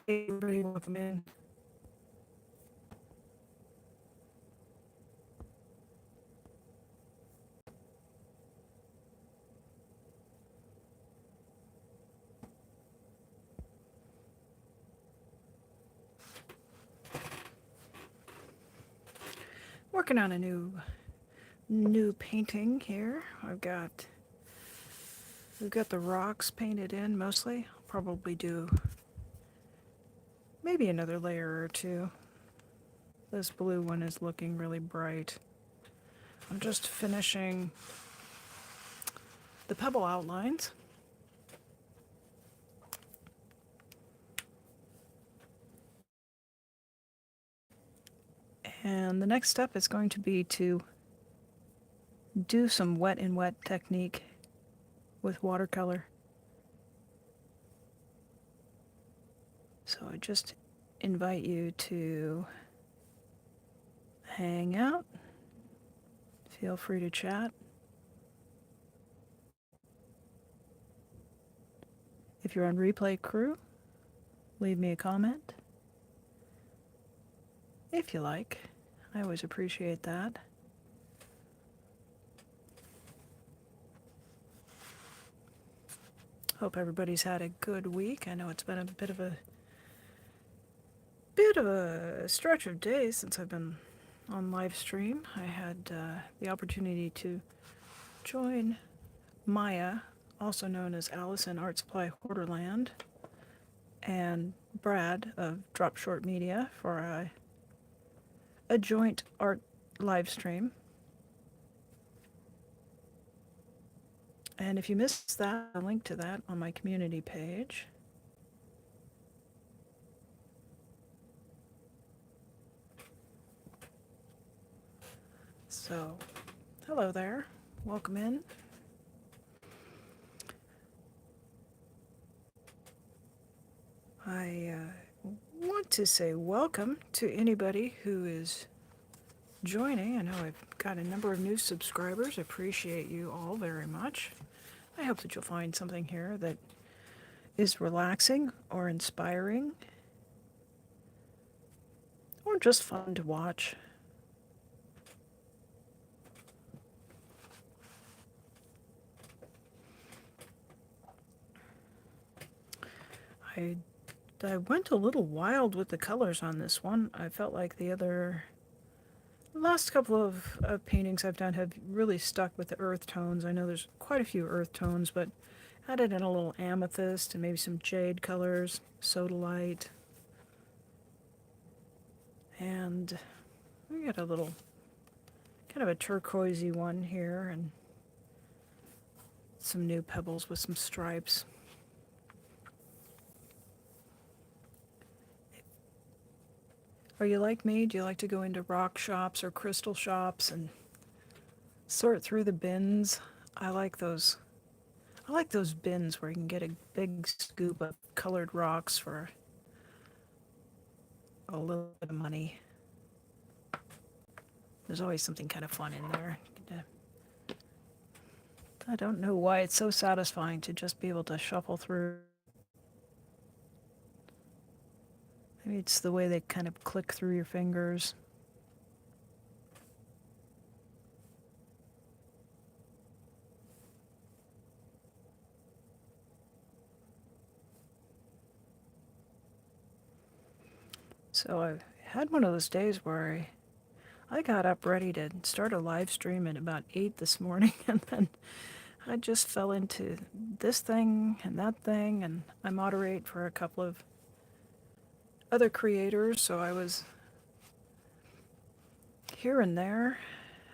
Hey, everybody, welcome in. Working on a new painting here. We've got the rocks painted in mostly. I'll probably do maybe another layer or two. This blue one is looking really bright. I'm just finishing the pebble outlines. And the next step is going to be to do some wet in wet technique with watercolor. So I just invite you to hang out. Feel free to chat. If you're on replay crew, leave me a comment if you like. I always appreciate that. Hope everybody's had a good week. I know it's been a bit of a stretch of days since I've been on live stream. I had the opportunity to join Maya, also known as Alice in Art Supply Hoarderland, and Brad of Drop Short Media for a joint art live stream. And if you missed that, I'll link to that on my community page. So, hello there. Welcome in. I want to say welcome to anybody who is joining. I know I've got a number of new subscribers. I appreciate you all very much. I hope that you'll find something here that is relaxing or inspiring or just fun to watch. I went a little wild with the colors on this one. I felt like the last couple of paintings I've done have really stuck with the earth tones. I know there's quite a few earth tones, but added in a little amethyst and maybe some jade colors, sodalite. And we got a little kind of a turquoisey one here and some new pebbles with some stripes. Are you like me? Do you like to go into rock shops or crystal shops and sort through the bins? I like those. I like those bins where you can get a big scoop of colored rocks for a little bit of money. There's always something kind of fun in there. I don't know why it's so satisfying to just be able to shuffle through. Maybe it's the way they kind of click through your fingers. So I had one of those days where I got up ready to start a live stream at about 8 this morning, and then I just fell into this thing and that thing, and I moderate for a couple of other creators, so I was here and there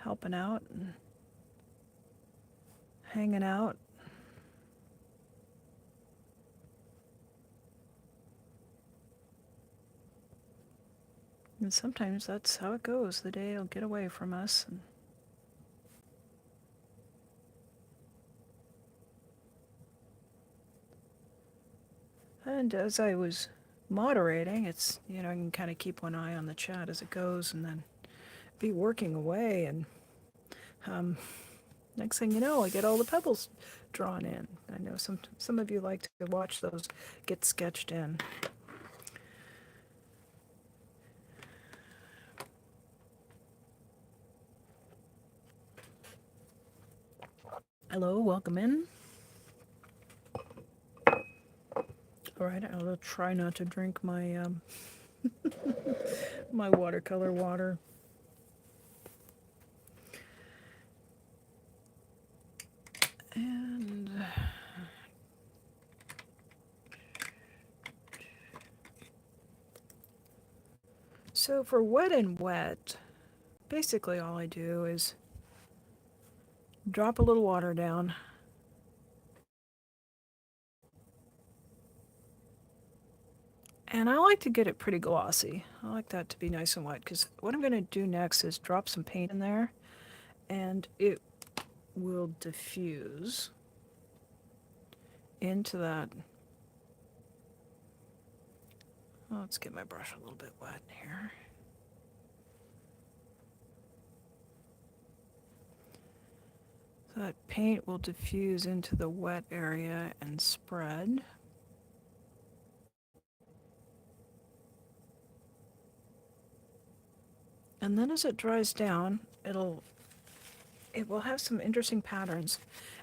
helping out and hanging out. And sometimes that's how it goes. The day will get away from us. And as I was moderating, it's, I can kind of keep one eye on the chat as it goes and then be working away. And next thing you know, I get all the pebbles drawn in. I know some of you like to watch those get sketched in. Hello, welcome in. Alright, I'll try not to drink my my watercolor water. And so for wet and wet, basically all I do is drop a little water down. And I like to get it pretty glossy. I like that to be nice and wet because what I'm going to do next is drop some paint in there and it will diffuse into that. Oh, let's get my brush a little bit wet here. So that paint will diffuse into the wet area and spread. And then as it dries down, it will have some interesting patterns.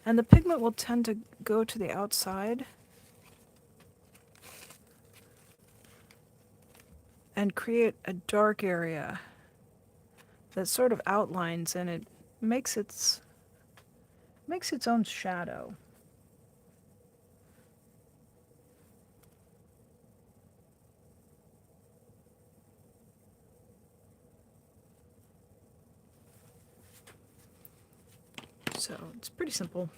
And the pigment will tend to go to the outside and create a dark area that sort of outlines, and it makes its own shadow. So it's pretty simple.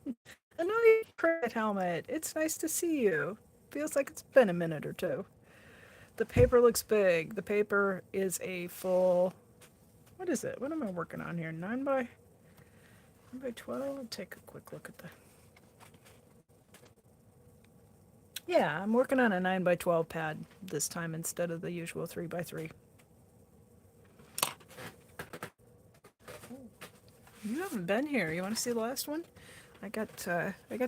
I know you cricket helmet. It's nice to see you. Feels like it's been a minute or two. The paper looks big. The paper is a full, what is it? What am I working on here? 9 by 12? I'll take a quick look at the, yeah, I'm working on a 9 by 12 pad this time instead of the usual 3 by 3. You haven't been here. You want to see the last one? I got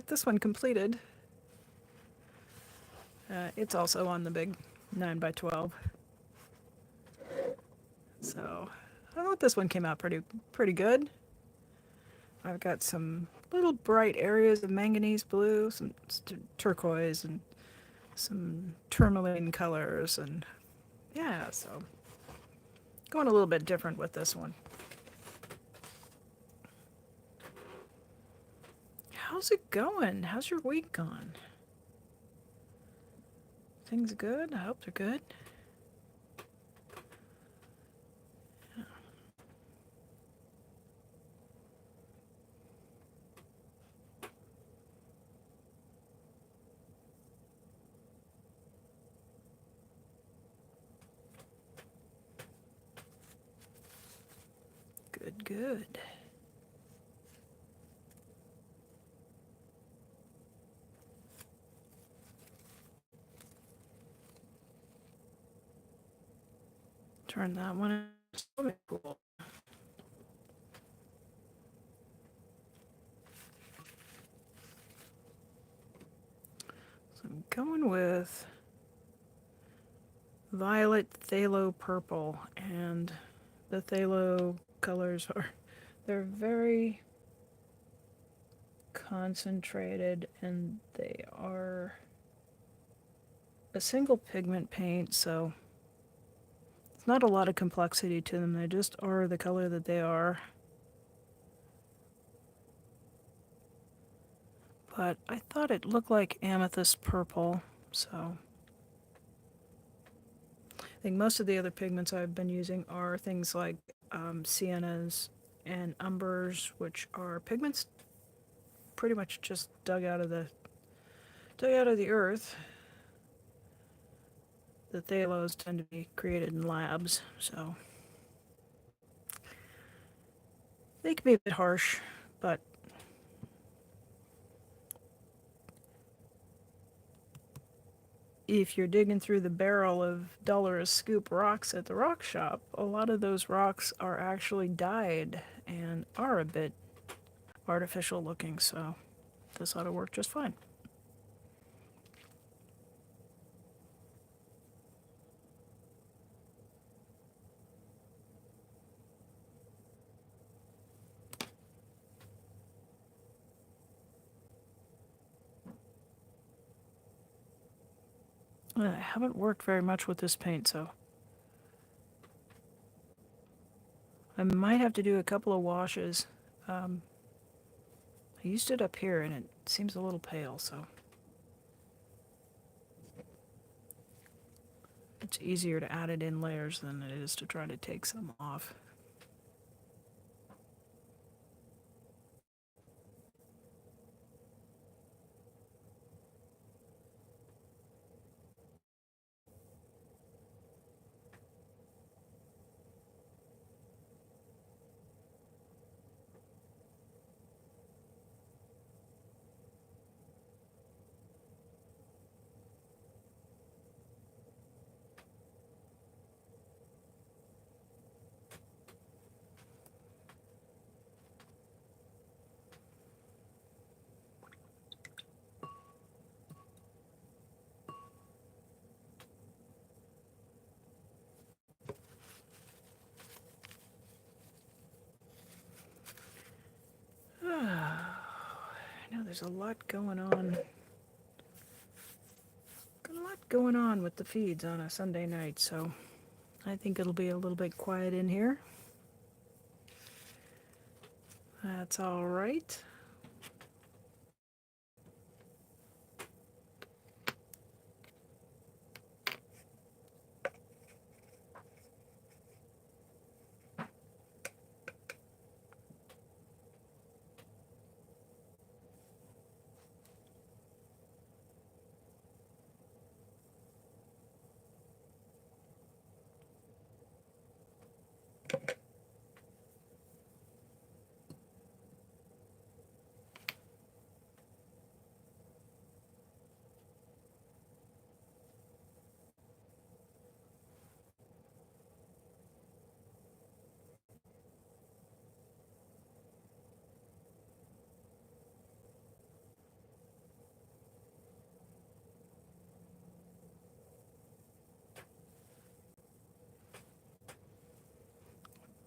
this one completed. It's also on the big 9 by 12. So I thought this one came out pretty good. I've got some little bright areas of manganese blue, some turquoise, and some tourmaline colors, and yeah, so going a little bit different with this one. How's it going? How's your week gone? Things good? I hope they're good. Good, good. Turn that one into swimming pool. So I'm going with violet phthalo purple, and the phthalo colors they're very concentrated, and they are a single pigment paint, so it's not a lot of complexity to them. They just are the color that they are. But I thought it looked like amethyst purple, so I think most of the other pigments I've been using are things like siennas and umbers, which are pigments pretty much just dug out of the earth. The phthalos tend to be created in labs, so they can be a bit harsh, but if you're digging through the barrel of $1 a scoop rocks at the rock shop, a lot of those rocks are actually dyed and are a bit artificial looking, so this ought to work just fine. I haven't worked very much with this paint, so I might have to do a couple of washes. Um, I used it up here and it seems a little pale, so it's easier to add it in layers than it is to try to take some off. I know there's a lot going on. Got a lot going on with the feeds on a Sunday night, so I think it'll be a little bit quiet in here. That's all right.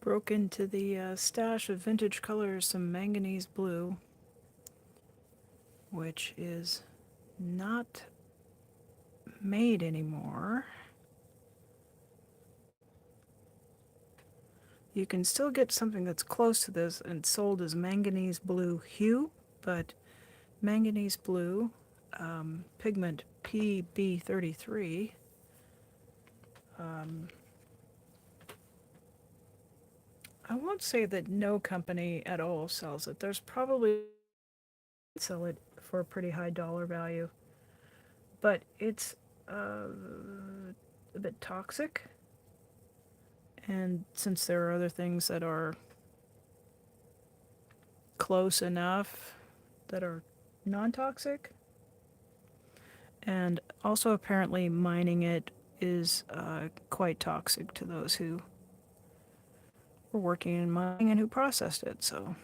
Broke into the stash of vintage colors some manganese blue, which is not made anymore. You can still get something that's close to this and sold as manganese blue hue, but manganese blue, pigment PB33, I won't say that no company at all sells it. There's probably sell it for a pretty high dollar value, but it's a bit toxic. And since there are other things that are close enough that are non-toxic, and also apparently mining it is quite toxic to those who were working in mining and who processed it. So,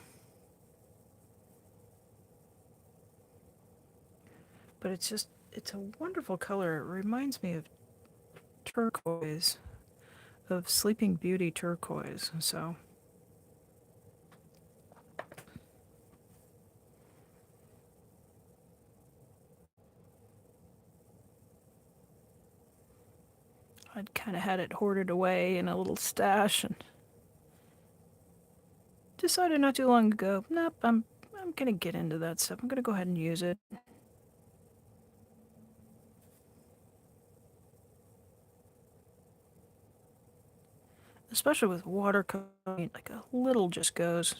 but it's a wonderful color. It reminds me of turquoise, of Sleeping Beauty turquoise. So I'd kind of had it hoarded away in a little stash and decided not too long ago, nope, I'm gonna get into that stuff. I'm gonna go ahead and use it. Especially with watercolor, like a little just goes.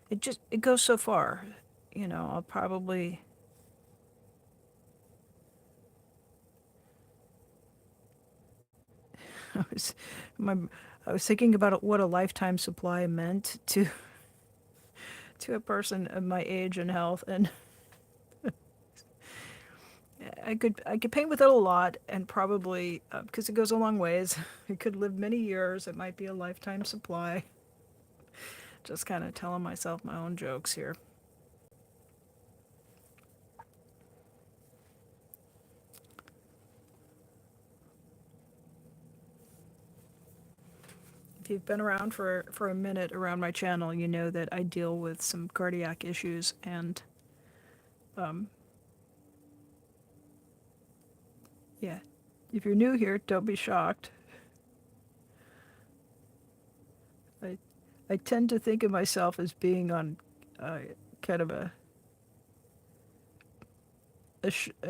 It goes so far. You know, I'll probably I was my I was thinking about what a lifetime supply meant to a person of my age and health, and I could paint with it a lot, and probably because it goes a long ways, it could live many years. It might be a lifetime supply. Just kind of telling myself my own jokes here. If you've been around for a minute around my channel, you know that I deal with some cardiac issues, and um, Yeah. If you're new here, don't be shocked. I, I tend to think of myself as being on uh, kind of a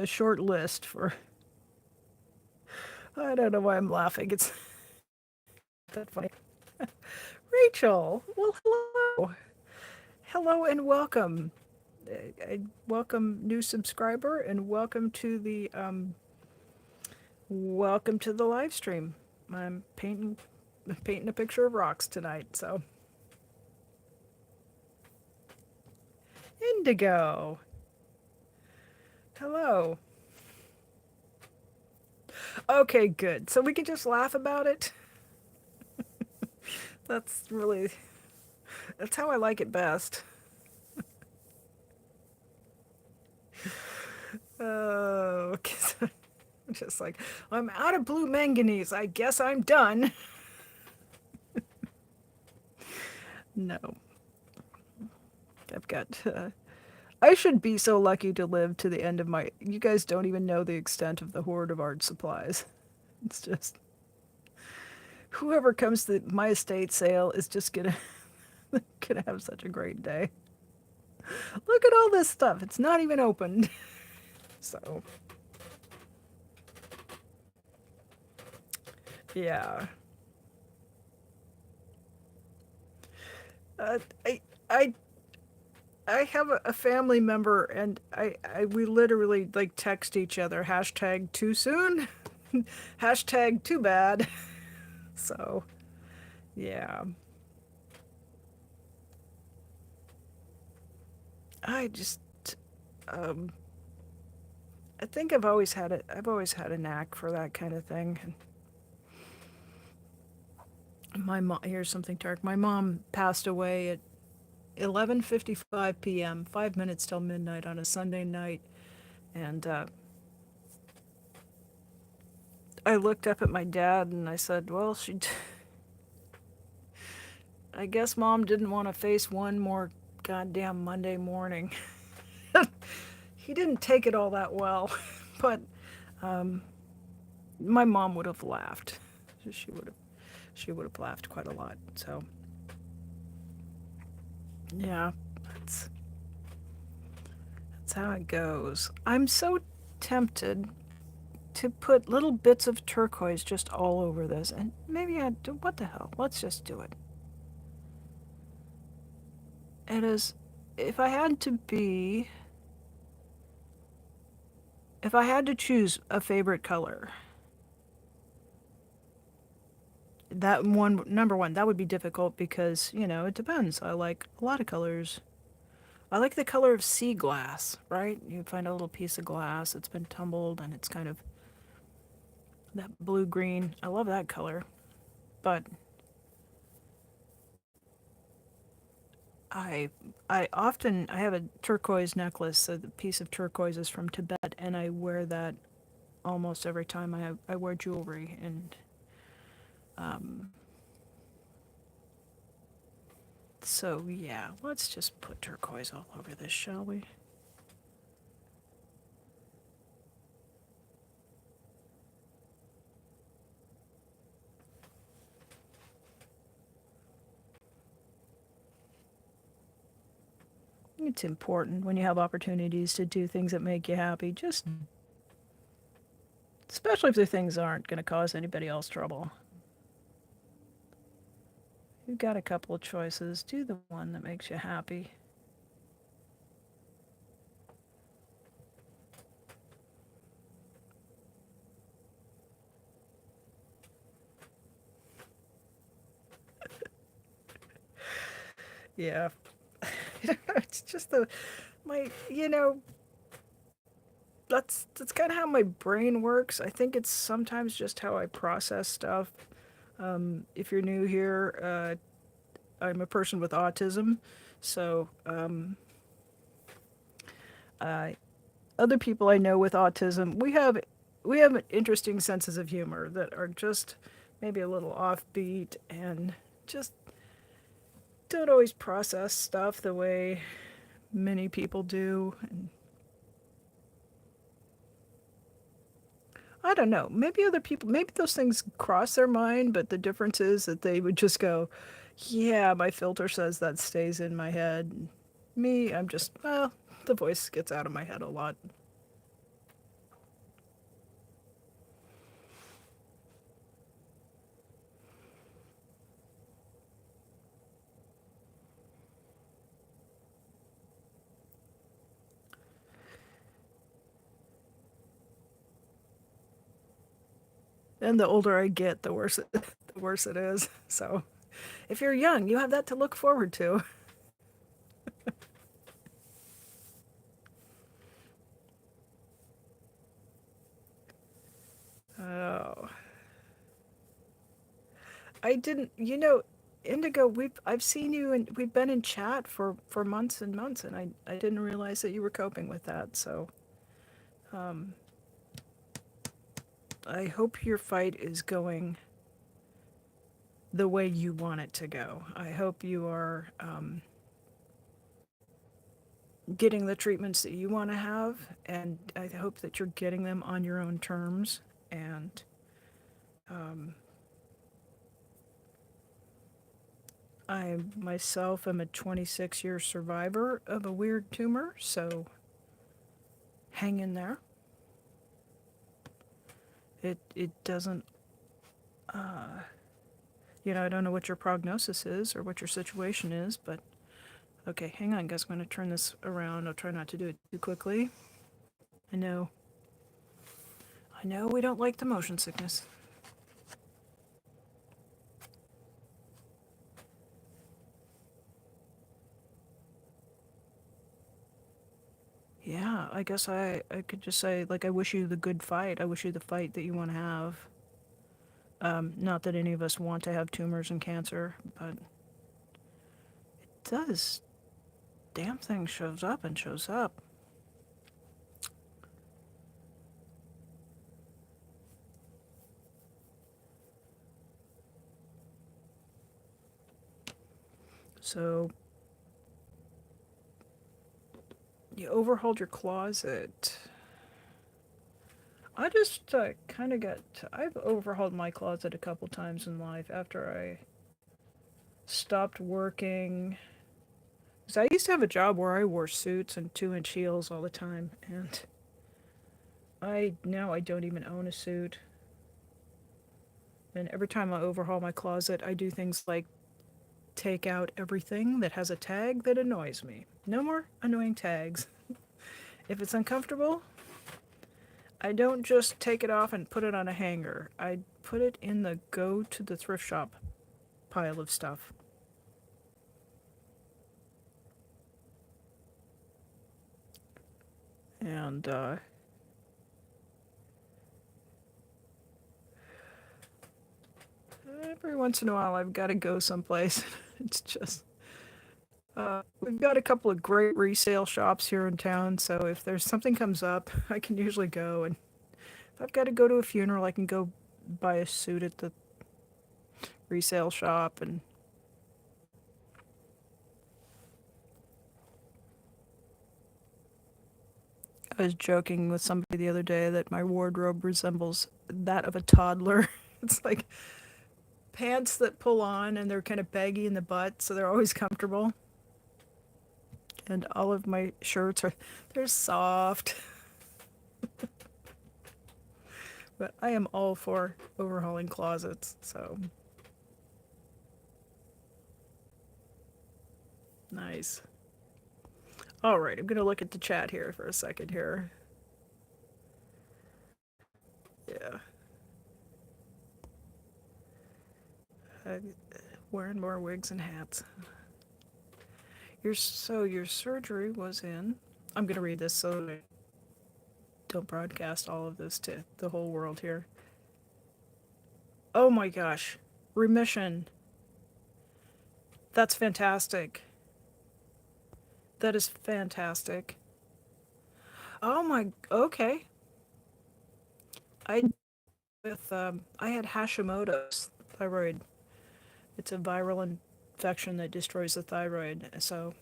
short list for. I don't know why I'm laughing. It's that funny. Rachel, well, hello. Hello and welcome. I welcome new subscriber and welcome to the live stream. I'm painting a picture of rocks tonight. So Indigo, hello. Okay, good. So we can just laugh about it. That's really that's how I like it best. Oh, okay. So I'm just like I'm out of blue manganese. I guess I'm done. No, I've got. I should be so lucky to live to the end of my. You guys don't even know the extent of the hoard of art supplies. It's just whoever comes to my estate sale is just gonna have such a great day. Look at all this stuff. It's not even opened. So yeah, uh, I I I have a family member, and we literally like text each other hashtag too soon, hashtag too bad. So yeah, I just um, I think I've always had a knack for that kind of thing. And my mom, here's something dark. My mom passed away at 11:55 p.m. 5 minutes till midnight on a Sunday night, and I looked up at my dad and I said, "Well, I guess Mom didn't want to face one more goddamn Monday morning." He didn't take it all that well, but um, my mom would have laughed. She would have she would have laughed quite a lot. So yeah, that's that's how it goes. I'm so tempted to put little bits of turquoise just all over this, and maybe I do. What the hell? Let's just do it. It is. If I had to be, if I had to choose a favorite color, that one number one, that would be difficult because it depends. I like a lot of colors. I like the color of sea glass, right? You find a little piece of glass that's been tumbled and it's kind of that blue green. I love that color. But I I have a turquoise necklace. So the piece of turquoise is from Tibet, and I wear that almost every time I wear jewelry. And um, so yeah, let's just put turquoise all over this, shall we? It's important when you have opportunities to do things that make you happy. Just especially if the things aren't going to cause anybody else trouble. You've got a couple of choices. Do the one that makes you happy. Yeah. It's just my, that's kind of how my brain works. I think it's sometimes just how I process stuff. If you're new here, I'm a person with autism, so uh, other people I know with autism, we have interesting senses of humor that are just maybe a little offbeat and just don't always process stuff the way many people do. And I don't know. Maybe other people, maybe those things cross their mind, but the difference is that they would just go, yeah, my filter says that stays in my head. Me, I'm just, well, the voice gets out of my head a lot. And the older I get, the worse it, the worse it is. So if you're young, you have that to look forward to. Oh, I didn't, Indigo, I've seen you and we've been in chat for months and months, and I didn't realize that you were coping with that. So, um, I hope your fight is going the way you want it to go. I hope you are getting the treatments that you want to have, and I hope that you're getting them on your own terms. And um, I myself am a 26-year survivor of a weird tumor, so hang in there. It doesn't, I don't know what your prognosis is or what your situation is, but okay, hang on, guys. I'm going to turn this around. I'll try not to do it too quickly. I know. I know we don't like the motion sickness. Yeah, I guess I could just say, like, I wish you the good fight. I wish you the fight that you want to have. Not that any of us want to have tumors and cancer, but it does. Damn thing shows up and shows up. So, you overhauled your closet. I just kind of got. I've overhauled my closet a couple times in life after I stopped working. Because I used to have a job where I wore suits and 2-inch heels all the time, and I don't even own a suit. And every time I overhaul my closet, I do things like take out everything that has a tag that annoys me. No more annoying tags. If it's uncomfortable, I don't just take it off and put it on a hanger. I put it in the go to the thrift shop pile of stuff. And every once in a while, I've got to go someplace. It's just. We've got a couple of great resale shops here in town, so if there's something comes up, I can usually go. And if I've got to go to a funeral, I can go buy a suit at the resale shop. And I was joking with somebody the other day that my wardrobe resembles that of a toddler. It's like pants that pull on and they're kind of baggy in the butt, so they're always comfortable. And all of my shirts they're soft. But I am all for overhauling closets, so nice. All right, I'm going to look at the chat here for a second here. Yeah. Uh, Wearing more wigs and hats. Your surgery was in. I'm going to read this so I don't broadcast all of this to the whole world here. Oh my gosh. Remission. That's fantastic. That is fantastic. Oh my, okay. I I had Hashimoto's thyroid. It's a viral infection that destroys the thyroid. So,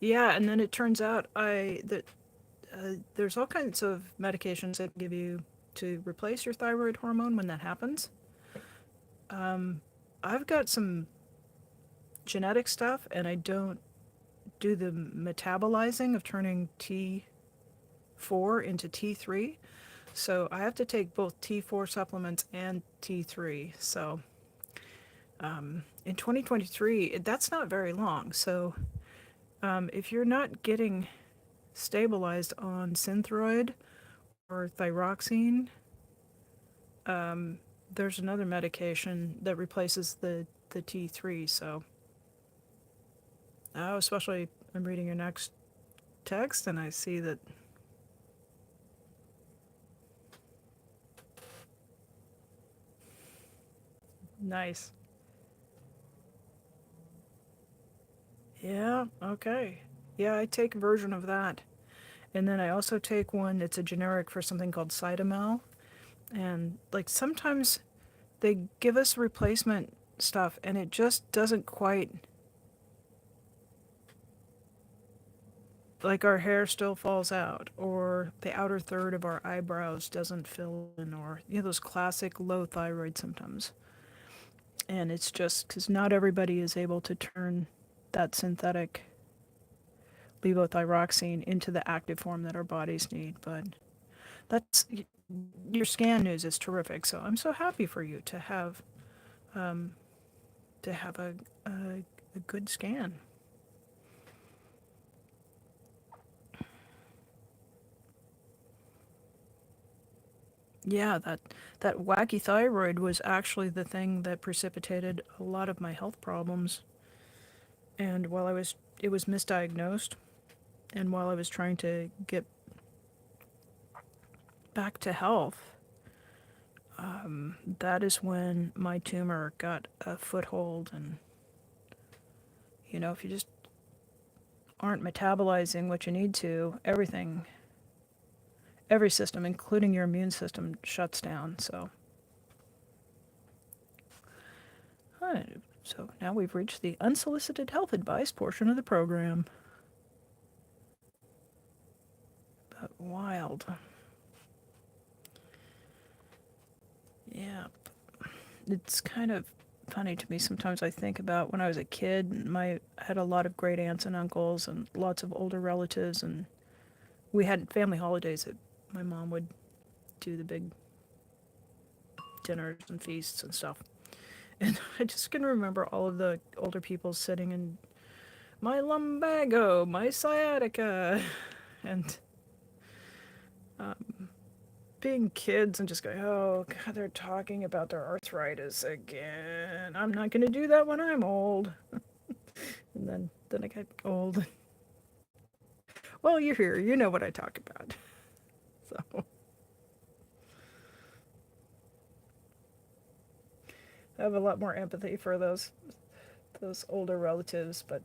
yeah, and then it turns out there's all kinds of medications that give you to replace your thyroid hormone when that happens. I've got some genetic stuff, and I don't do the metabolizing of turning T4 into T3. So I have to take both T4 supplements and T3. So in 2023, that's not very long. So if you're not getting stabilized on Synthroid or thyroxine, there's another medication that replaces the T3. So, especially I'm reading your next text and I see that. Nice. Yeah, okay. Yeah, I take a version of that. And then I also take one that's a generic for something called Cytomel. And like sometimes they give us replacement stuff and it just doesn't quite, like our hair still falls out or the outer third of our eyebrows doesn't fill in, or those classic low thyroid symptoms. And it's just because not everybody is able to turn that synthetic levothyroxine into the active form that our bodies need. But that's your scan news is terrific. So I'm so happy for you to have um, a good scan. Yeah, that wacky thyroid was actually the thing that precipitated a lot of my health problems. And it was misdiagnosed, and while I was trying to get back to health, that is when my tumor got a foothold. And if you just aren't metabolizing what you need to, every system, including your immune system, shuts down. So, so now we've reached the unsolicited health advice portion of the program. But wild. Yeah. It's kind of funny to me sometimes. I think about when I was a kid, I had a lot of great aunts and uncles and lots of older relatives, and we had family holidays that my mom would do the big dinners and feasts and stuff. And I just can remember all of the older people sitting in my lumbago, my sciatica, and being kids and just going, oh, God, they're talking about their arthritis again. I'm not going to do that when I'm old. And then I got old. Well, you're here. You know what I talk about. So I have a lot more empathy for those older relatives, but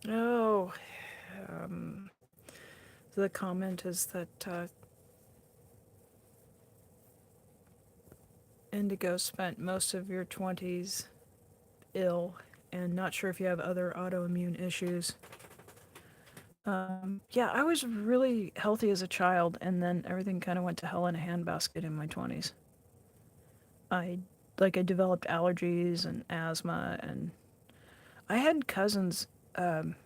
oh, um, the comment is that Indigo spent most of your 20s ill and not sure if you have other autoimmune issues. Yeah, I was really healthy as a child, and then everything kind of went to hell in a handbasket in my 20s. I I developed allergies and asthma, and I had cousins. I'm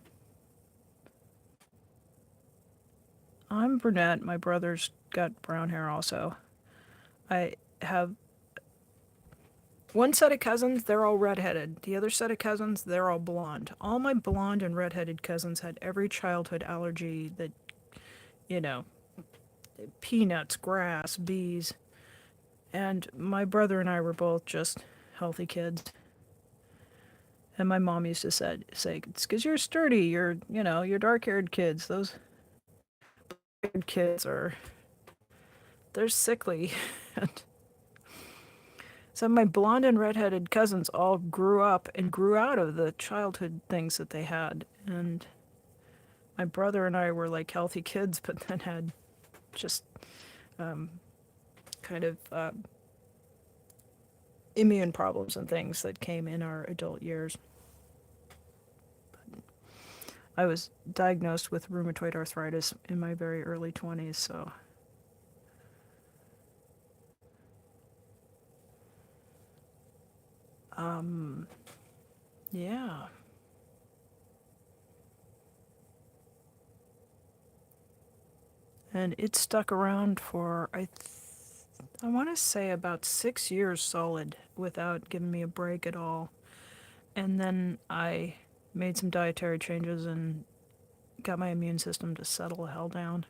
brunette. My brother's got brown hair also. I have one set of cousins, they're all redheaded. The other set of cousins, they're all blonde. All my blonde and redheaded cousins had every childhood allergy that, you know, peanuts, grass, bees. And my brother and I were both just healthy kids. And my mom used to say it's because you're sturdy. You're dark-haired kids. Those kids they're sickly. And So my blonde and redheaded cousins all grew up and grew out of the childhood things that they had. And my brother and I were like healthy kids, but then had just um, kind of immune problems and things that came in our adult years. I was diagnosed with rheumatoid arthritis in my very early 20s, so um, yeah. And it stuck around for I want to say about 6 years solid without giving me a break at all. And then I made some dietary changes and got my immune system to settle the hell down.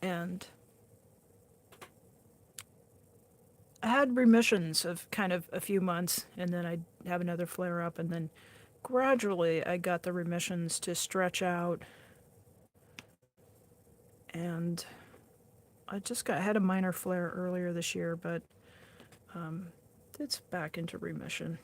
And I had remissions of kind of a few months, and then I'd have another flare up, and then gradually I got the remissions to stretch out. And I had a minor flare earlier this year, but um, it's back into remission.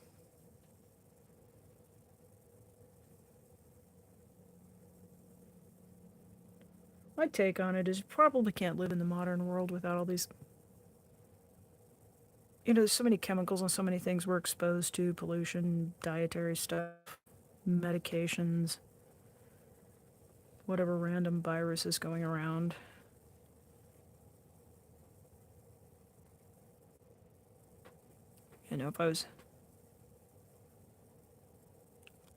My take on it is you probably can't live in the modern world without all these, there's so many chemicals and so many things we're exposed to, pollution, dietary stuff, medications, whatever random virus is going around. If I was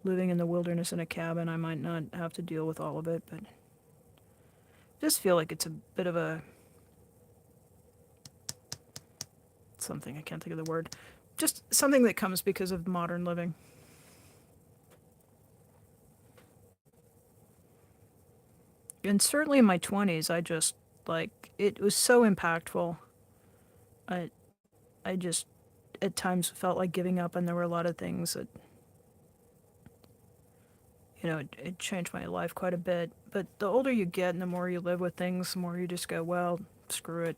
living in the wilderness in a cabin, I might not have to deal with all of it, but I just feel like it's a bit of a something, I can't think of the word, just something that comes because of modern living. And certainly in my 20s, I just, like, it was so impactful. I, I just, at times, felt like giving up, and there were a lot of things that, it changed my life quite a bit. But the older you get and the more you live with things, the more you just go, well, screw it.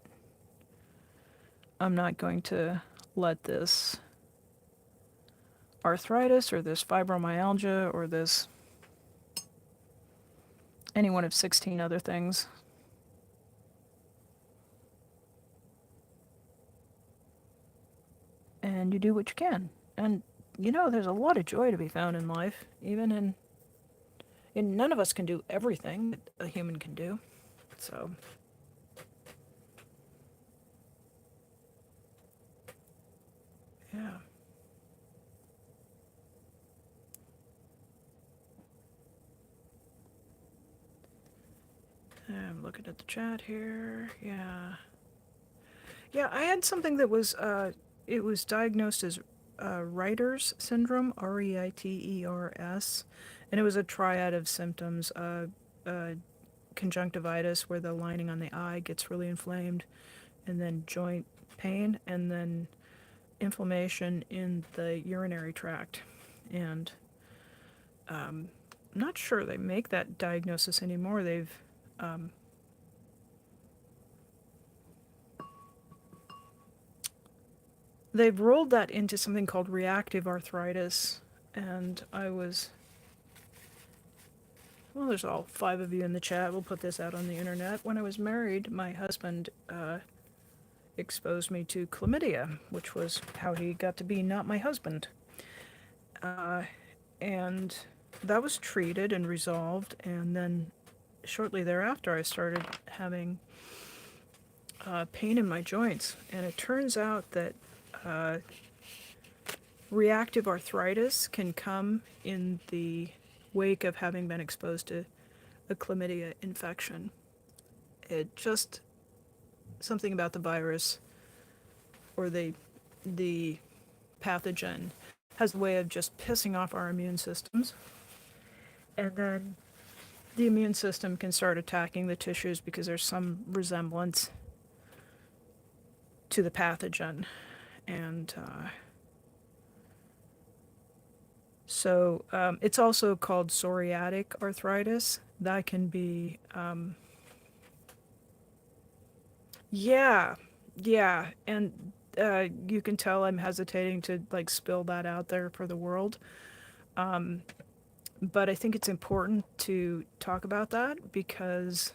I'm not going to let this arthritis or this fibromyalgia or this any one of 16 other things. And you do what you can. And there's a lot of joy to be found in life, even in none of us can do everything that a human can do. So yeah. I'm looking at the chat here. Yeah. Yeah, I had something that was it was diagnosed as Reiter's syndrome, Reiters, and it was a triad of symptoms: conjunctivitis, where the lining on the eye gets really inflamed, and then joint pain, and then inflammation in the urinary tract. And I'm not sure they make that diagnosis anymore. Um, they've rolled that into something called reactive arthritis. And well, there's all 5 of you in the chat. We'll put this out on the internet. When I was married, my husband exposed me to chlamydia, which was how he got to be not my husband. And that was treated and resolved, and then shortly thereafter I started having pain in my joints, and it turns out that reactive arthritis can come in the wake of having been exposed to a chlamydia infection. It just something about the virus or the pathogen has a way of just pissing off our immune systems, and then the immune system can start attacking the tissues because there's some resemblance to the pathogen. And so it's also called psoriatic arthritis. That can be, yeah, and You can tell I'm hesitating to like spill that out there for the world. But I think it's important to talk about that because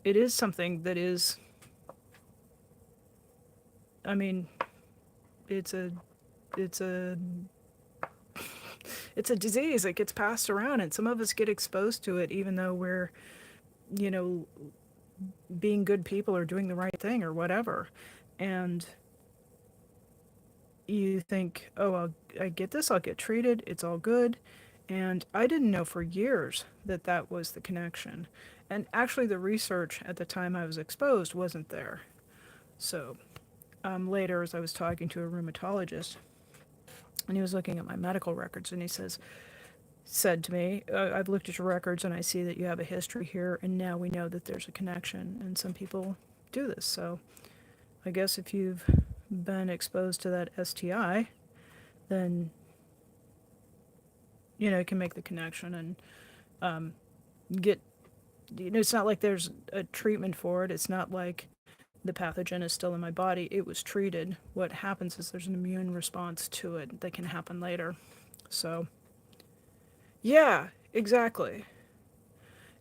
it is something that is, I mean, it's a, it's a, it's a disease that gets passed around, and some of us get exposed to it, even though we're, you know, being good people or doing the right thing or whatever. And you think, oh, I get this, I'll get treated, it's all good. And I didn't know for years that that was the connection. And actually, the research at the time I was exposed wasn't there. So later, as I was talking to a rheumatologist, and he was looking at my medical records, and he said to me, I've looked at your records and I see that you have a history here, and now we know that there's a connection. And some people do this. So I guess if you've been exposed to that STI, then you know, you can make the connection and get, you know, it's not like there's a treatment for it. It's not like the pathogen is still in my body. It was treated. What happens is there's an immune response to it that can happen later. So, yeah, exactly.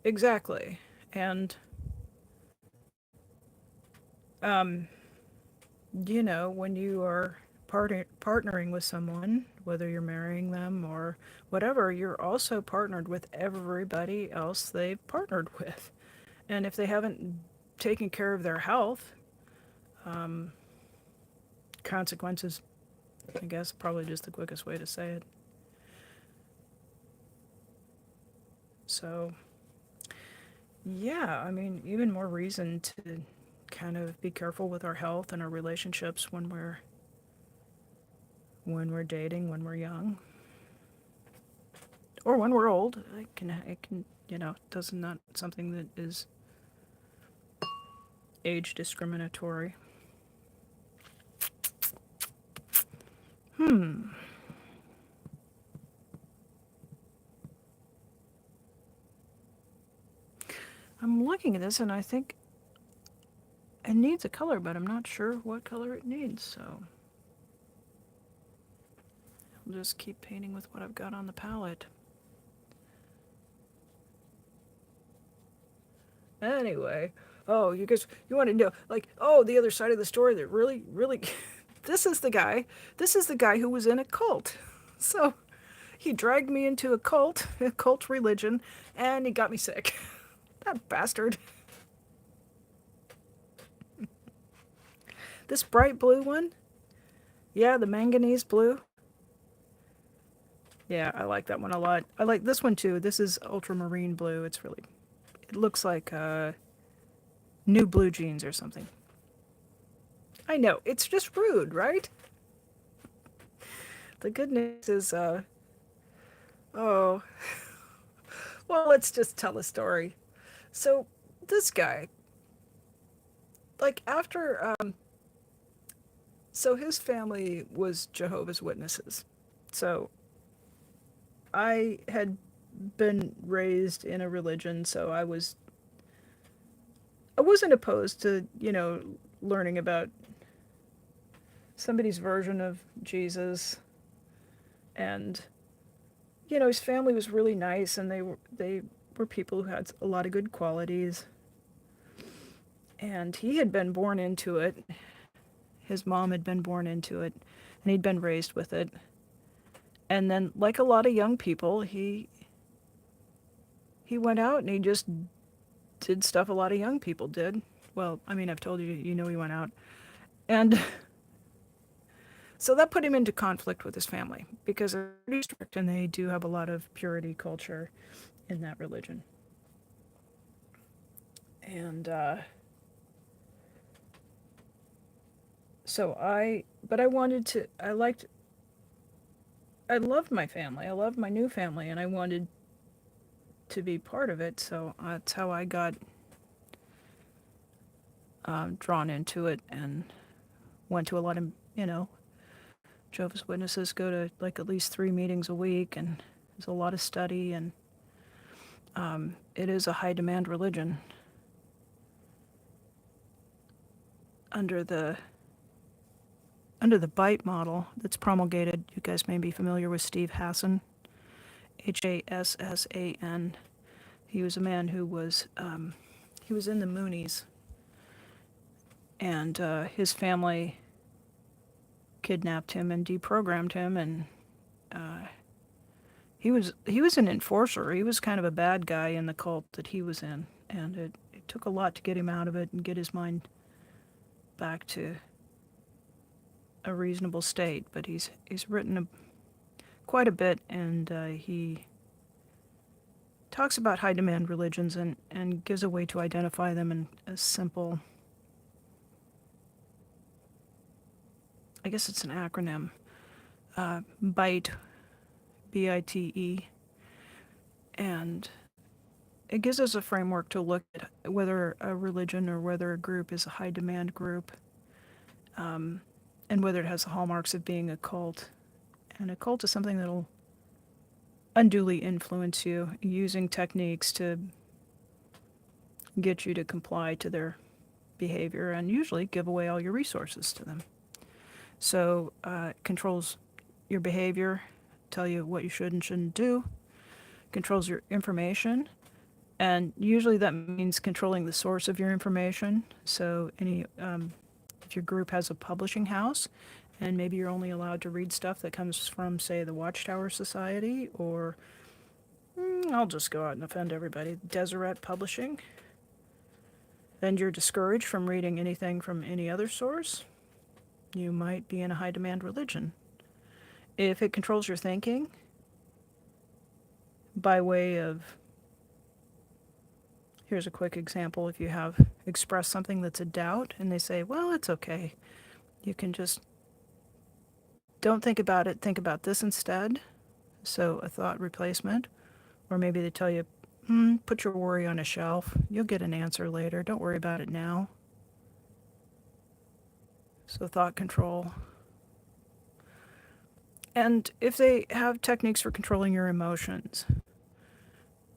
Exactly. And, um, you know, when you are partnering with someone, whether you're marrying them or whatever, you're also partnered with everybody else they've partnered with. And if they haven't taken care of their health, consequences, I guess, probably just the quickest way to say it. So, yeah, I mean, even more reason to kind of be careful with our health and our relationships when we're dating, when we're young, or when we're old. It can, you know, does not something that is age discriminatory. Hmm. I'm looking at this and I think it needs a color, but I'm not sure what color it needs, so I'll just keep painting with what I've got on the palette. Anyway, oh, you guys, you want to know, like, oh, the other side of the story that really, really, this is the guy, this is the guy who was in a cult. So he dragged me into a cult religion, and he got me sick. That bastard. This bright blue one, yeah, the manganese blue. Yeah, I like that one a lot. I like this one too. This is ultramarine blue. It's really, it looks like new blue jeans or something. I know, it's just rude, right? The good news is, oh, well, let's just tell a story. So, this guy, like, so his family was Jehovah's Witnesses. So, I had been raised in a religion, so I wasn't opposed to, you know, learning about somebody's version of Jesus. And, you know, his family was really nice, and they were people who had a lot of good qualities. And he had been born into it. His mom had been born into it, and he'd been raised with it. And then, like a lot of young people, he went out and he just did stuff a lot of young people did. Well, I mean, I've told you, you know, he went out. And so that put him into conflict with his family because they're pretty strict and they do have a lot of purity culture in that religion. And so but I wanted to, I loved my family. I loved my new family and I wanted to be part of it. So that's how I got drawn into it and went to a lot of, you know, Jehovah's Witnesses go to like at least 3 meetings a week, and there's a lot of study, and it is a high demand religion under the under the BITE model that's promulgated. You guys may be familiar with Steve Hassan, Hassan. He was a man who was he was in the Moonies, and his family kidnapped him and deprogrammed him, and he was an enforcer. He was kind of a bad guy in the cult that he was in, and it took a lot to get him out of it and get his mind back to a reasonable state. But he's written quite a bit, and he talks about high demand religions and gives a way to identify them in a simple, I guess it's an acronym, BITE, BITE, and it gives us a framework to look at whether a religion or whether a group is a high demand group, and whether it has the hallmarks of being a cult. And a cult is something that'll unduly influence you, using techniques to get you to comply to their behavior and usually give away all your resources to them. So it controls your behavior, tell you what you should and shouldn't do, controls your information, and usually that means controlling the source of your information. So if your group has a publishing house, and maybe you're only allowed to read stuff that comes from, say, the Watchtower Society, or I'll just go out and offend everybody, Deseret Publishing, and you're discouraged from reading anything from any other source, you might be in a high demand religion. If it controls your thinking by way of, here's a quick example, if you have expressed something that's a doubt and they say, well, it's okay, you can just don't think about it, think about this instead. So a thought replacement. Or maybe they tell you, put your worry on a shelf, you'll get an answer later, don't worry about it now. So thought control. And if they have techniques for controlling your emotions,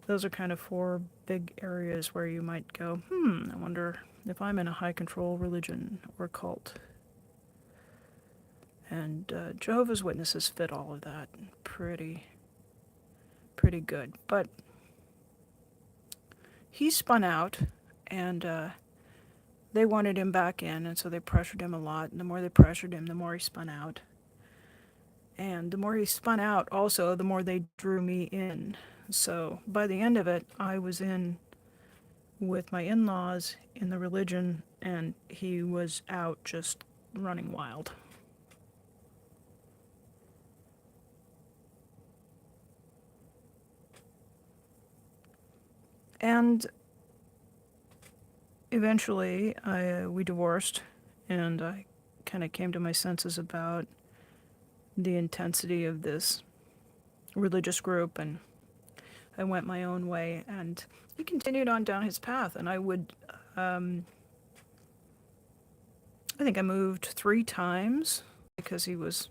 those are kind of 4 big areas where you might go, I wonder if I'm in a high control religion or cult. And Jehovah's Witnesses fit all of that pretty good. But he spun out, and they wanted him back in, and so they pressured him a lot. And the more they pressured him, the more he spun out. And the more he spun out, also, the more they drew me in. So by the end of it, I was in with my in-laws in the religion, and he was out just running wild. And eventually, we divorced, and I kind of came to my senses about the intensity of this religious group, and I went my own way, and he continued on down his path, and I would, I think I moved 3 times because he was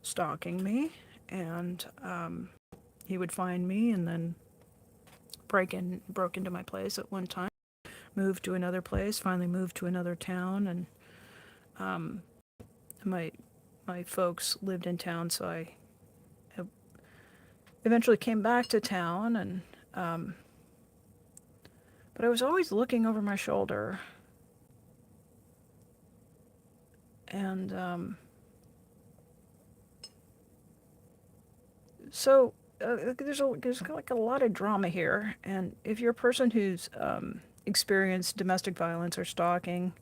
stalking me, and he would find me and then broke into my place at one time, moved to another place, finally moved to another town, and my folks lived in town, so I eventually came back to town, and but I was always looking over my shoulder, and so there's like a lot of drama here, and if you're a person who's experienced domestic violence or stalking,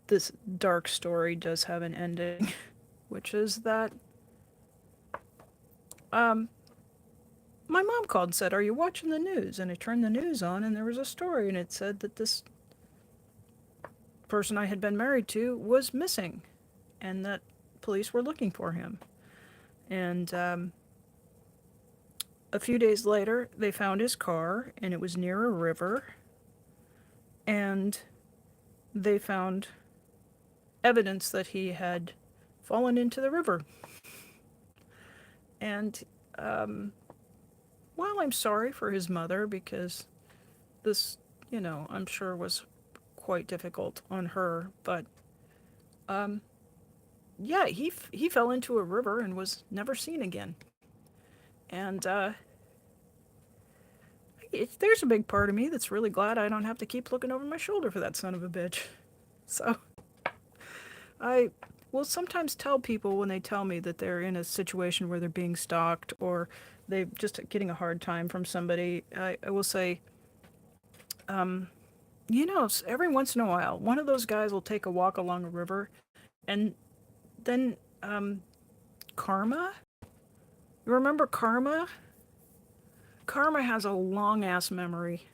this dark story does have an ending, which is that my mom called and said, "Are you watching the news?" And I turned the news on, and there was a story, and it said that this person I had been married to was missing, and that police were looking for him. And a few days later, they found his car, and it was near a river, and they found evidence that he had fallen into the river. And while I'm sorry for his mother, because this, I'm sure was quite difficult on her. But yeah, he fell into a river and was never seen again. And there's a big part of me that's really glad I don't have to keep looking over my shoulder for that son of a bitch. So I will sometimes tell people when they tell me that they're in a situation where they're being stalked or they're just getting a hard time from somebody, I will say, you know, every once in a while, one of those guys will take a walk along a river and then Karma? You remember Karma? Karma has a long ass memory.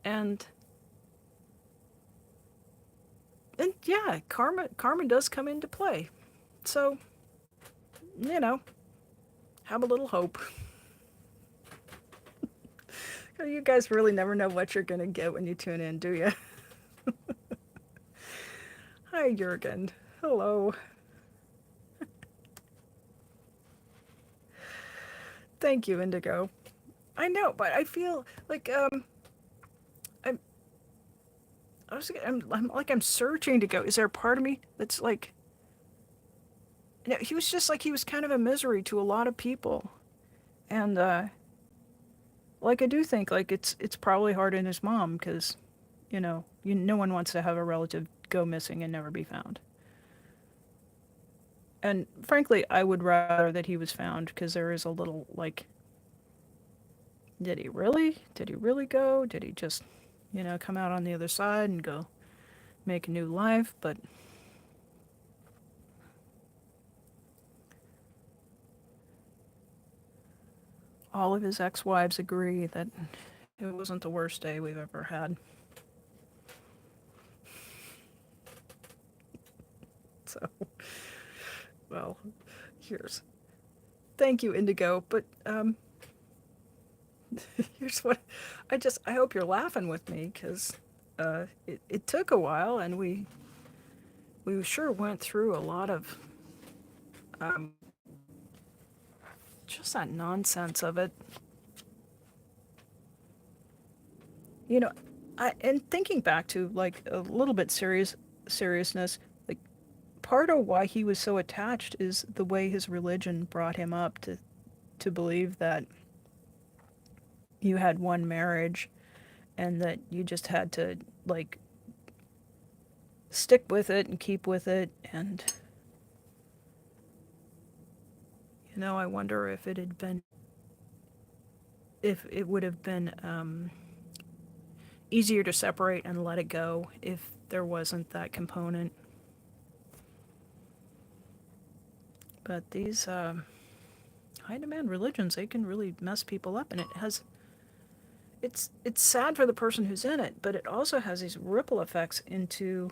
And yeah, karma does come into play. So, you know, have a little hope. You guys really never know what you're gonna get when you tune in, do you? Hi, Jurgen. Hello. Thank you, Indigo. I know, but I feel like I'm I'm like I'm searching to go. Is there a part of me that's like, you know, he was just like he was kind of a misery to a lot of people, and like I do think like it's probably hard on his mom because, you know, no one wants to have a relative go missing and never be found. And frankly, I would rather that he was found because there is a little like, did he really? Did he really go? Did he just, you know, come out on the other side and go make a new life? But all of his ex-wives agree that it wasn't the worst day we've ever had. So, well, here's. Thank you, Indigo. But here's what I hope you're laughing with me because it took a while and we sure went through a lot of um, just that nonsense of it. You know, and thinking back to like a little bit seriousness, like part of why he was so attached is the way his religion brought him up to believe that you had one marriage and that you just had to like stick with it and keep with it. And you know, I wonder if it had been if it would have been easier to separate and let it go if there wasn't that component. But these high demand religions, they can really mess people up, and it's sad for the person who's in it, but it also has these ripple effects into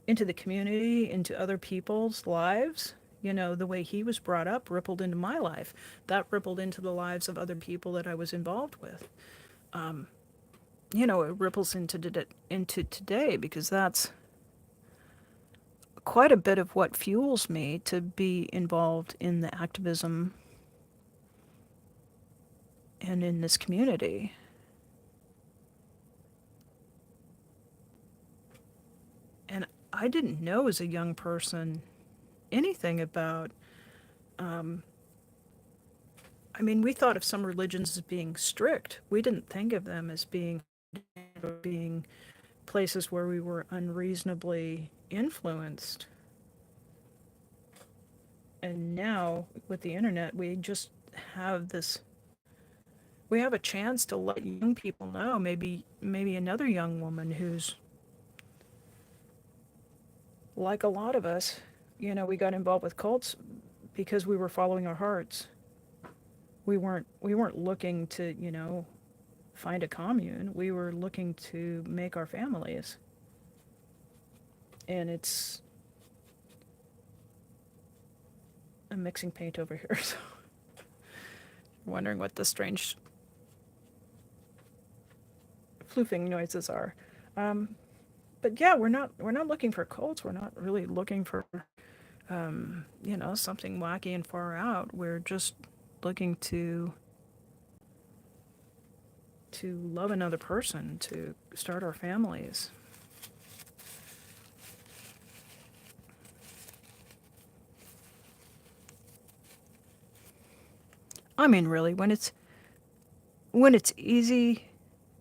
the community, into other people's lives. You know, the way he was brought up rippled into my life. That rippled into the lives of other people that I was involved with. You know, it ripples into today because that's quite a bit of what fuels me to be involved in the activism and in this community. And I didn't know as a young person anything about. I mean, we thought of some religions as being strict. We didn't think of them as being places where we were unreasonably influenced. And now with the internet, we just have this. We have a chance to let young people know. Maybe another young woman who's like a lot of us. You know, we got involved with cults because we were following our hearts. We weren't looking to, you know, find a commune. We were looking to make our families. And it's I'm mixing paint over here, so wondering what the strange floofing noises are. But yeah, we're not looking for cults. We're not really looking for you know, something wacky and far out. We're just looking to love another person, to start our families. I mean, really, when it's easy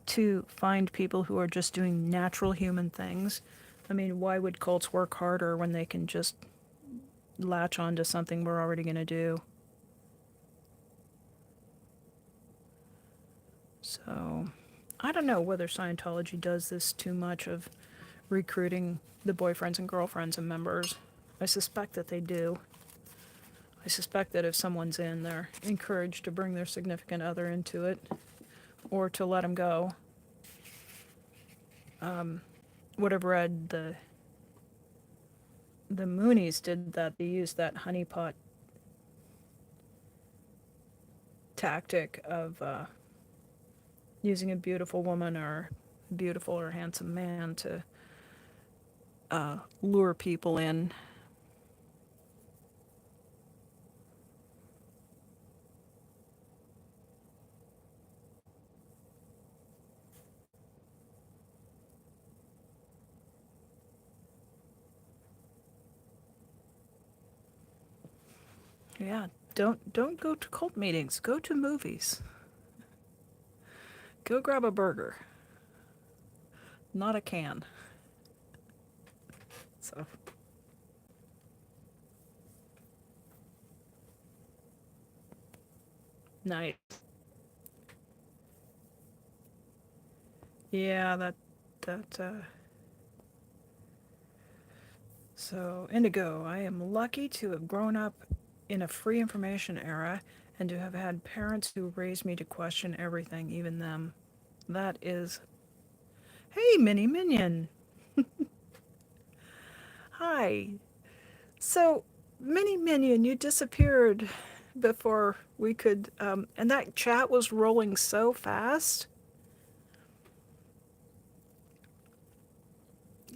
to find people who are just doing natural human things. I mean, why would cults work harder when they can just latch on to something we're already going to do? So, I don't know whether Scientology does this too much of recruiting the boyfriends and girlfriends of members. I suspect that they do. I suspect that if someone's in, they're encouraged to bring their significant other into it or to let them go. What I've read, the Moonies did that. They used that honeypot tactic of using a beautiful woman or beautiful or handsome man to lure people in. Yeah, don't go to cult meetings. Go to movies. Go grab a burger, not a can. So nice. Yeah, that. So Indigo, I am lucky to have grown up in a free information era and to have had parents who raised me to question everything, even them. That is. Hey, Mini Minion. Hi. So, Mini Minion, you disappeared before we could, and that chat was rolling so fast.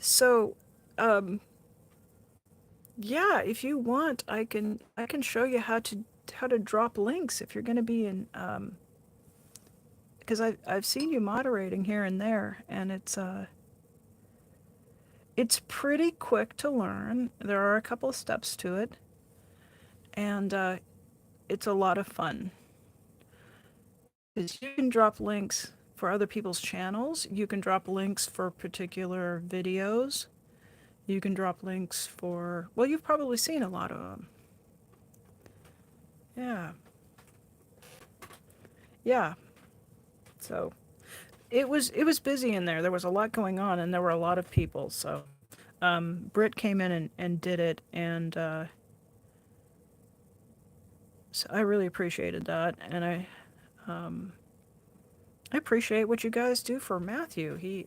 So, um, yeah, if you want, I can show you how to drop links if you're going to be in, because I've seen you moderating here and there, and it's pretty quick to learn. There are a couple of steps to it, and it's a lot of fun. Is you can drop links for other people's channels. You can drop links for particular videos. You can drop links for, well, you've probably seen a lot of them. Yeah. Yeah. So it was busy in there. There was a lot going on, and there were a lot of people. So Britt came in and did it, and so I really appreciated that, and I appreciate what you guys do for Matthew. He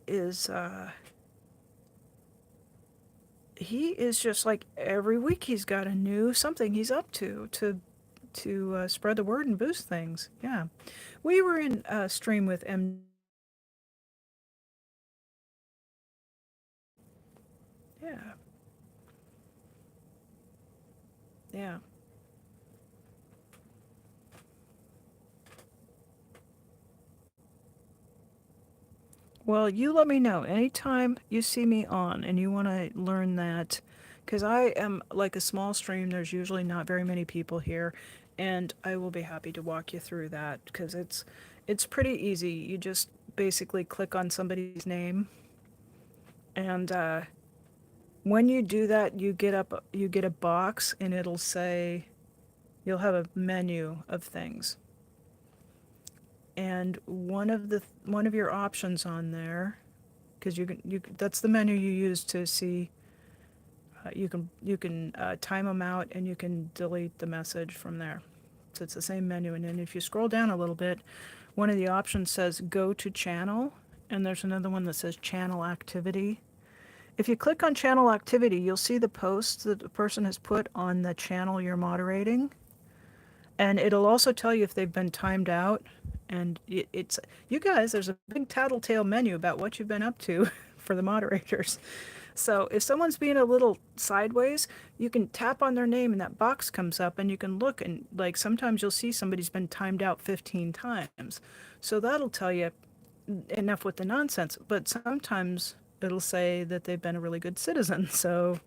is he is just like every week he's got a new something he's up to spread the word and boost things. Yeah, we were in stream with M. Yeah, yeah. Well, you let me know anytime you see me on and you want to learn that, because I am like a small stream. There's usually not very many people here, and I will be happy to walk you through that because it's pretty easy. You just basically click on somebody's name, and when you do that, you get a box, and it'll say you'll have a menu of things, and one of your options on there, because that's the menu you use to see. You can time them out, and you can delete the message from there. So it's the same menu, and then if you scroll down a little bit, one of the options says go to channel, and there's another one that says channel activity. If you click on channel activity, you'll see the posts that the person has put on the channel you're moderating, and it'll also tell you if they've been timed out. And it's you guys. There's a big tattletale menu about what you've been up to for the moderators. So if someone's being a little sideways, you can tap on their name and that box comes up and you can look, and like sometimes you'll see somebody's been timed out 15 times. So that'll tell you enough with the nonsense, but sometimes it'll say that they've been a really good citizen. So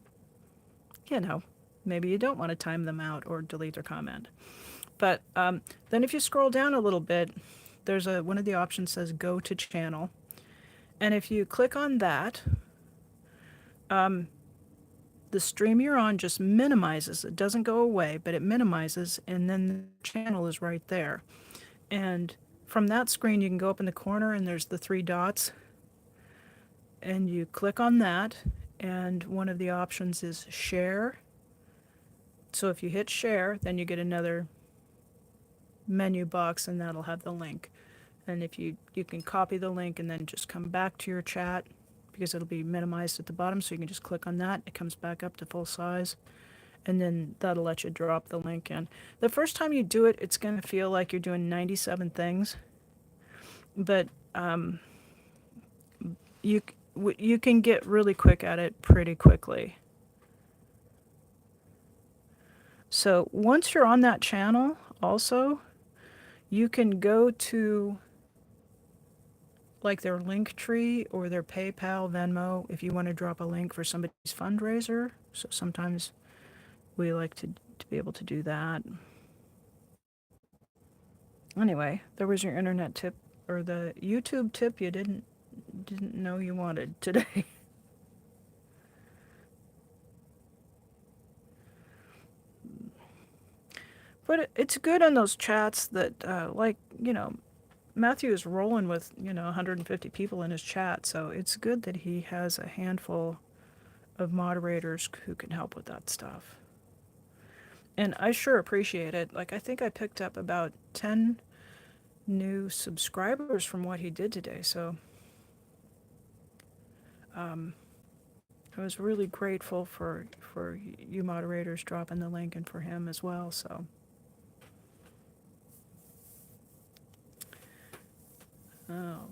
you know, maybe you don't want to time them out or delete their comment. But then if you scroll down a little bit, there's one of the options says go to channel. And if you click on that, the stream you're on just minimizes. It doesn't go away, but it minimizes, and then the channel is right there. And from that screen, you can go up in the corner, and there's the three dots, and you click on that, and one of the options is share. So if you hit share, then you get another menu box, and that'll have the link. And if you can copy the link and then just come back to your chat, because it'll be minimized at the bottom, so you can just click on that. It comes back up to full size, and then that'll let you drop the link in. The first time you do it, it's going to feel like you're doing 97 things, but you you can get really quick at it pretty quickly. So once you're on that channel, also, you can go to like their link tree or their PayPal, Venmo, if you want to drop a link for somebody's fundraiser. So sometimes we like to be able to do that. Anyway, there was your internet tip, or the YouTube tip you didn't know you wanted today. But it's good in those chats that, like, you know, Matthew is rolling with, 150 people in his chat, so it's good that he has a handful of moderators who can help with that stuff. And I sure appreciate it. Like, I think I picked up about 10 new subscribers from what he did today, so I was really grateful for you moderators dropping the link and for him as well, so. Oh.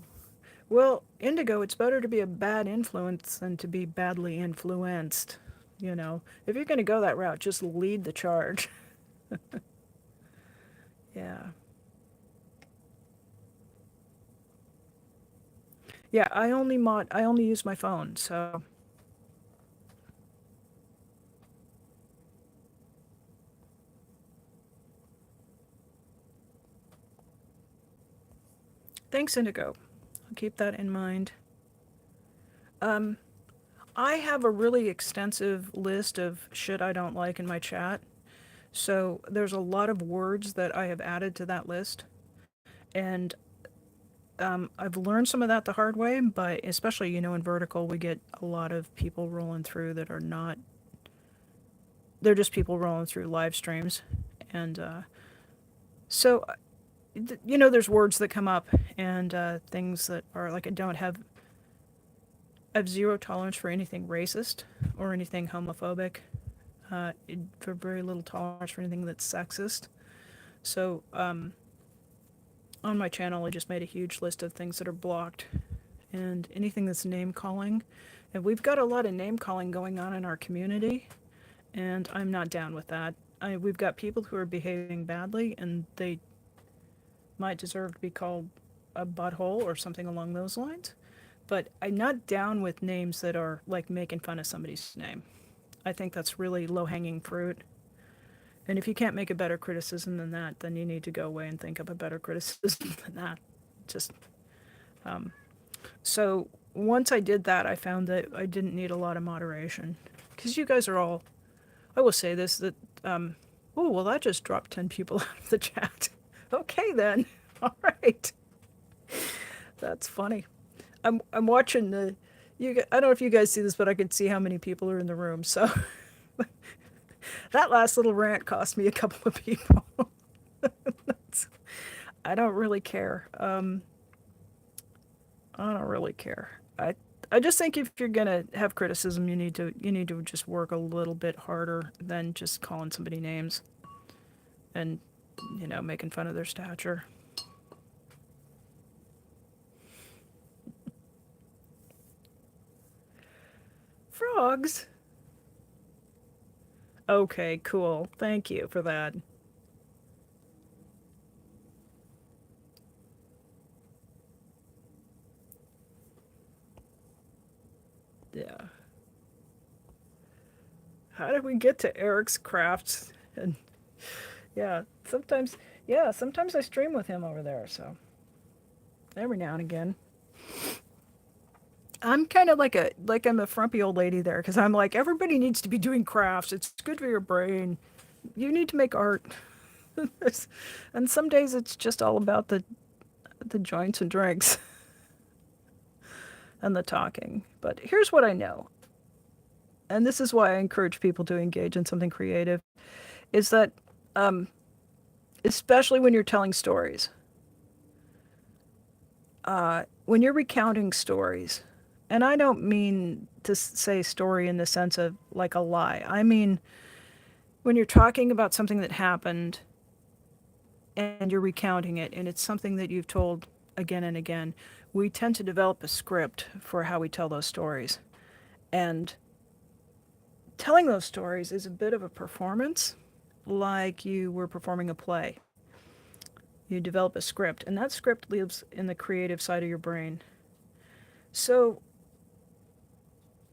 Well, Indigo, it's better to be a bad influence than to be badly influenced. You know, if you're going to go that route, just lead the charge. Yeah. Yeah, I only use my phone, so. Thanks, Indigo. I'll keep that in mind. I have a really extensive list of shit I don't like in my chat. So there's a lot of words that I have added to that list. And I've learned some of that the hard way, but especially, in vertical, we get a lot of people rolling through that are not, they're just people rolling through live streams. And so, there's words that come up and things that are like, I have zero tolerance for anything racist or anything homophobic, for very little tolerance for anything that's sexist. So, on my channel, I just made a huge list of things that are blocked and anything that's name calling. And we've got a lot of name calling going on in our community, and I'm not down with that. We've got people who are behaving badly, and they might deserve to be called a butthole or something along those lines. But I'm not down with names that are like making fun of somebody's name. I think that's really low-hanging fruit. And if you can't make a better criticism than that, then you need to go away and think of a better criticism than that. Just so once I did that, I found that I didn't need a lot of moderation, because you guys are all. I will say this, that oh well, that just dropped 10 people out of the chat. Okay then, all right. That's funny. I'm watching the. I don't know if you guys see this, but I can see how many people are in the room. So that last little rant cost me a couple of people. I don't really care. I don't really care. I just think if you're gonna have criticism, you need to just work a little bit harder than just calling somebody names and making fun of their stature. Frogs. Okay, cool. Thank you for that. Yeah. how did we get to Eric's crafts? And yeah, sometimes I stream with him over there, so every now and again. I'm kind of like I'm a frumpy old lady there because I'm like everybody needs to be doing crafts. It's good for your brain. You need to make art. And some days it's just all about the joints and drinks and the talking. But here's what I know, and this is why I encourage people to engage in something creative, is that um, especially when you're telling stories, when you're recounting stories, and I don't mean to say story in the sense of like a lie. I mean when you're talking about something that happened and you're recounting it, and it's something that you've told again and again, we tend to develop a script for how we tell those stories. And telling those stories is a bit of a performance, like you were performing a play. You develop a script, and that script lives in the creative side of your brain. So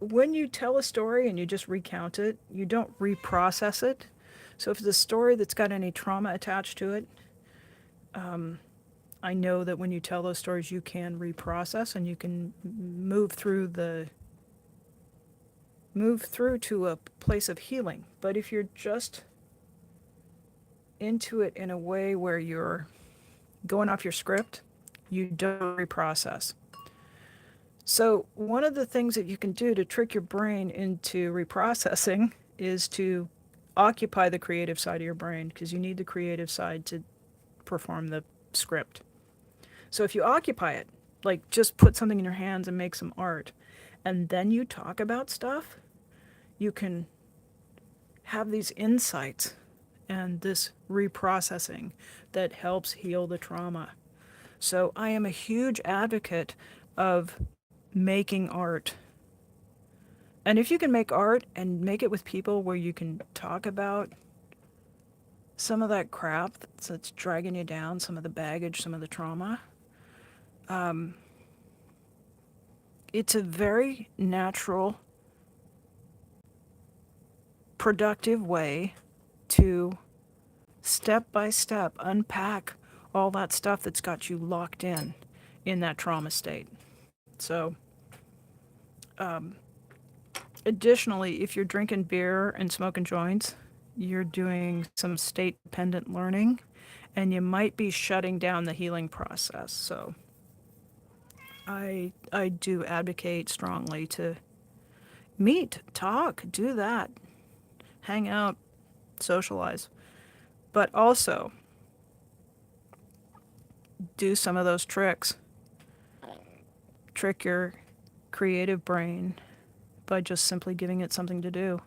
when you tell a story and you just recount it, you don't reprocess it. So if it's a story that's got any trauma attached to it, I know that when you tell those stories, you can reprocess and you can move through to a place of healing. But if you're just into it in a way where you're going off your script, you don't reprocess. So one of the things that you can do to trick your brain into reprocessing is to occupy the creative side of your brain, because you need the creative side to perform the script. So if you occupy it, like just put something in your hands and make some art, and then you talk about stuff, you can have these insights and this reprocessing that helps heal the trauma. So I am a huge advocate of making art. And if you can make art and make it with people where you can talk about some of that crap that's dragging you down, some of the baggage, some of the trauma, it's a very natural, productive way to step by step unpack all that stuff that's got you locked in that trauma state. So, additionally, if you're drinking beer and smoking joints, you're doing some state dependent learning and you might be shutting down the healing process. So, I do advocate strongly to meet, talk, do that, hang out, socialize, but also do some of those tricks. Trick your creative brain by just simply giving it something to do.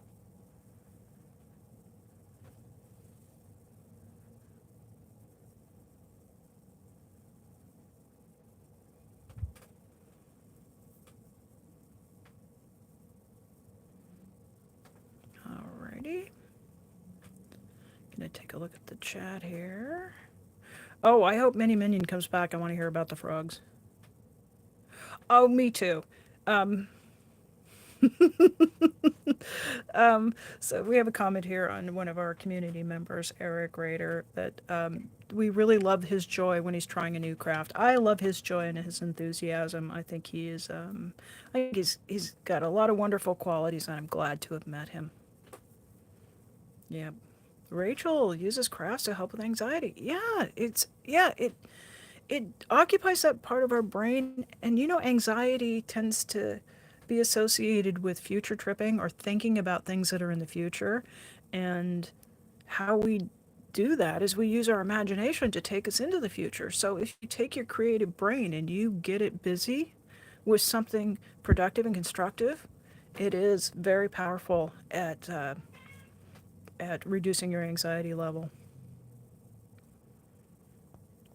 Alrighty. Gonna take a look at the chat here. Oh, I hope Mini Minion comes back. I want to hear about the frogs. Oh, me too. Um, so we have a comment here on one of our community members, Eric Rader, that we really love his joy when he's trying a new craft. I love his joy and his enthusiasm. I think he is. I think he's got a lot of wonderful qualities, and I'm glad to have met him. Yeah, Rachel uses crafts to help with anxiety. It occupies that part of our brain, and anxiety tends to be associated with future tripping or thinking about things that are in the future. And how we do that is we use our imagination to take us into the future. So if you take your creative brain and you get it busy with something productive and constructive, it is very powerful at reducing your anxiety level.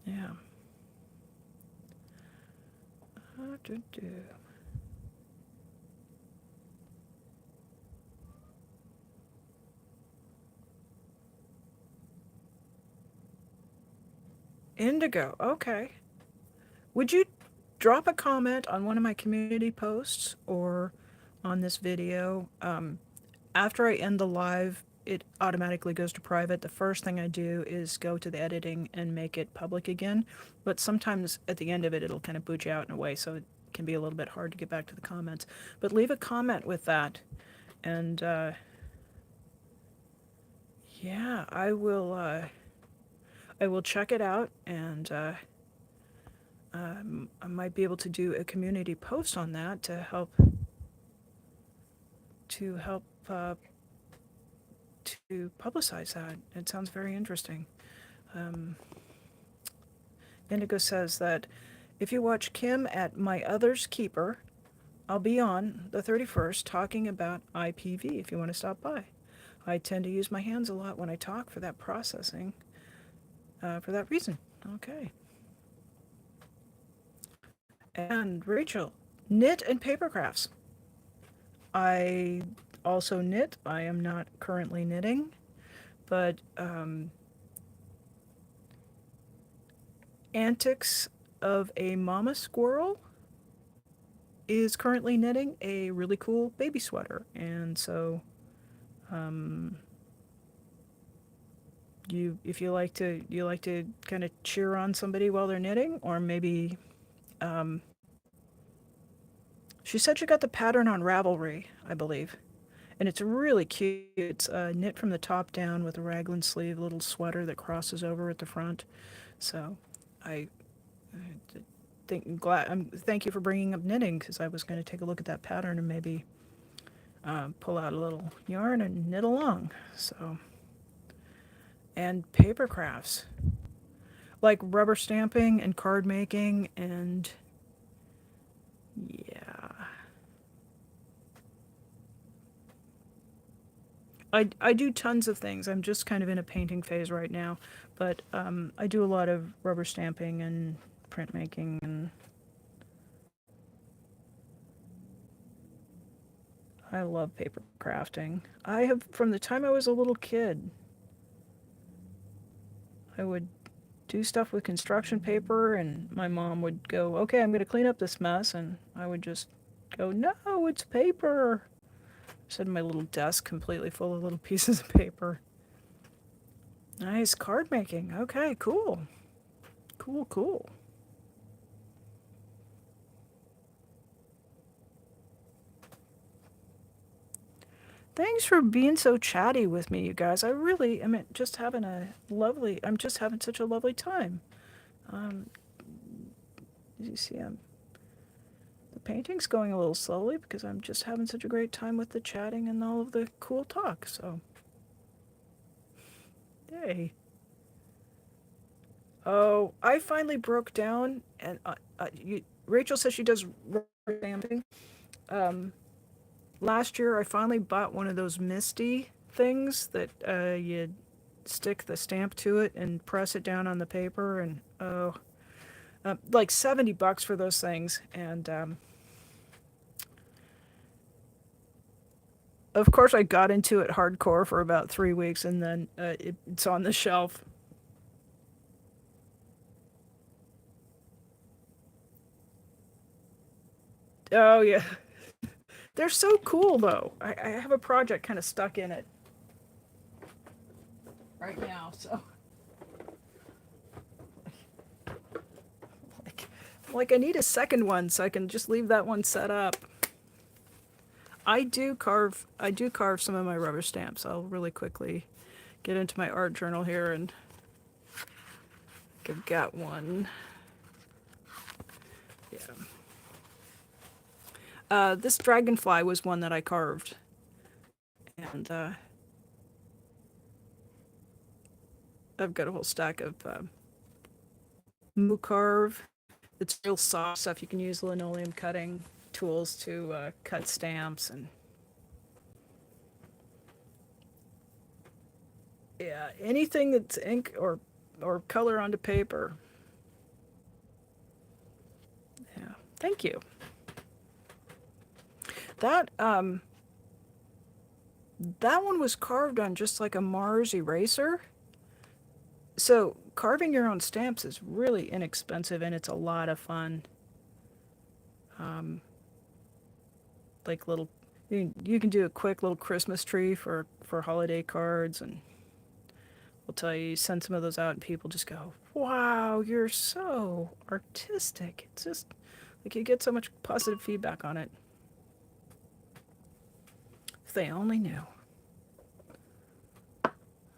Yeah. Indigo. Okay. Would you drop a comment on one of my community posts or on this video? after I end the live, it automatically goes to private. The first thing I do is go to the editing and make it public again. But sometimes at the end of it, it'll kind of boot you out in a way, so it can be a little bit hard to get back to the comments. But leave a comment with that, and yeah, I will. I will check it out, and I might be able to do a community post on that to help to publicize that. It sounds very interesting. Um, Indigo says that if you watch Kim at My Other's Keeper, I'll be on the 31st talking about IPV if you want to stop by. I tend to use my hands a lot when I talk for that processing, for that reason. Okay. And Rachel, knit and paper crafts. I also knit. I am not currently knitting, but Antics of a Mama Squirrel is currently knitting a really cool baby sweater, and so if you like to kind of cheer on somebody while they're knitting, or maybe she said she got the pattern on Ravelry, I believe, and it's really cute. It's knit from the top down with a raglan sleeve, little sweater that crosses over at the front. So I thank you for bringing up knitting, because I was going to take a look at that pattern and maybe pull out a little yarn and knit along. So, and paper crafts like rubber stamping and card making, and yeah, I do tons of things. I'm just kind of in a painting phase right now, but I do a lot of rubber stamping and printmaking, and I love paper crafting. I have, from the time I was a little kid, I would do stuff with construction paper, and my mom would go, okay, I'm going to clean up this mess, and I would just go, no, it's paper. Set my little desk completely full of little pieces of paper. Nice card making. Okay, cool. Cool, cool. Thanks for being so chatty with me, you guys. I really am just having I'm just having such a lovely time. As you see, the painting's going a little slowly because I'm just having such a great time with the chatting and all of the cool talk, so. Yay. Oh, I finally broke down, and Rachel says she does rubber stamping. Last year, I finally bought one of those Misty things that you stick the stamp to it and press it down on the paper, and like $70 for those things. And of course, I got into it hardcore for about 3 weeks, and then it's on the shelf. Oh yeah, they're so cool though. I have a project kind of stuck in it right now, so like I need a second one so I can just leave that one set up. I do carve some of my rubber stamps. I'll really quickly get into my art journal here, and I've got one. Yeah. This dragonfly was one that I carved, and I've got a whole stack of Moo Carve. It's real soft stuff. You can use linoleum cutting tools to cut stamps, and yeah, anything that's ink or color onto paper. Yeah, thank you. That that one was carved on just like a Mars eraser. So carving your own stamps is really inexpensive, and it's a lot of fun. Like little, You can do a quick little Christmas tree for holiday cards, and we'll tell you, send some of those out, and people just go, "Wow, you're so artistic." It's just like you get so much positive feedback on it. If they only knew.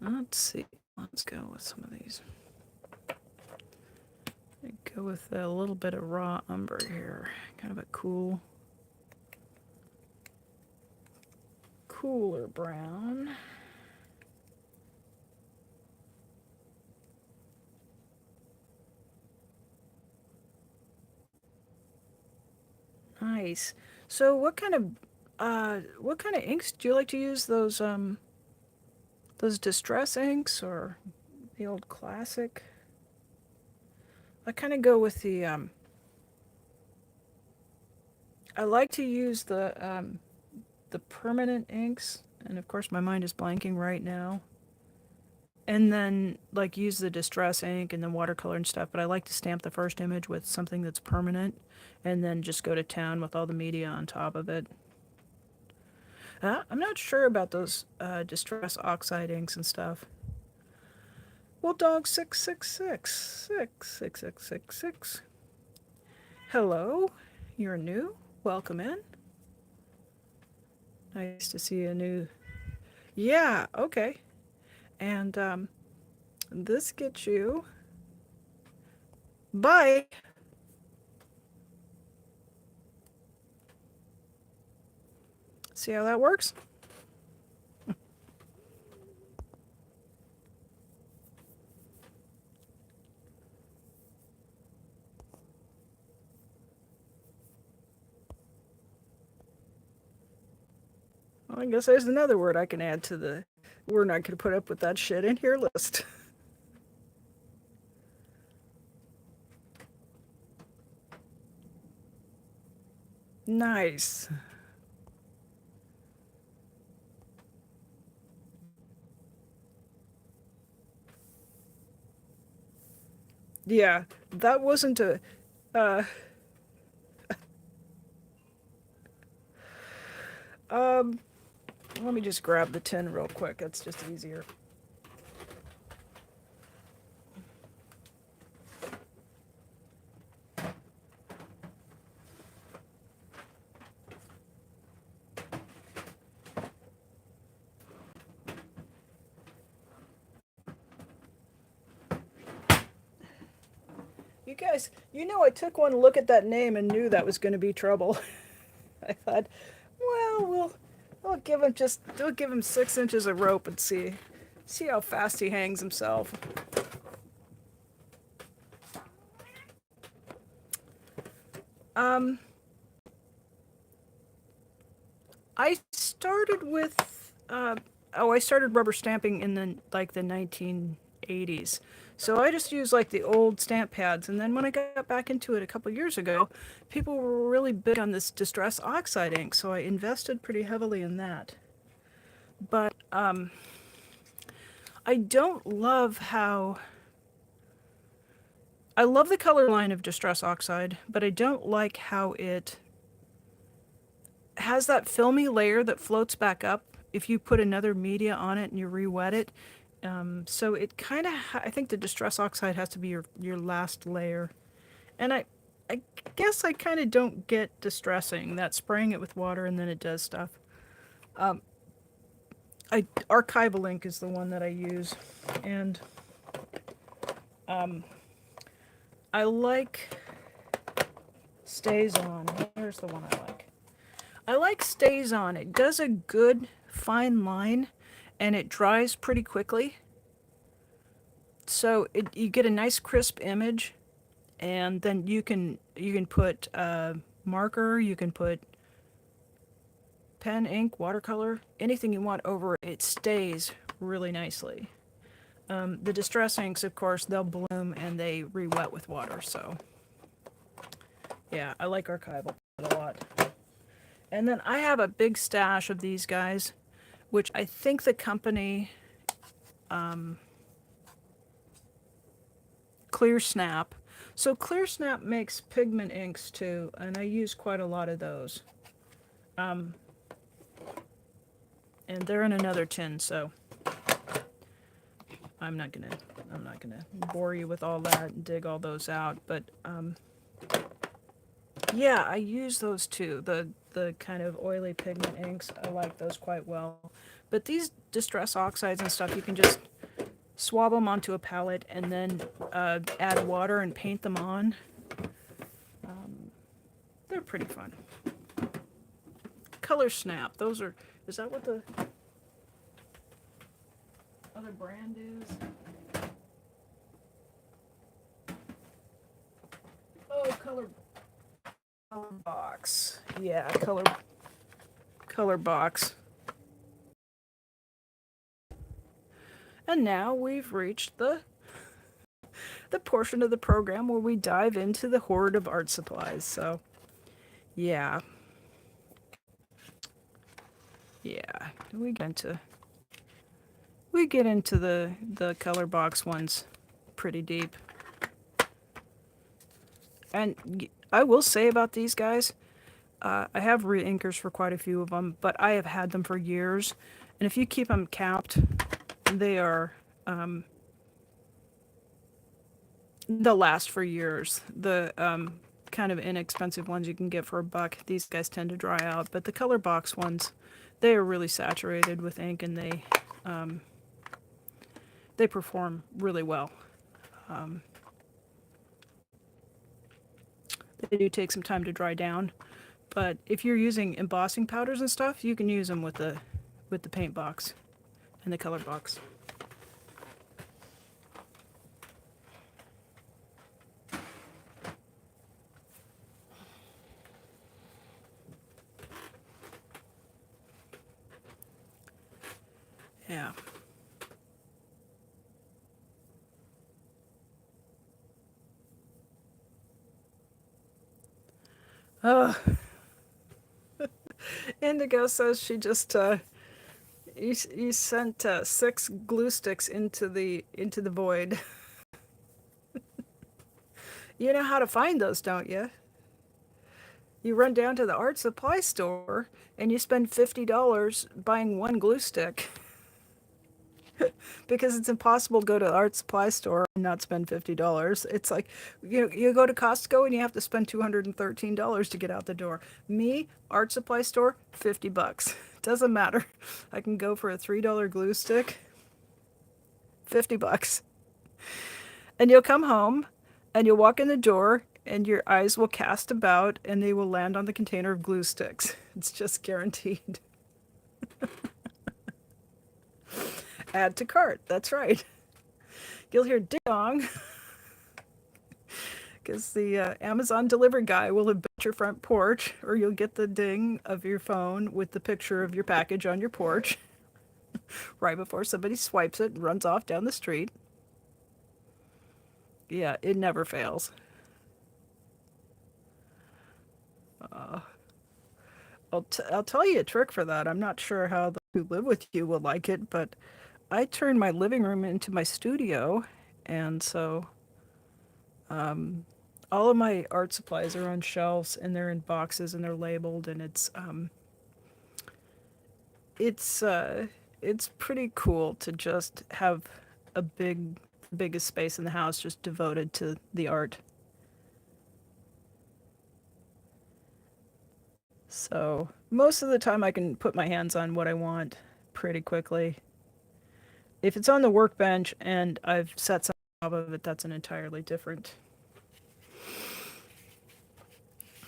Let's see. Let's go with some of these. Go with a little bit of raw umber here. Kind of a cooler brown. Nice. So what kind of inks do you like to use? Those distress inks or the old classic? I kind of go with I like to use the permanent inks, and of course my mind is blanking right now. And then like use the distress ink and then watercolor and stuff, but I like to stamp the first image with something that's permanent and then just go to town with all the media on top of it. I'm not sure about those distress oxide inks and stuff. Well, dog 666. Hello, you're new. Welcome in. Nice to see a new. Yeah, okay. And this gets you. Bye. See how that works? Well, I guess there's another word I can add to the we're not going to put up with that shit in here list. Nice. Yeah, that wasn't a. Uh, um, let me just grab the tin real quick. That's just easier. You guys, I took one look at that name and knew that was going to be trouble. I thought, well, we'll give him 6 inches of rope and see how fast he hangs himself. Um, I started with, I started rubber stamping in the 1980s. So I just used like the old stamp pads, and then when I got back into it a couple years ago, people were really big on this distress oxide ink, so I invested pretty heavily in that. But I don't love how I love the color line of distress oxide, but I don't like how it has that filmy layer that floats back up if you put another media on it and you re-wet it. So it kind of, I think the distress oxide has to be your last layer. And I guess I kind of don't get distressing, that spraying it with water and then it does stuff. Archival ink is the one that I use. And I like Stays On. Here's the one I like. I like Stays On. It does a good fine line and it dries pretty quickly. So you get a nice crisp image, and then you can put marker, you can put pen, ink, watercolor, anything you want over it. It stays really nicely. The distress inks, of course, they'll bloom and they re-wet with water. So yeah, I like archival a lot. And then I have a big stash of these guys, which I think the company Clear Snap. So Clear Snap makes pigment inks too, and I use quite a lot of those. And they're in another tin, so I'm not gonna bore you with all that and dig all those out. But yeah, I use those too. The kind of oily pigment inks, I like those quite well. But these distress oxides and stuff, you can just swab them onto a palette and then add water and paint them on. They're pretty fun. Color Snap. Those are. Is that what the other brand is? Oh, Color Box. Yeah, Color Box. And now we've reached the portion of the program where we dive into the hoard of art supplies. So, yeah. Yeah, we get into the color box ones pretty deep. And I will say about these guys, I have re-inkers for quite a few of them, but I have had them for years. And if you keep them capped, they are they'll last for years. The kind of inexpensive ones you can get for $1, these guys tend to dry out. But the color box ones, they are really saturated with ink, and they perform really well. They do take some time to dry down, but if you're using embossing powders and stuff, you can use them with the paint box and the color box. Yeah. Oh, Indigo says she just you sent 6 glue sticks into the void. You know how to find those, don't you? You run down to the art supply store and you spend $50 buying one glue stick. Because it's impossible to go to the art supply store and not spend $50. It's like you go to Costco and you have to spend $213 to get out the door. Me, art supply store, $50. Doesn't matter. I can go for a $3 glue stick, $50. And you'll come home and you'll walk in the door and your eyes will cast about and they will land on the container of glue sticks. It's just guaranteed. Add to cart. That's right. You'll hear ding dong because the Amazon delivery guy will have built your front porch, or you'll get the ding of your phone with the picture of your package on your porch right before somebody swipes it and runs off down the street. Yeah, it never fails. I'll tell you a trick for that. I'm not sure how the who live with you will like it, but I turn my living room into my studio, and so all of my art supplies are on shelves and they're in boxes and they're labeled, and it's it's pretty cool to just have a biggest space in the house just devoted to the art. So most of the time I can put my hands on what I want pretty quickly. If it's on the workbench and I've set something on top of it, that's an entirely different,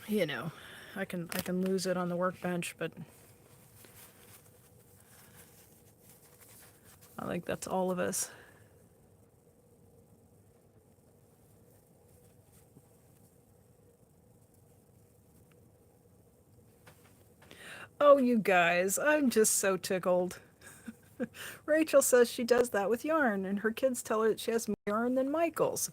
you know, I can lose it on the workbench, but I think that's all of us. Oh, you guys, I'm just so tickled. Rachel says she does that with yarn, and her kids tell her that she has more yarn than Michael's.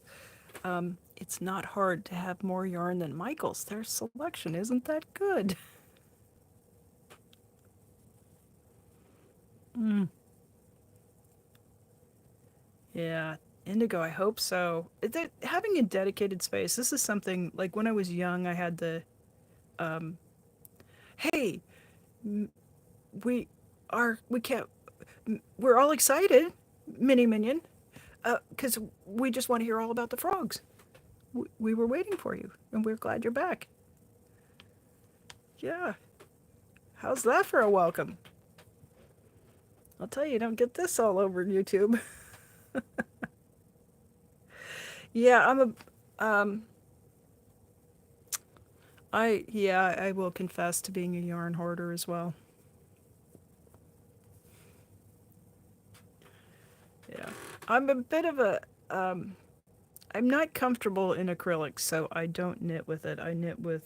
It's not hard to have more yarn than Michael's. Their selection isn't that good. Mm. Yeah, Indigo, I hope so. Having a dedicated space, this is something like when I was young, I had the, hey, we, we can't, we're all excited, Mini Minion, because we just want to hear all about the frogs. We were waiting for you, and we're glad you're back. Yeah. How's that for a welcome? I'll tell you, don't get this all over YouTube. Yeah, I will confess to being a yarn hoarder as well. Yeah. I'm a bit of a, I'm not comfortable in acrylics, so I don't knit with it. I knit with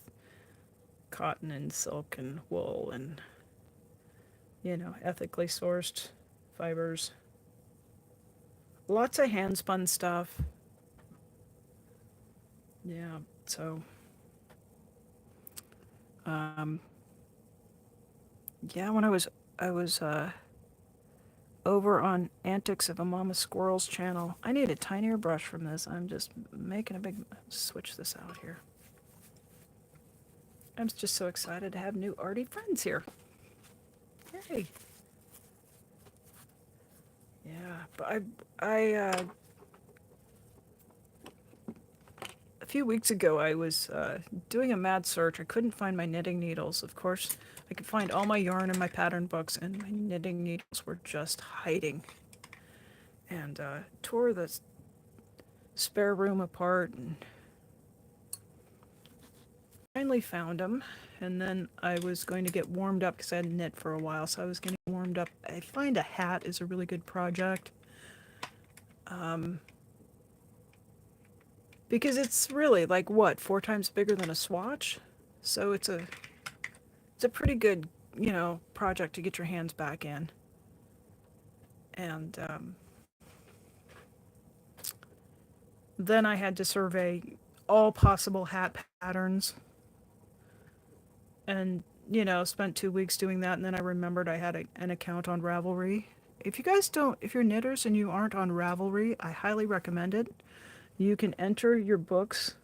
cotton and silk and wool and, ethically sourced fibers. Lots of hand spun stuff. Yeah, so, um, yeah, when I was over on Antics of a Mama Squirrel's channel. I need a tinier brush from this. I'm just making a big, switch this out here. I'm just so excited to have new arty friends here. Yay. Yeah, but a few weeks ago I was doing a mad search. I couldn't find my knitting needles. Of course, I could find all my yarn in my pattern books, and my knitting needles were just hiding. And tore the spare room apart and finally found them. And then I was going to get warmed up because I hadn't knit for a while, so I was getting warmed up. I find a hat is a really good project. Because it's really like what, 4 times bigger than a swatch? So it's a pretty good, project to get your hands back in. And then I had to survey all possible hat patterns and, spent 2 weeks doing that. And then I remembered I had an account on Ravelry. If you guys don't, if you're knitters and you aren't on Ravelry, I highly recommend it. You can enter your books,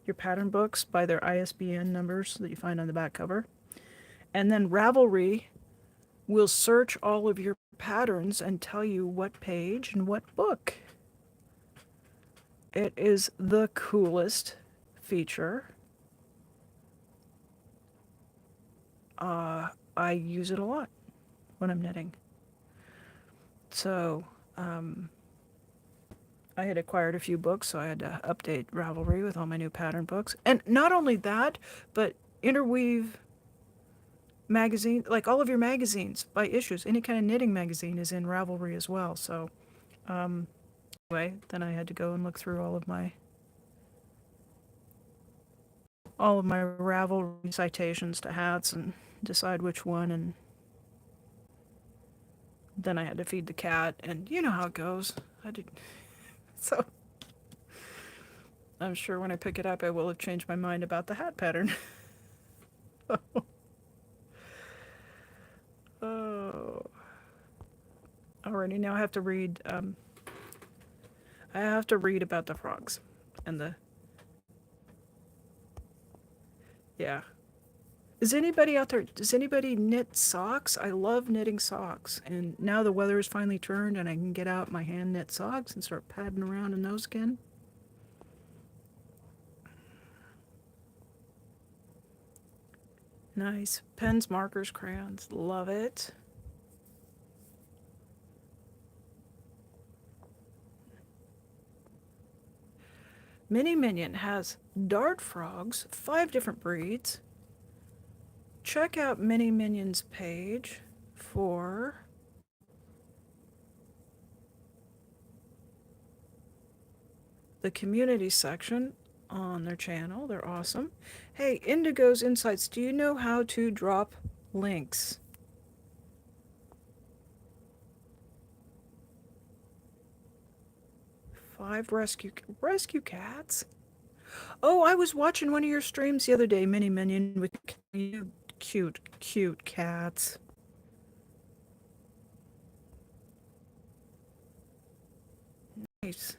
your pattern books, by their ISBN numbers that you find on the back cover. And then Ravelry will search all of your patterns and tell you what page and what book. It is the coolest feature. I use it a lot when I'm knitting. So, I had acquired a few books, so I had to update Ravelry with all my new pattern books. And not only that, but interweave magazine, like all of your magazines by issues. Any kind of knitting magazine is in Ravelry as well. So, anyway, then I had to go and look through all of my Ravelry citations to hats and decide which one, and then I had to feed the cat, and you know how it goes. So I'm sure when I pick it up I will have changed my mind about the hat pattern. Oh. Alrighty, now I have to read about the frogs and yeah. Does anybody out there, does anybody knit socks? I love knitting socks. And now the weather has finally turned and I can get out my hand knit socks and start padding around in those again. Nice. Pens, markers, crayons. Love it. Mini Minion has dart frogs, 5 different breeds. Check out Mini Minion's page for the community section on their channel. They're awesome. Hey, Indigo's Insights, do you know how to drop links? Five rescue cats? Oh, I was watching one of your streams the other day, Mini Minion, with you cute cats. Nice.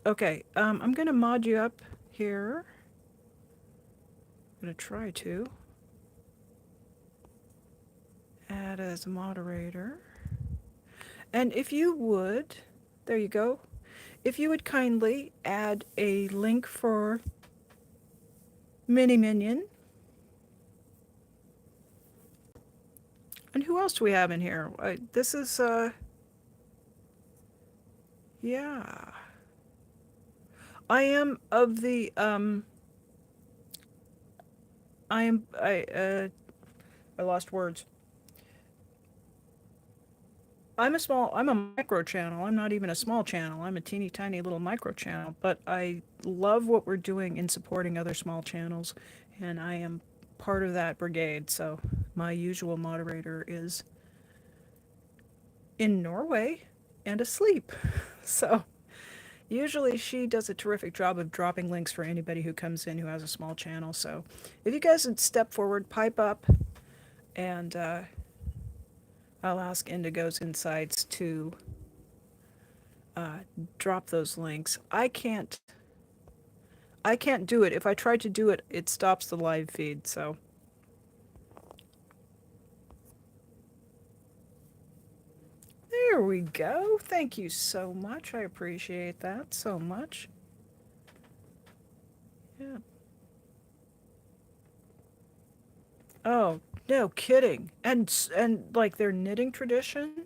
Okay, I'm gonna mod you up here. I'm going to try to add as a moderator. And if you would, there you go. If you would kindly add a link for Mini Minion. And who else do we have in here? This is, yeah. I am of the, I lost words. I'm a micro channel. I'm not even a small channel. I'm a teeny tiny little micro channel. But I love what we're doing in supporting other small channels. And I am part of that brigade. So my usual moderator is in Norway and asleep. So usually she does a terrific job of dropping links for anybody who comes in who has a small channel. So if you guys would step forward, pipe up, and I'll ask Indigo's Insights to uh, drop those links. I can't do it. If I try to do it, it stops the live feed. So there we go. Thank you so much. I appreciate that so much. Yeah. Oh, no kidding. And like their knitting tradition,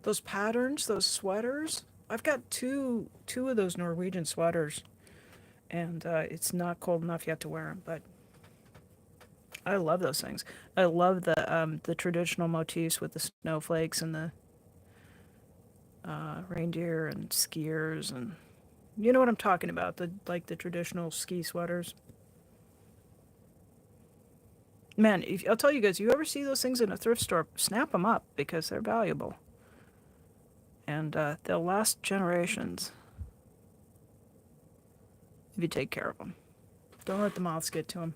those patterns, those sweaters. I've got two of those Norwegian sweaters, and it's not cold enough yet to wear them, but I love those things. I love the traditional motifs with the snowflakes and the reindeer and skiers, and you know what I'm talking about, the traditional ski sweaters. Man, I'll tell you guys, you ever see those things in a thrift store, snap them up because they're valuable and they'll last generations if you take care of them. Don't let the moths get to them.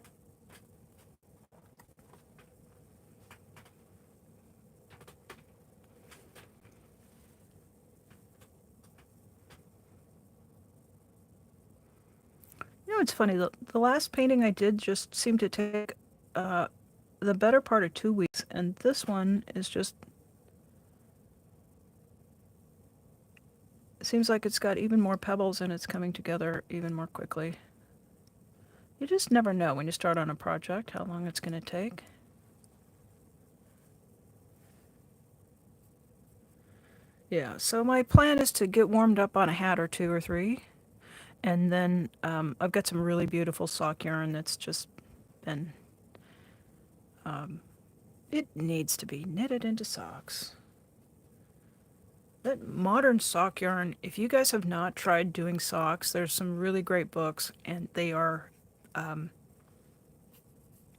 You know, it's funny. The last painting I did just seemed to take uh, the better part of 2 weeks, and this one is just. It seems like it's got even more pebbles and it's coming together even more quickly. You just never know when you start on a project how long it's going to take. Yeah, so my plan is to get warmed up on a hat or two or three, and then I've got some really beautiful sock yarn that's just been. It needs to be knitted into socks. That modern sock yarn, if you guys have not tried doing socks, there's some really great books, and they are,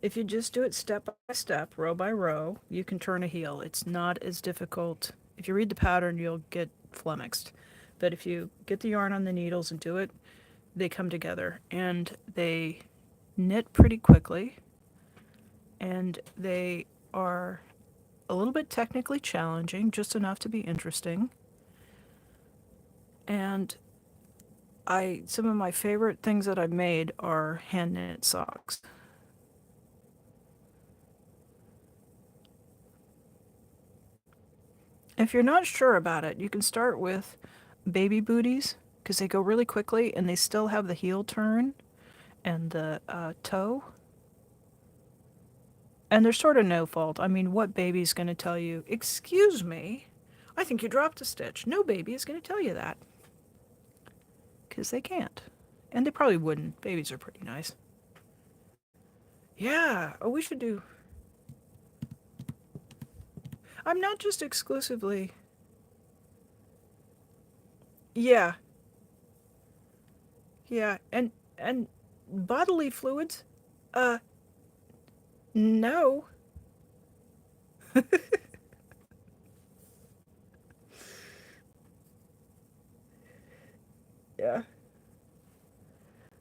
if you just do it step by step, row by row, you can turn a heel. It's not as difficult. If you read the pattern, you'll get flummoxed. But if you get the yarn on the needles and do it, they come together, and they knit pretty quickly, and they are a little bit technically challenging, just enough to be interesting. And some of my favorite things that I've made are hand knit socks. If you're not sure about it, you can start with baby booties because they go really quickly and they still have the heel turn and the toe. And there's sort of no fault. I mean, what baby's going to tell you, excuse me, I think you dropped a stitch? No baby is going to tell you that because they can't. And they probably wouldn't. Babies are pretty nice. Yeah. Oh, we should do. I'm not just exclusively. Yeah. Yeah. And bodily fluids? Uh, no. Yeah.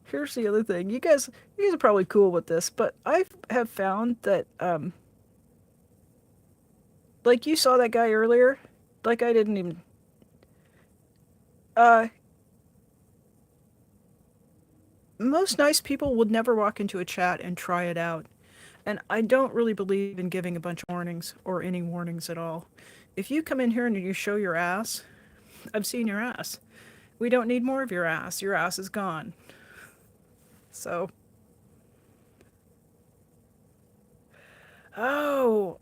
Here's the other thing. You guys are probably cool with this, but I have found that like you saw that guy earlier, like I didn't even uh most nice people would never walk into a chat and try it out. And I don't really believe in giving a bunch of warnings or any warnings at all. If you come in here and you show your ass, I've seen your ass. We don't need more of your ass. Your ass is gone. So, oh,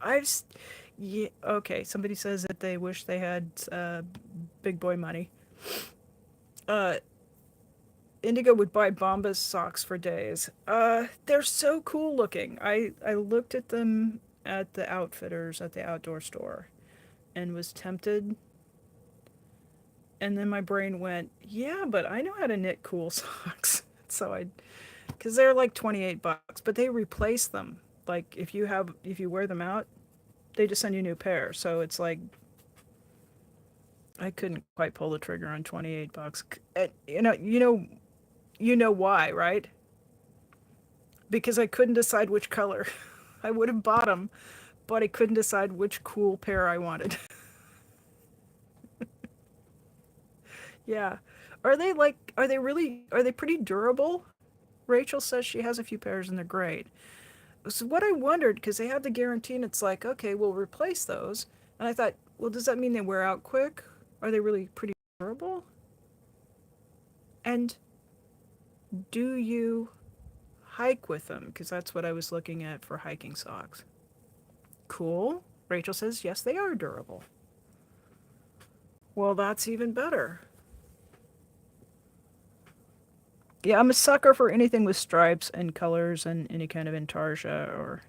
yeah, okay. Somebody says that they wish they had big boy money. Uh, Indigo would buy Bombas socks for days. They're so cool looking. I looked at them at the outfitters at the outdoor store and was tempted. And then my brain went, yeah, but I know how to knit cool socks. So because they're like 28 bucks, but they replace them. Like if you wear them out, they just send you a new pair. So it's like, I couldn't quite pull the trigger on 28 bucks. You know why, right? Because I couldn't decide which color. I would have bought them, but I couldn't decide which cool pair I wanted. Yeah. Are they pretty durable? Rachel says she has a few pairs and they're great. So what I wondered, because they have the guarantee and it's like, okay, we'll replace those. And I thought, well, does that mean they wear out quick? Are they really pretty durable? And do you hike with them? Because that's what I was looking at for hiking socks. Cool. Rachel says, yes, they are durable. Well, that's even better. Yeah, I'm a sucker for anything with stripes and colors and any kind of intarsia or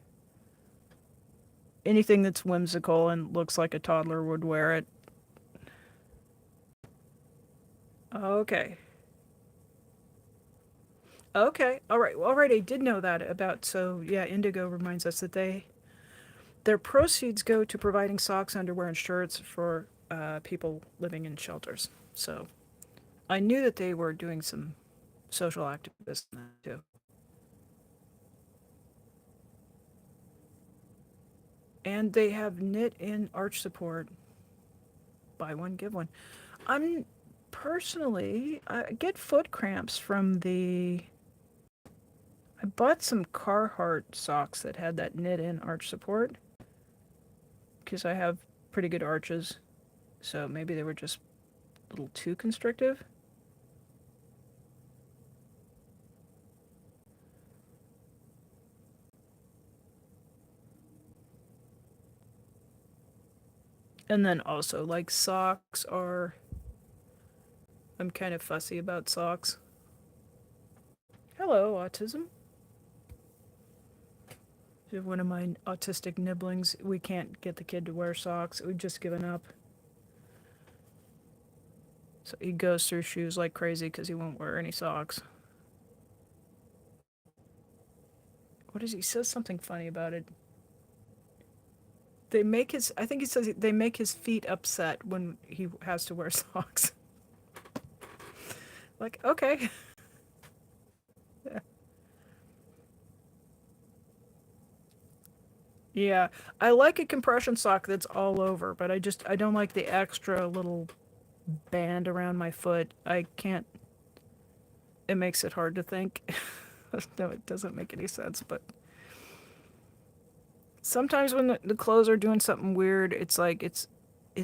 anything that's whimsical and looks like a toddler would wear it. Okay. Okay. All right. Well, all right. I did know that about. So yeah, Indigo reminds us that their proceeds go to providing socks, underwear, and shirts for people living in shelters. So I knew that they were doing some social activism too. And they have knit in arch support. Buy one, give one. I'm personally, I get foot cramps from the. I bought some Carhartt socks that had that knit in arch support because I have pretty good arches. So maybe they were just a little too constrictive. And then also, like, socks are. I'm kind of fussy about socks. Hello, autism. One of my autistic nibblings, we can't get the kid to wear socks. We've just given up. So he goes through shoes like crazy because he won't wear any socks. What is he says something funny about it. I think he says they make his feet upset when he has to wear socks. Like, okay. Yeah. Yeah, I like a compression sock that's all over, but I don't like the extra little band around my foot. I can't. It makes it hard to think. No, it doesn't make any sense, but sometimes when the clothes are doing something weird, it's like it's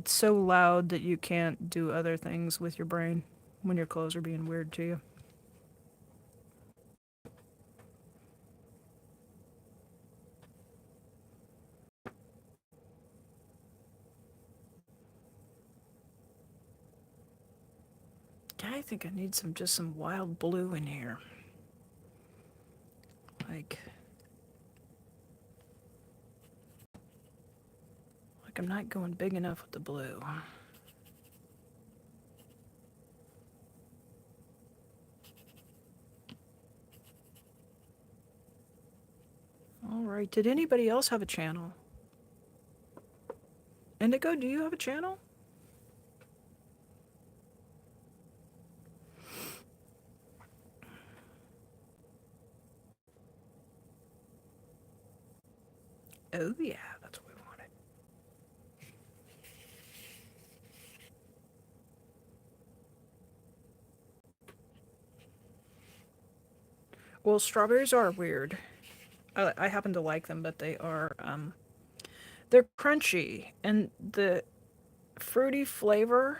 so loud that you can't do other things with your brain when your clothes are being weird to you. I think I need some wild blue in here. Like I'm not going big enough with the blue. All right. Did anybody else have a channel? Indigo, do you have a channel? Oh yeah, that's what we wanted. Well, strawberries are weird. I happen to like them, but they're crunchy, and the fruity flavor,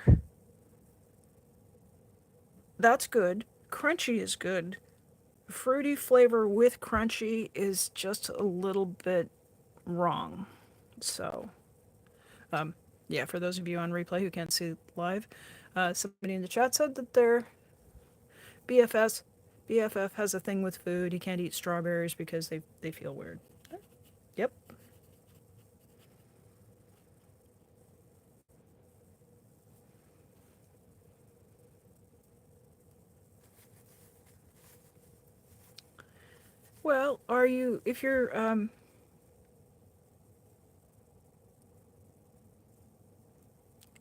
that's good. Crunchy is good. Fruity flavor with crunchy is just a little bit wrong. So, um, yeah, for those of you on replay who can't see live, somebody in the chat said that their BFS BFF has a thing with food. He can't eat strawberries because they feel weird. Yep. Well, are you if you're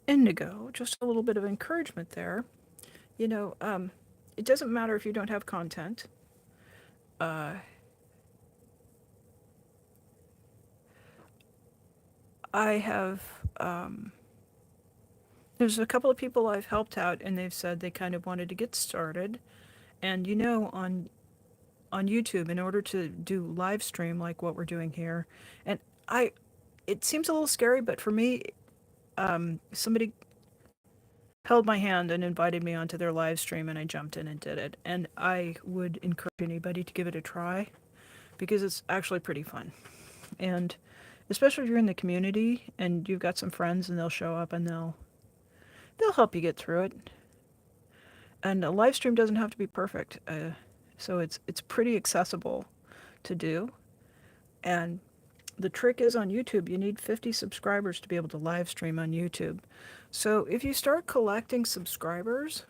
indigo, just a little bit of encouragement there. You know, it doesn't matter if you don't have content. Uh, I have there's a couple of people I've helped out, and they've said they kind of wanted to get started. And on YouTube, in order to do live stream like what we're doing here, and I, it seems a little scary, but for me, somebody held my hand and invited me onto their live stream, and I jumped in and did it. And I would encourage anybody to give it a try because it's actually pretty fun. And especially if you're in the community and you've got some friends and they'll show up and they'll help you get through it. And a live stream doesn't have to be perfect, so it's pretty accessible to do. And the trick is on YouTube, you need 50 subscribers to be able to live stream on YouTube. So if you start collecting subscribers,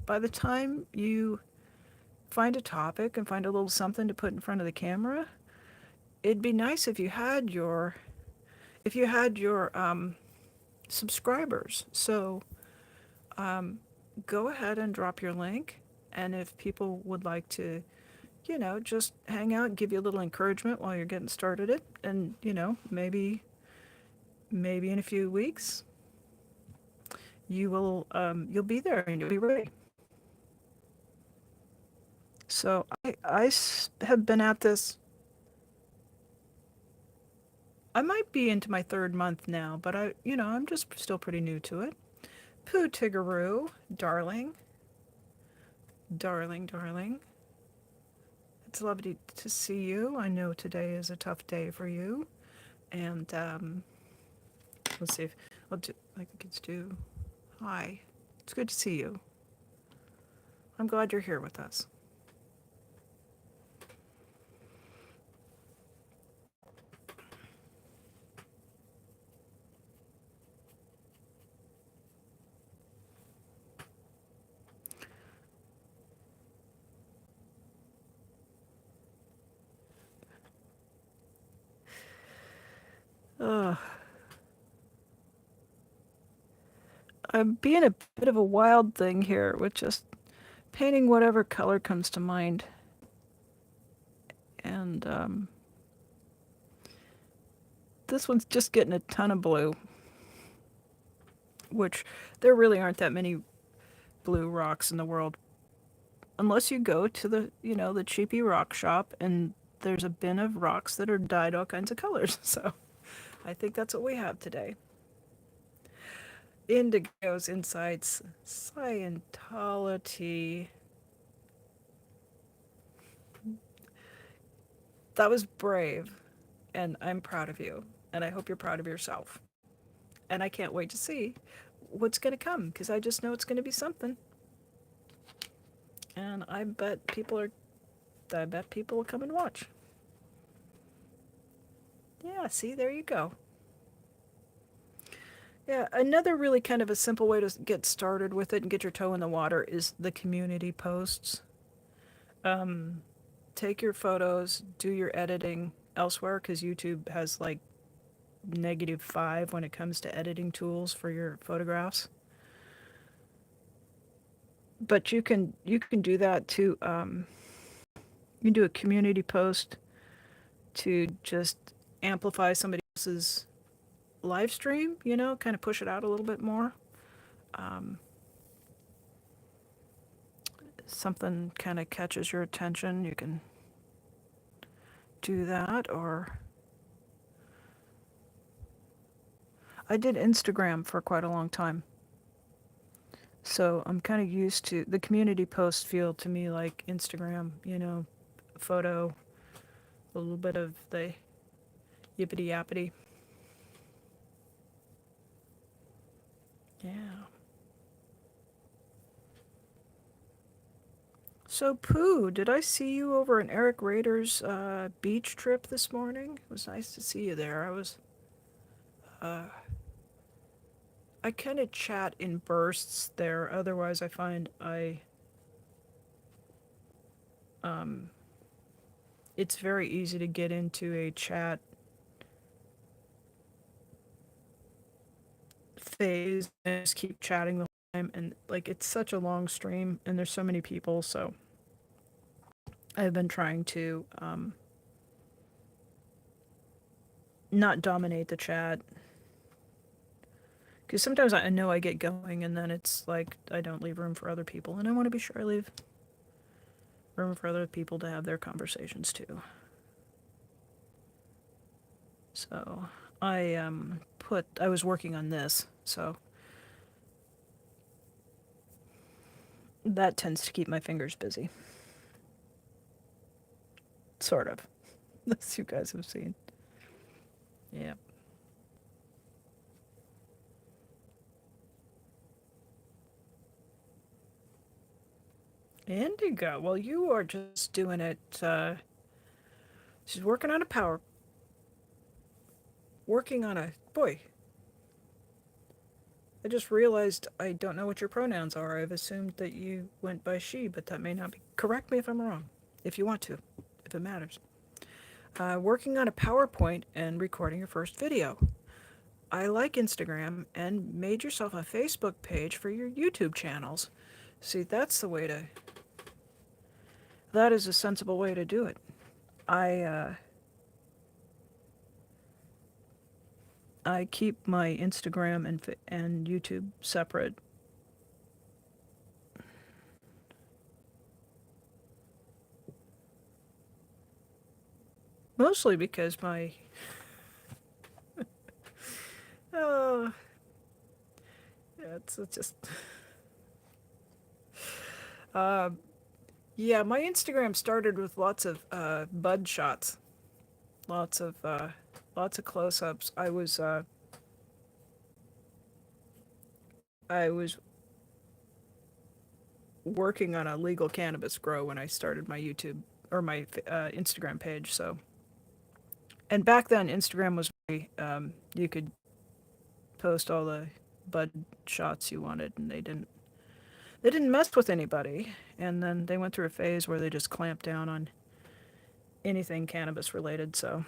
by the time you find a topic and find a little something to put in front of the camera, it'd be nice if you had your subscribers. So go ahead and drop your link, and if people would like to, just hang out and give you a little encouragement while you're getting started it, and maybe in a few weeks you'll be there and you'll be ready. So have been at this. I might be into my third month now, but I'm just still pretty new to it. Pooh Tiggaroo, darling, darling, darling. It's lovely to see you. I know today is a tough day for you, and let's see if I'll do like the kids do. Hi, it's good to see you. I'm glad you're here with us. Ugh. I'm being a bit of a wild thing here with just painting whatever color comes to mind. And this one's just getting a ton of blue, which there really aren't that many blue rocks in the world. Unless you go to the cheapy rock shop and there's a bin of rocks that are dyed all kinds of colors. So I think that's what we have today. Indigo's Insights, Scientology. That was brave, and I'm proud of you, and I hope you're proud of yourself. And I can't wait to see what's going to come, because I just know it's going to be something. And I bet people will come and watch. Yeah, see, there you go. Yeah, another really kind of a simple way to get started with it and get your toe in the water is the community posts. Take your photos, do your editing elsewhere, because YouTube has like -5 when it comes to editing tools for your photographs. But you can do that to you can do a community post to just amplify somebody else's live stream, kind of push it out a little bit more. Um, Something kind of catches your attention, you can do that, or I did Instagram for quite a long time. So I'm kind of used to the community post feel to me like Instagram, you know, photo, a little bit of the yippity yappity. Yeah. So, Pooh, did I see you over in Eric Rader's beach trip this morning? It was nice to see you there. Uh, I kind of chat in bursts there. Otherwise, I find um, it's very easy to get into a chat phase and just keep chatting the whole time. And like, it's such a long stream, and there's so many people. So I've been trying to not dominate the chat. Because sometimes I know I get going, and then it's like I don't leave room for other people, and I want to be sure I leave room for other people to have their conversations too. So I was working on this, so that tends to keep my fingers busy. Sort of. As you guys have seen. Yeah. Indigo, well, you are just doing it. She's working on a power. Working on a. Boy, I just realized I don't know what your pronouns are. I've assumed that you went by she, but that may not be. Correct me if I'm wrong, if you want to, if it matters. Working on a PowerPoint and recording your first video. I like Instagram and made yourself a Facebook page for your YouTube channels. See, that's the way to. That is a sensible way to do it. I I keep my Instagram and YouTube separate. Mostly because my uh yeah, it's just uh yeah, my Instagram started with lots of bud shots. Lots of close-ups. I was working on a legal cannabis grow when I started my YouTube or my Instagram page. So, and back then Instagram was very, you could post all the bud shots you wanted, and they didn't mess with anybody. And then they went through a phase where they just clamped down on anything cannabis related. So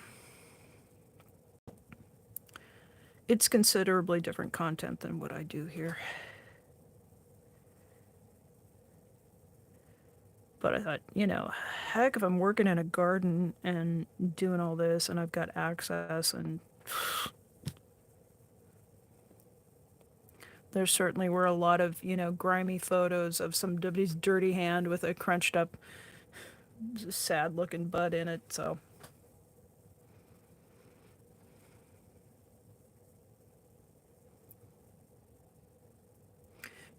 it's considerably different content than what I do here. But I thought, you know, heck, if I'm working in a garden and doing all this and I've got access, and there certainly were a lot of, you know, grimy photos of somebody's dirty hand with a crunched up, sad looking bud in it. So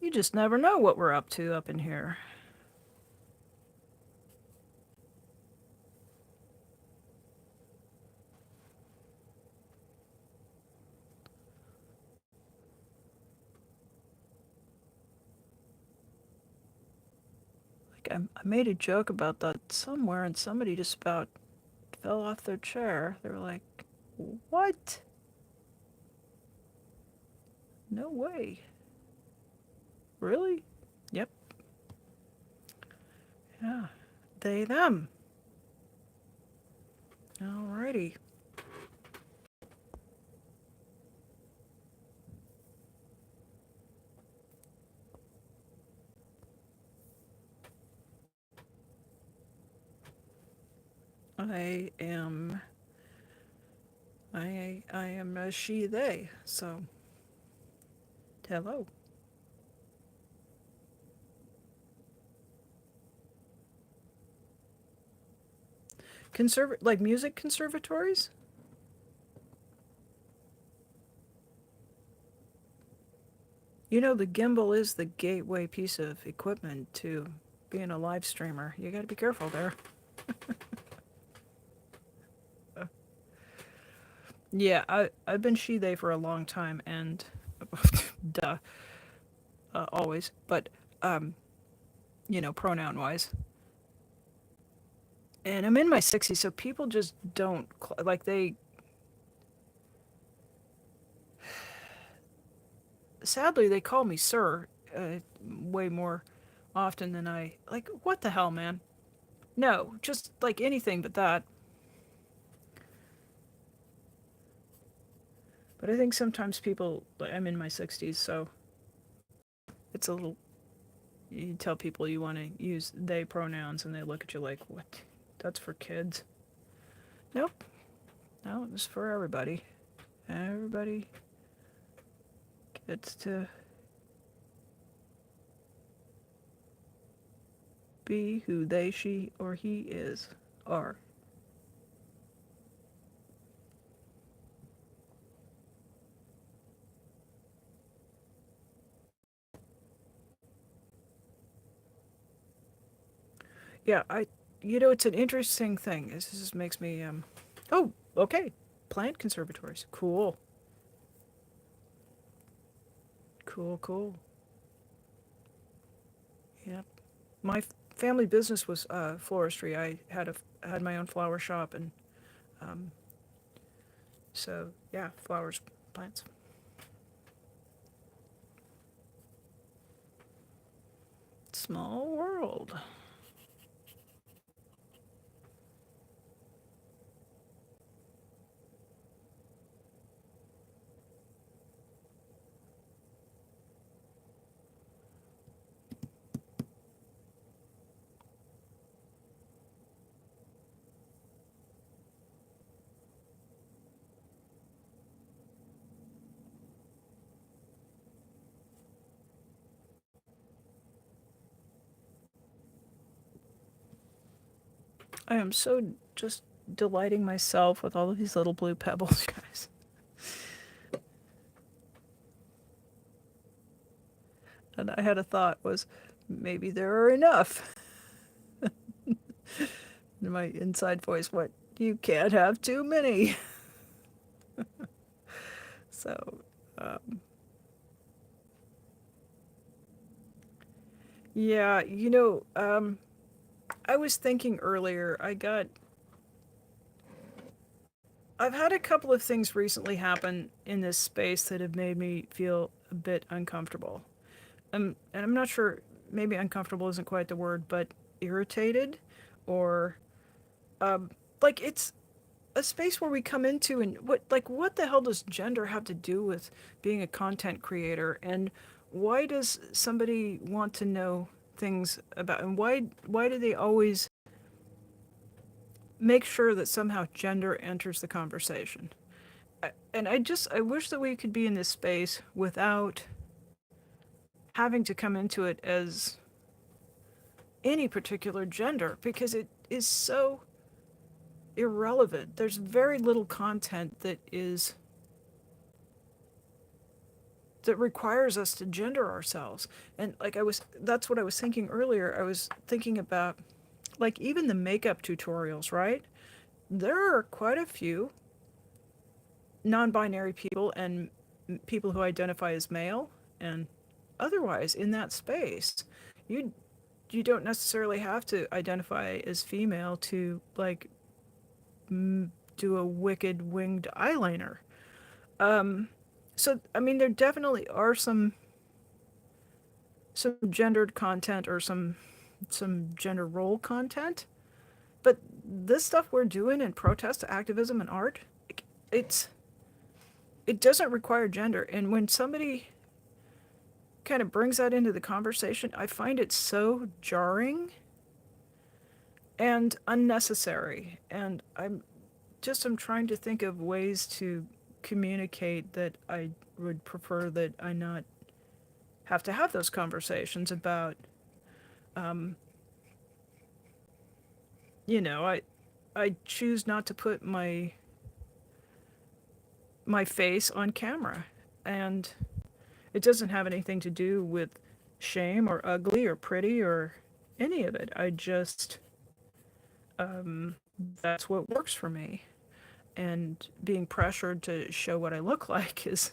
you just never know what we're up to up in here. Like I made a joke about that somewhere, and somebody just about fell off their chair. They were like, "What? No way. Really?" Yep. Yeah. They, them. Alrighty. I am. I am a she, they. So, hello. like music conservatories? You know, the gimbal is the gateway piece of equipment to being a live streamer. You got to be careful there. Yeah, I've been she they for a long time, and duh, always. But pronoun wise, and I'm in my 60s, so people just don't like they. Sadly, they call me sir, way more often than I like. What the hell, man? No, just like anything but that. But I think sometimes people, like, I'm in my 60s, so it's a little. You tell people you want to use they pronouns, and they look at you like, what? That's for kids. Nope. No, it's for everybody. Everybody gets to be who they, she, or he is, are. Yeah, it's an interesting thing. This just makes me, oh, okay. Plant conservatories. Cool. Cool, cool. Yeah. My family business was floristry. I had my own flower shop, and um, so yeah, flowers, plants. Small world. I am so just delighting myself with all of these little blue pebbles, guys. And I had a thought was maybe there are enough. And my inside voice, what? You can't have too many. So, um, yeah, I was thinking earlier, I've had a couple of things recently happen in this space that have made me feel a bit uncomfortable. And I'm not sure, maybe uncomfortable isn't quite the word, but irritated, or um, like it's a space where we come into, and what the hell does gender have to do with being a content creator, and why does somebody want to know things about, and why do they always make sure that somehow gender enters the conversation? And I wish that we could be in this space without having to come into it as any particular gender, because it is so irrelevant. There's very little content that requires us to gender ourselves. And that's what I was thinking earlier. I was thinking about, like, even the makeup tutorials, right? There are quite a few non-binary people and people who identify as male and otherwise in that space. You you don't necessarily have to identify as female to, like, do a wicked winged eyeliner. Um, so I mean, there definitely are some gendered content, or some gender role content, but this stuff we're doing in protest activism and art, it's it doesn't require gender. And when somebody kind of brings that into the conversation, I find it so jarring and unnecessary. And I'm trying to think of ways to communicate that I would prefer that I not have to have those conversations about, um, you know, I choose not to put my face on camera. And it doesn't have anything to do with shame or ugly or pretty or any of it. I just, that's what works for me. And being pressured to show what I look like is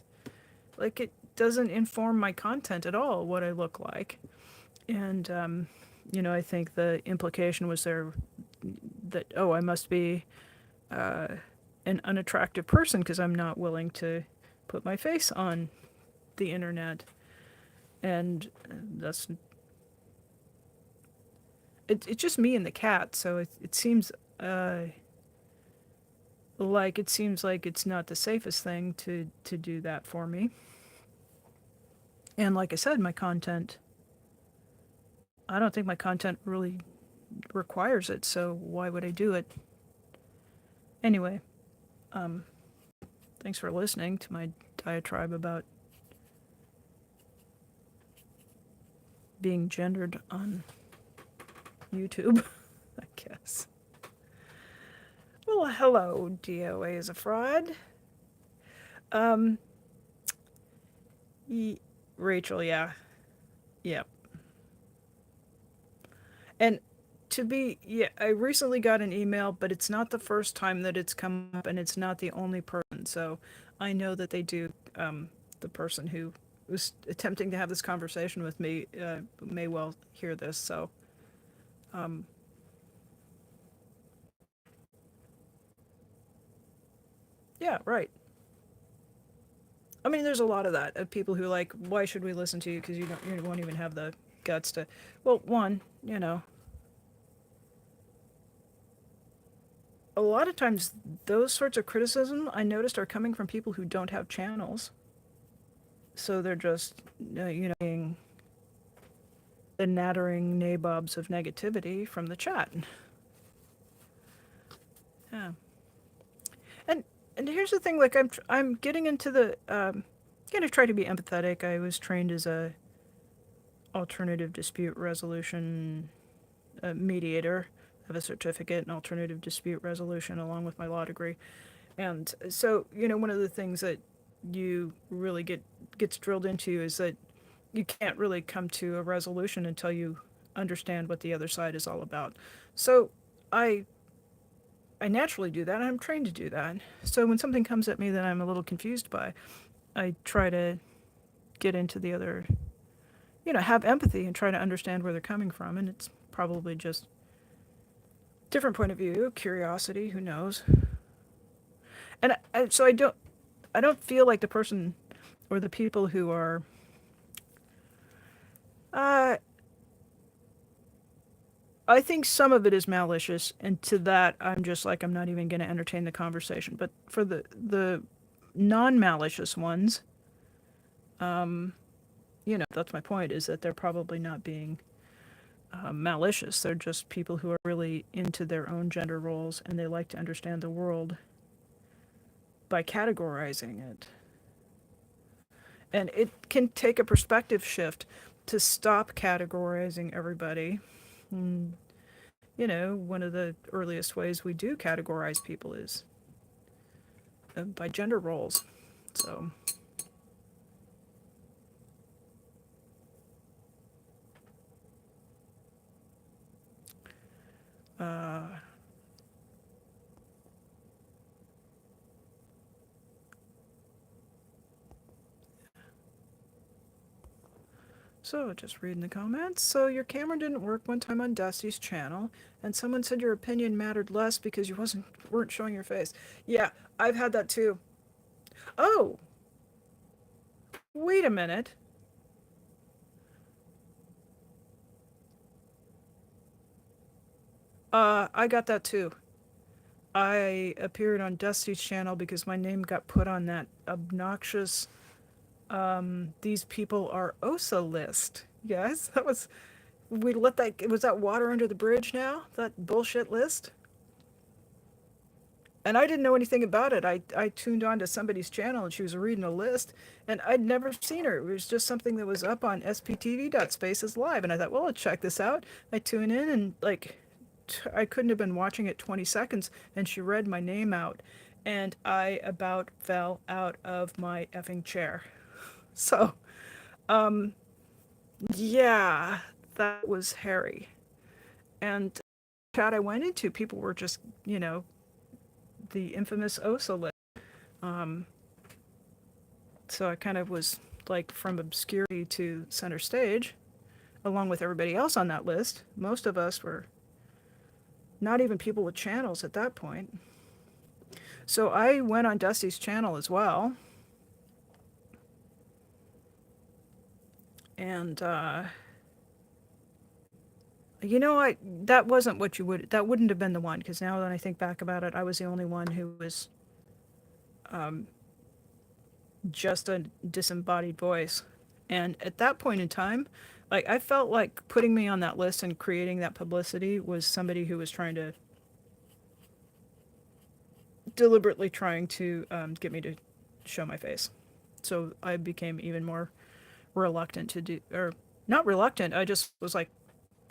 like, it doesn't inform my content at all, what I look like. And, I think the implication was there that, oh, I must be an unattractive person because I'm not willing to put my face on the internet. And that's it's just me and the cat, so it seems like it's not the safest thing to do that for me. And like I said, my content, I don't think my content really requires it, so why would I do it? Anyway, um, thanks for listening to my diatribe about being gendered on YouTube, I guess. Well, hello, DOA is a fraud. Um, Rachel, yeah. Yep. And yeah, I recently got an email, but it's not the first time that it's come up, and it's not the only person. So I know that they do, the person who was attempting to have this conversation with me may well hear this. So, um, yeah, right. I mean, there's a lot of that, of people who like, why should we listen to you? Because you won't even have the guts to, well, one, a lot of times those sorts of criticism I noticed are coming from people who don't have channels. So they're just, being the nattering nabobs of negativity from the chat. Yeah. And and here's the thing, like I'm getting into the gonna try to be empathetic. I was trained as a alternative dispute resolution mediator. I have a certificate in alternative dispute resolution along with my law degree. And so, one of the things that you really gets drilled into is that you can't really come to a resolution until you understand what the other side is all about. So I I naturally do that. I'm trained to do that. So when something comes at me that I'm a little confused by, I try to get into the other, have empathy and try to understand where they're coming from. And it's probably just different point of view, curiosity, who knows. And so I don't feel like the person or the people who are, uh, I think some of it is malicious, and to that, I'm just like, I'm not even going to entertain the conversation. But for the non-malicious ones, that's my point, is that they're probably not being malicious. They're just people who are really into their own gender roles, and they like to understand the world by categorizing it. And it can take a perspective shift to stop categorizing everybody. And, one of the earliest ways we do categorize people is by gender roles. So, uh, so just reading the comments. So your camera didn't work one time on Dusty's channel, and someone said your opinion mattered less because you weren't showing your face. Yeah, I've had that too. Oh, wait a minute. I got that too. I appeared on Dusty's channel because my name got put on that obnoxious these people are OSA list. Yes, we let that, was that water under the bridge now? That bullshit list? And I didn't know anything about it. I tuned on to somebody's channel and she was reading a list, and I'd never seen her. It was just something that was up on sptv.spaces live, and I thought, well, let's check this out. I tune in and like I couldn't have been watching it 20 seconds, and she read my name out, and I about fell out of my effing chair. So, yeah, that was hairy. And the chat I went into, people were just, the infamous Osa list. Um, so I kind of was like from obscurity to center stage, along with everybody else on that list. Most of us were not even people with channels at that point. So I went on Dusty's channel as well. And, that wasn't what that wouldn't have been the one, because now that I think back about it, I was the only one who was um, just a disembodied voice. And at that point in time, like, I felt like putting me on that list and creating that publicity was somebody who was deliberately trying to get me to show my face. So I became even more reluctant to do, or not reluctant, I just was like,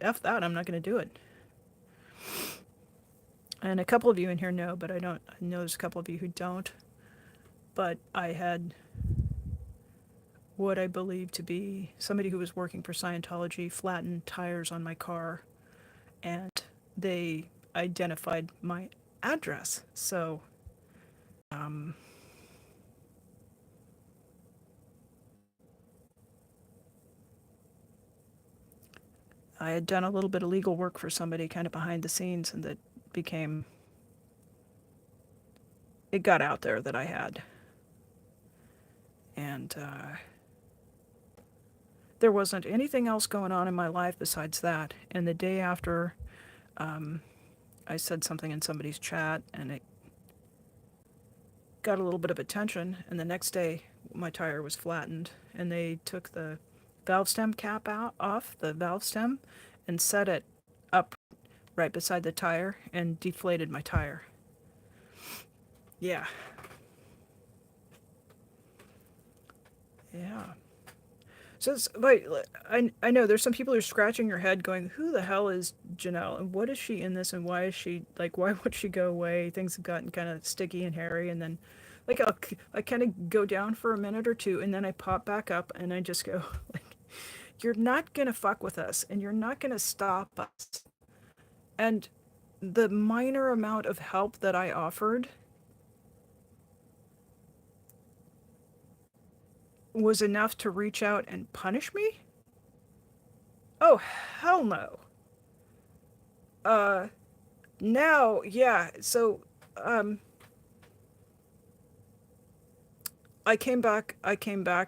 F that, I'm not going to do it. And a couple of you in here know, but I know there's a couple of you who don't. But I had what I believe to be somebody who was working for Scientology flatten tires on my car, and they identified my address. So, um, I had done a little bit of legal work for somebody kind of behind the scenes, and that became, it got out there that I had. And there wasn't anything else going on in my life besides that. And the day after, I said something in somebody's chat, and it got a little bit of attention. And the next day, my tire was flattened, and they took the valve stem cap off the valve stem and set it up right beside the tire and deflated my tire. Yeah. Yeah. So it's like, I know there's some people who are scratching your head going, who the hell is Janelle, and what is she in this, and why is she, like, why would she go away? Things have gotten kind of sticky and hairy, and then like I kind of go down for a minute or two, and then I pop back up, and I just go like, you're not gonna fuck with us, and you're not gonna stop us. And the minor amount of help that I offered was enough to reach out and punish me? Oh, hell no. Uh, Now, yeah, so um I came back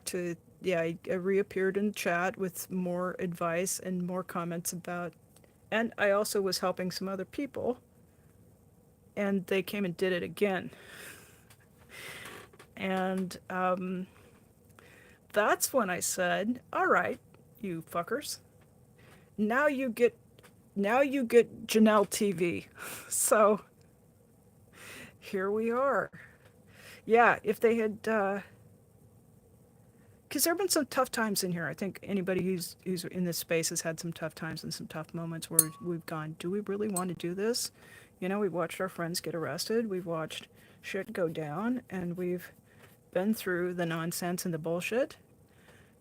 to, yeah, I reappeared in chat with more advice and more comments about, and I also was helping some other people, and they came and did it again. And that's when I said, all right, you fuckers, now you get Janelle TV. So here we are. Yeah, if they had because there have been some tough times in here. I think anybody who's in this space has had some tough times and some tough moments where we've gone, do we really want to do this? We've watched our friends get arrested, we've watched shit go down, and we've been through the nonsense and the bullshit.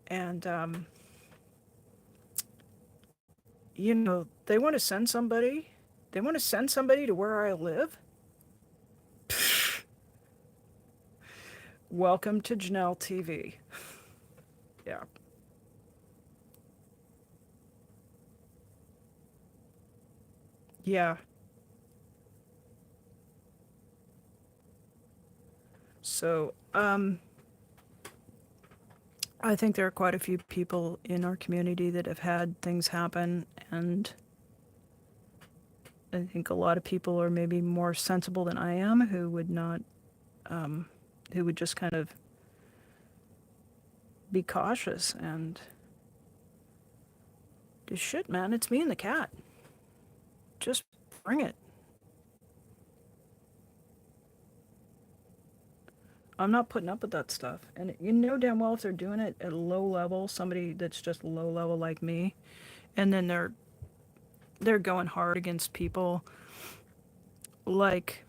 And they want to send somebody. They want to send somebody to where I live. Welcome to Janelle TV. Yeah. Yeah. So, I think there are quite a few people in our community that have had things happen, and I think a lot of people are maybe more sensible than I am who would not, who would just kind of be cautious and just shit, man. It's me and the cat. Just bring it. I'm not putting up with that stuff. And you know damn well if they're doing it at a low level, somebody that's just low level like me, and then they're they're going hard against people like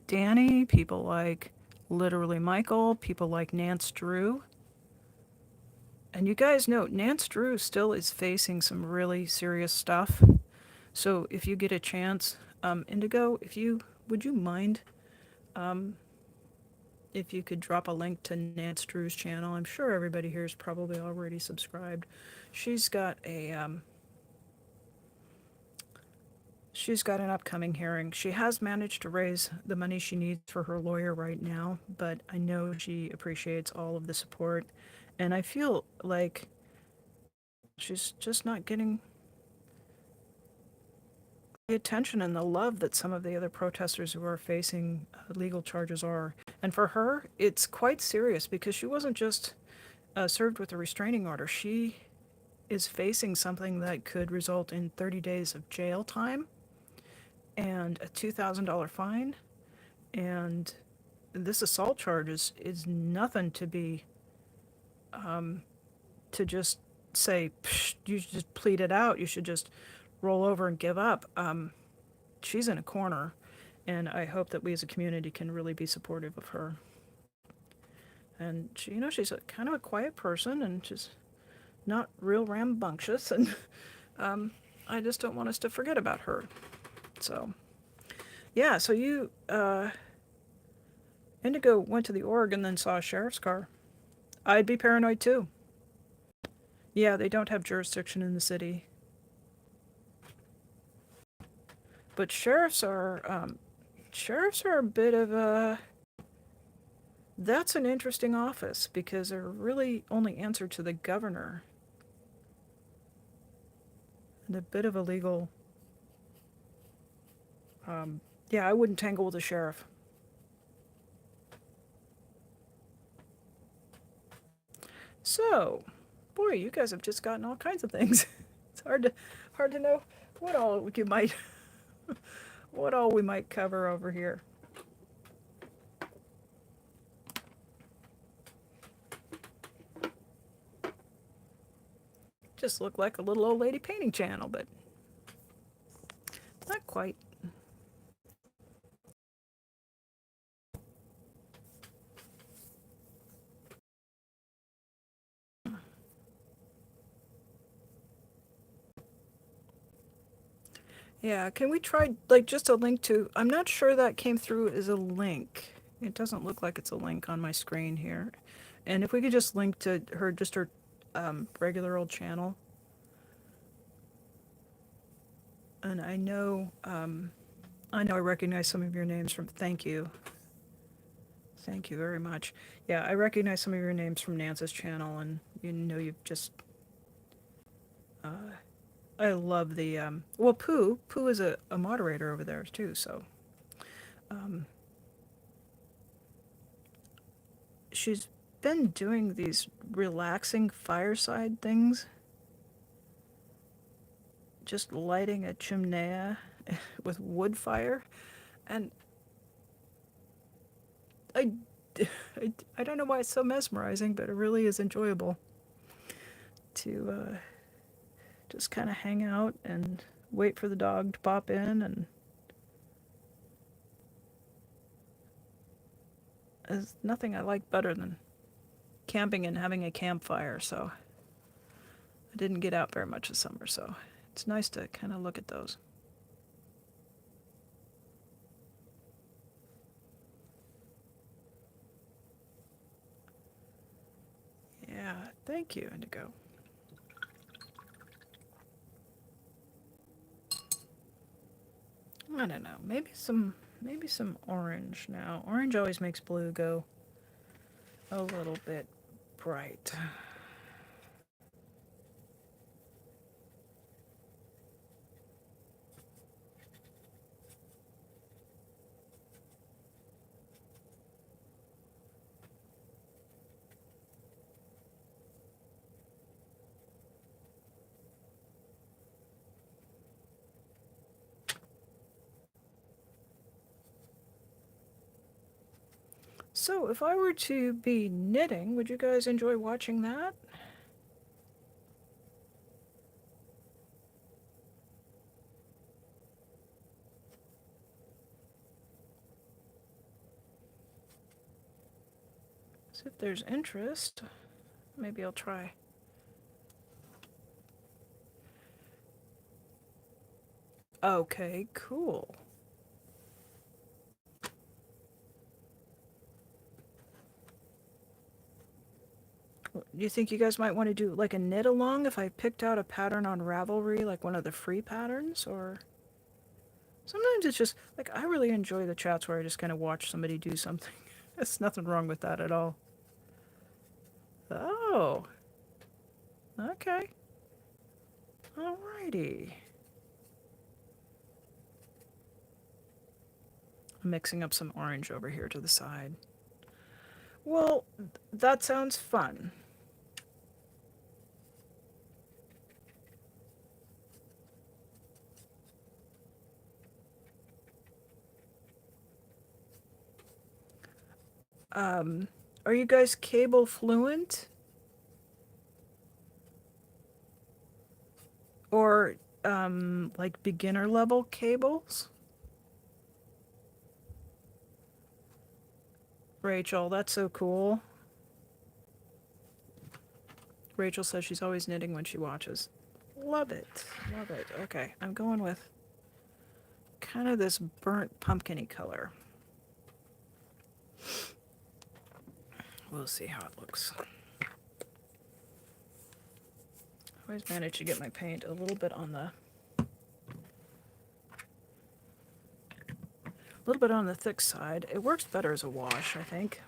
Danny, people like literally Michael, people like Nance Drew. And you guys know Nance Drew still is facing some really serious stuff. So if you get a chance, Indigo, if you would you mind if you could drop a link to Nance Drew's channel? I'm sure everybody here is probably already subscribed. She's got a she's got an upcoming hearing. She has managed to raise the money she needs for her lawyer right now, but I know she appreciates all of the support. And I feel like she's just not getting the attention and the love that some of the other protesters who are facing legal charges are. And for her, it's quite serious because she wasn't just served with a restraining order. She is facing something that could result in 30 days of jail time and a $2,000 fine. And this assault charge is nothing to be, to just say, you should just plead it out. You should just roll over and give up. She's in a corner, and I hope that we as a community can really be supportive of her. And she, she's a kind of a quiet person, and she's not real rambunctious, and I just don't want us to forget about her. So, yeah, so you, Indigo went to the org and then saw a sheriff's car. I'd be paranoid too. Yeah, they don't have jurisdiction in the city. But sheriffs are a bit of a, that's an interesting office because they're really only answer to the governor. And a bit of a legal, yeah, I wouldn't tangle with a sheriff. So, boy, you guys have just gotten all kinds of things. It's hard to know what all you might, what all we might cover over here. Just look like a little old lady painting channel, but not quite. Yeah, can we try, like, just a link to, I'm not sure that came through as a link. It doesn't look like it's a link on my screen here. And if we could just link to her, just her regular old channel. And I know I recognize some of your names from, thank you. Thank you very much. Yeah, I recognize some of your names from Nance's channel, and you've just, I love the, well, Pooh is a moderator over there too, so. She's been doing these relaxing fireside things, just lighting a chimney with wood fire, and I, I don't know why it's so mesmerizing, but it really is enjoyable to just kind of hang out and wait for the dog to pop in, and there's nothing I like better than camping and having a campfire, so I didn't get out very much this summer, so it's nice to kind of look at those. Yeah, thank you, Indigo. I don't know, maybe some orange now. Orange always makes blue go a little bit bright. So if I were to be knitting, would you guys enjoy watching that? See if there's interest. Maybe I'll try. Okay, cool. Do you think you guys might want to do like a knit along if I picked out a pattern on Ravelry, like one of the free patterns? Or sometimes it's just like I really enjoy the chats where I just kind of watch somebody do something. There's nothing wrong with that at all. Oh, okay. Alrighty. I'm mixing up some orange over here to the side. Well, that sounds fun. Are you guys cable fluent? Or, like beginner level cables? Rachel, that's so cool. Rachel says she's always knitting when she watches. Love it. Love it. Okay, I'm going with kind of this burnt pumpkin-y color. We'll see how it looks. I always manage to get my paint a little bit on the thick side. It works better as a wash, I think.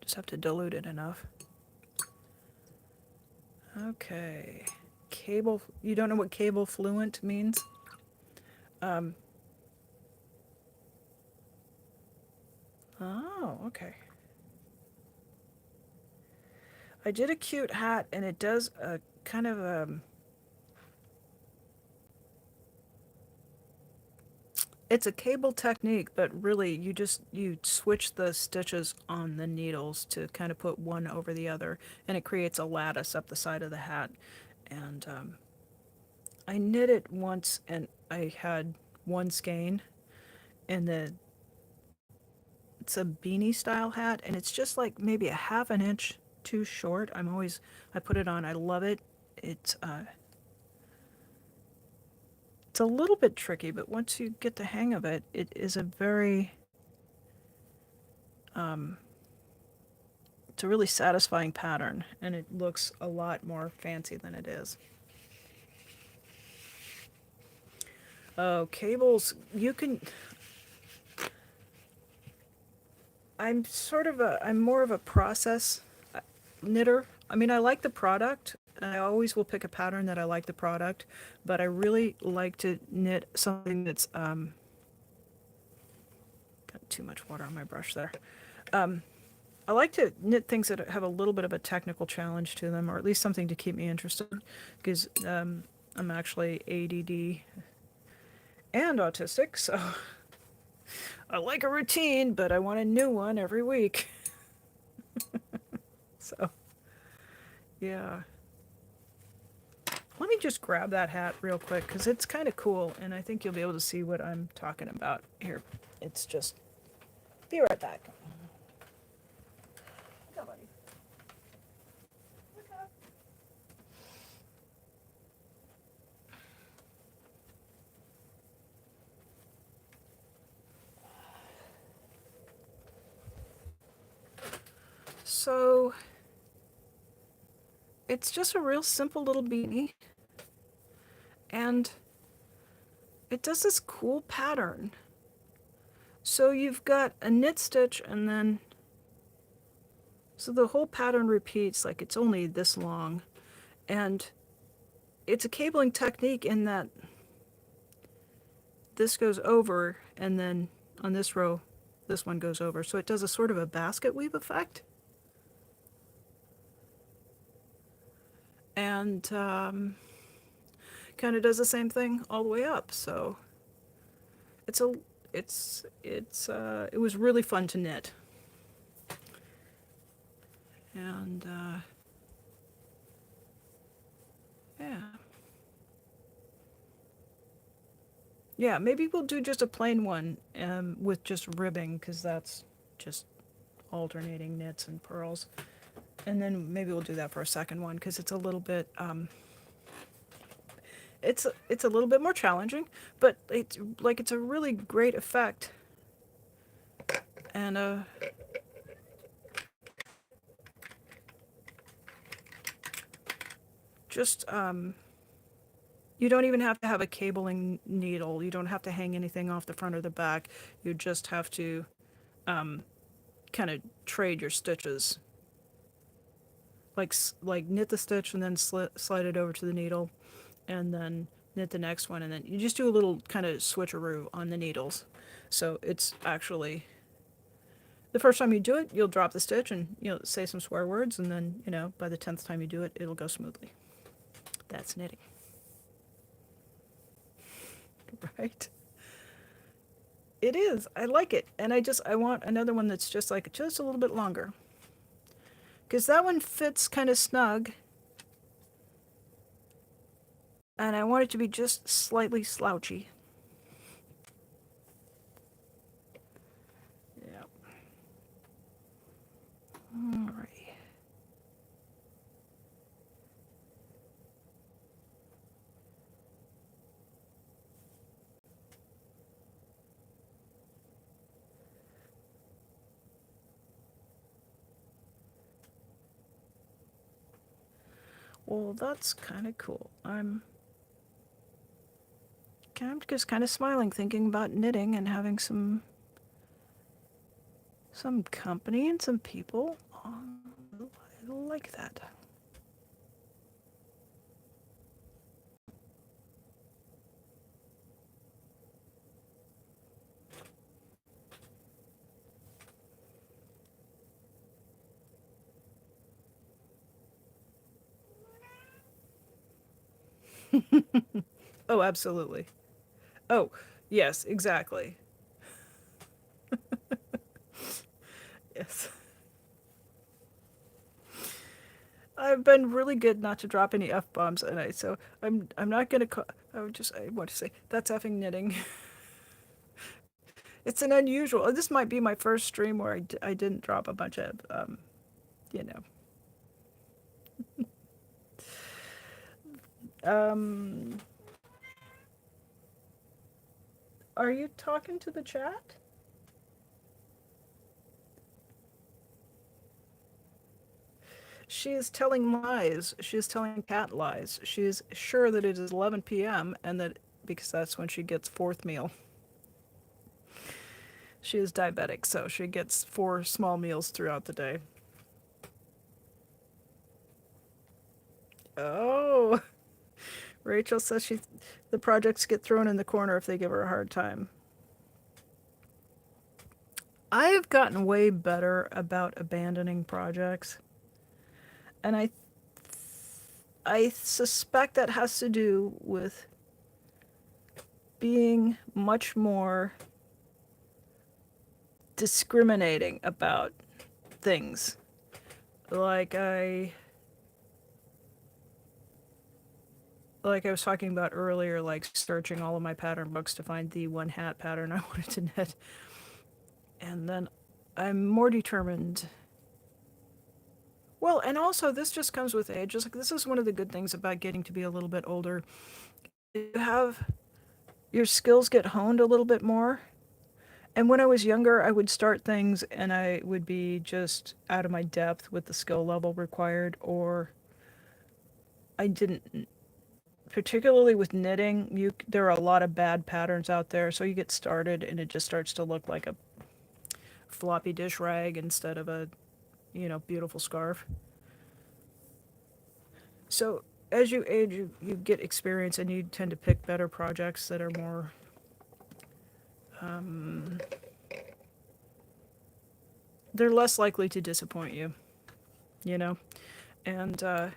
Just have to dilute it enough. Okay. Cable, you don't know what cable fluent means? Oh, okay. I did a cute hat, and it does a kind of it's a cable technique, but really you switch the stitches on the needles to kind of put one over the other, and it creates a lattice up the side of the hat. And I knit it once, and I had one skein, and it's a beanie style hat, and it's just like maybe a half an inch too short. I put it on. I love it. It's a little bit tricky, but once you get the hang of it, it is a very it's a really satisfying pattern, and it looks a lot more fancy than it is. Oh, cables, you can... I'm more of a process knitter. I mean, I like the product, and I always will pick a pattern that I like the product, but I really like to knit something that's, got too much water on my brush there. I like to knit things that have a little bit of a technical challenge to them, or at least something to keep me interested, because I'm actually ADD and autistic, so I like a routine, but I want a new one every week. So, yeah. Let me just grab that hat real quick, because it's kind of cool, and I think you'll be able to see what I'm talking about here. It's just... Be right back. Go, buddy. Okay. So, it's just a real simple little beanie, and it does this cool pattern. So you've got a knit stitch, and then, so the whole pattern repeats, like it's only this long, and it's a cabling technique in that this goes over, and then on this row, this one goes over. So it does a sort of a basket weave effect. And kind of does the same thing all the way up. So it was really fun to knit. And yeah. Maybe we'll do just a plain one with just ribbing, because that's just alternating knits and purls. And then maybe we'll do that for a second one because it's a little bit it's a little bit more challenging, but it's a really great effect. And just you don't even have to have a cabling needle. You don't have to hang anything off the front or the back. You just have to kind of trade your stitches. Like knit the stitch and then slide it over to the needle, and then knit the next one, and then you just do a little kind of switcheroo on the needles. So it's actually the first time you do it, you'll drop the stitch and you'll say some swear words, and then by the 10th time you do it, it'll go smoothly. That's knitting. Right? It is. I like it. And I want another one that's just a little bit longer. Because that one fits kind of snug. And I want it to be just slightly slouchy. Yeah. Alrighty. Well, that's kind of cool. I'm just kind of smiling, thinking about knitting and having some company and some people. I like that. Oh, absolutely. Oh, yes, exactly. Yes. I've been really good not to drop any F-bombs tonight, so I'm not gonna call, I want to say, that's effing knitting. It's an unusual, this might be my first stream where I didn't drop a bunch of, you know. Um, are you talking to the chat? She is telling lies. She is telling cat lies. She is sure that it is 11 p.m. and that because that's when she gets fourth meal. She is diabetic, so she gets 4 small meals throughout the day. Oh, Rachel says the projects get thrown in the corner if they give her a hard time. I have gotten way better about abandoning projects, and I suspect that has to do with being much more discriminating about things. Like I was talking about earlier, like searching all of my pattern books to find the one hat pattern I wanted to knit. And then I'm more determined. Well, and also this just comes with age. Just like this is one of the good things about getting to be a little bit older. You have your skills get honed a little bit more. And when I was younger, I would start things and I would be just out of my depth with the skill level required, or I didn't, particularly with knitting, there are a lot of bad patterns out there, so you get started and it just starts to look like a floppy dish rag instead of a, beautiful scarf. So as you age, you get experience and you tend to pick better projects that are more they're less likely to disappoint you, you know? And I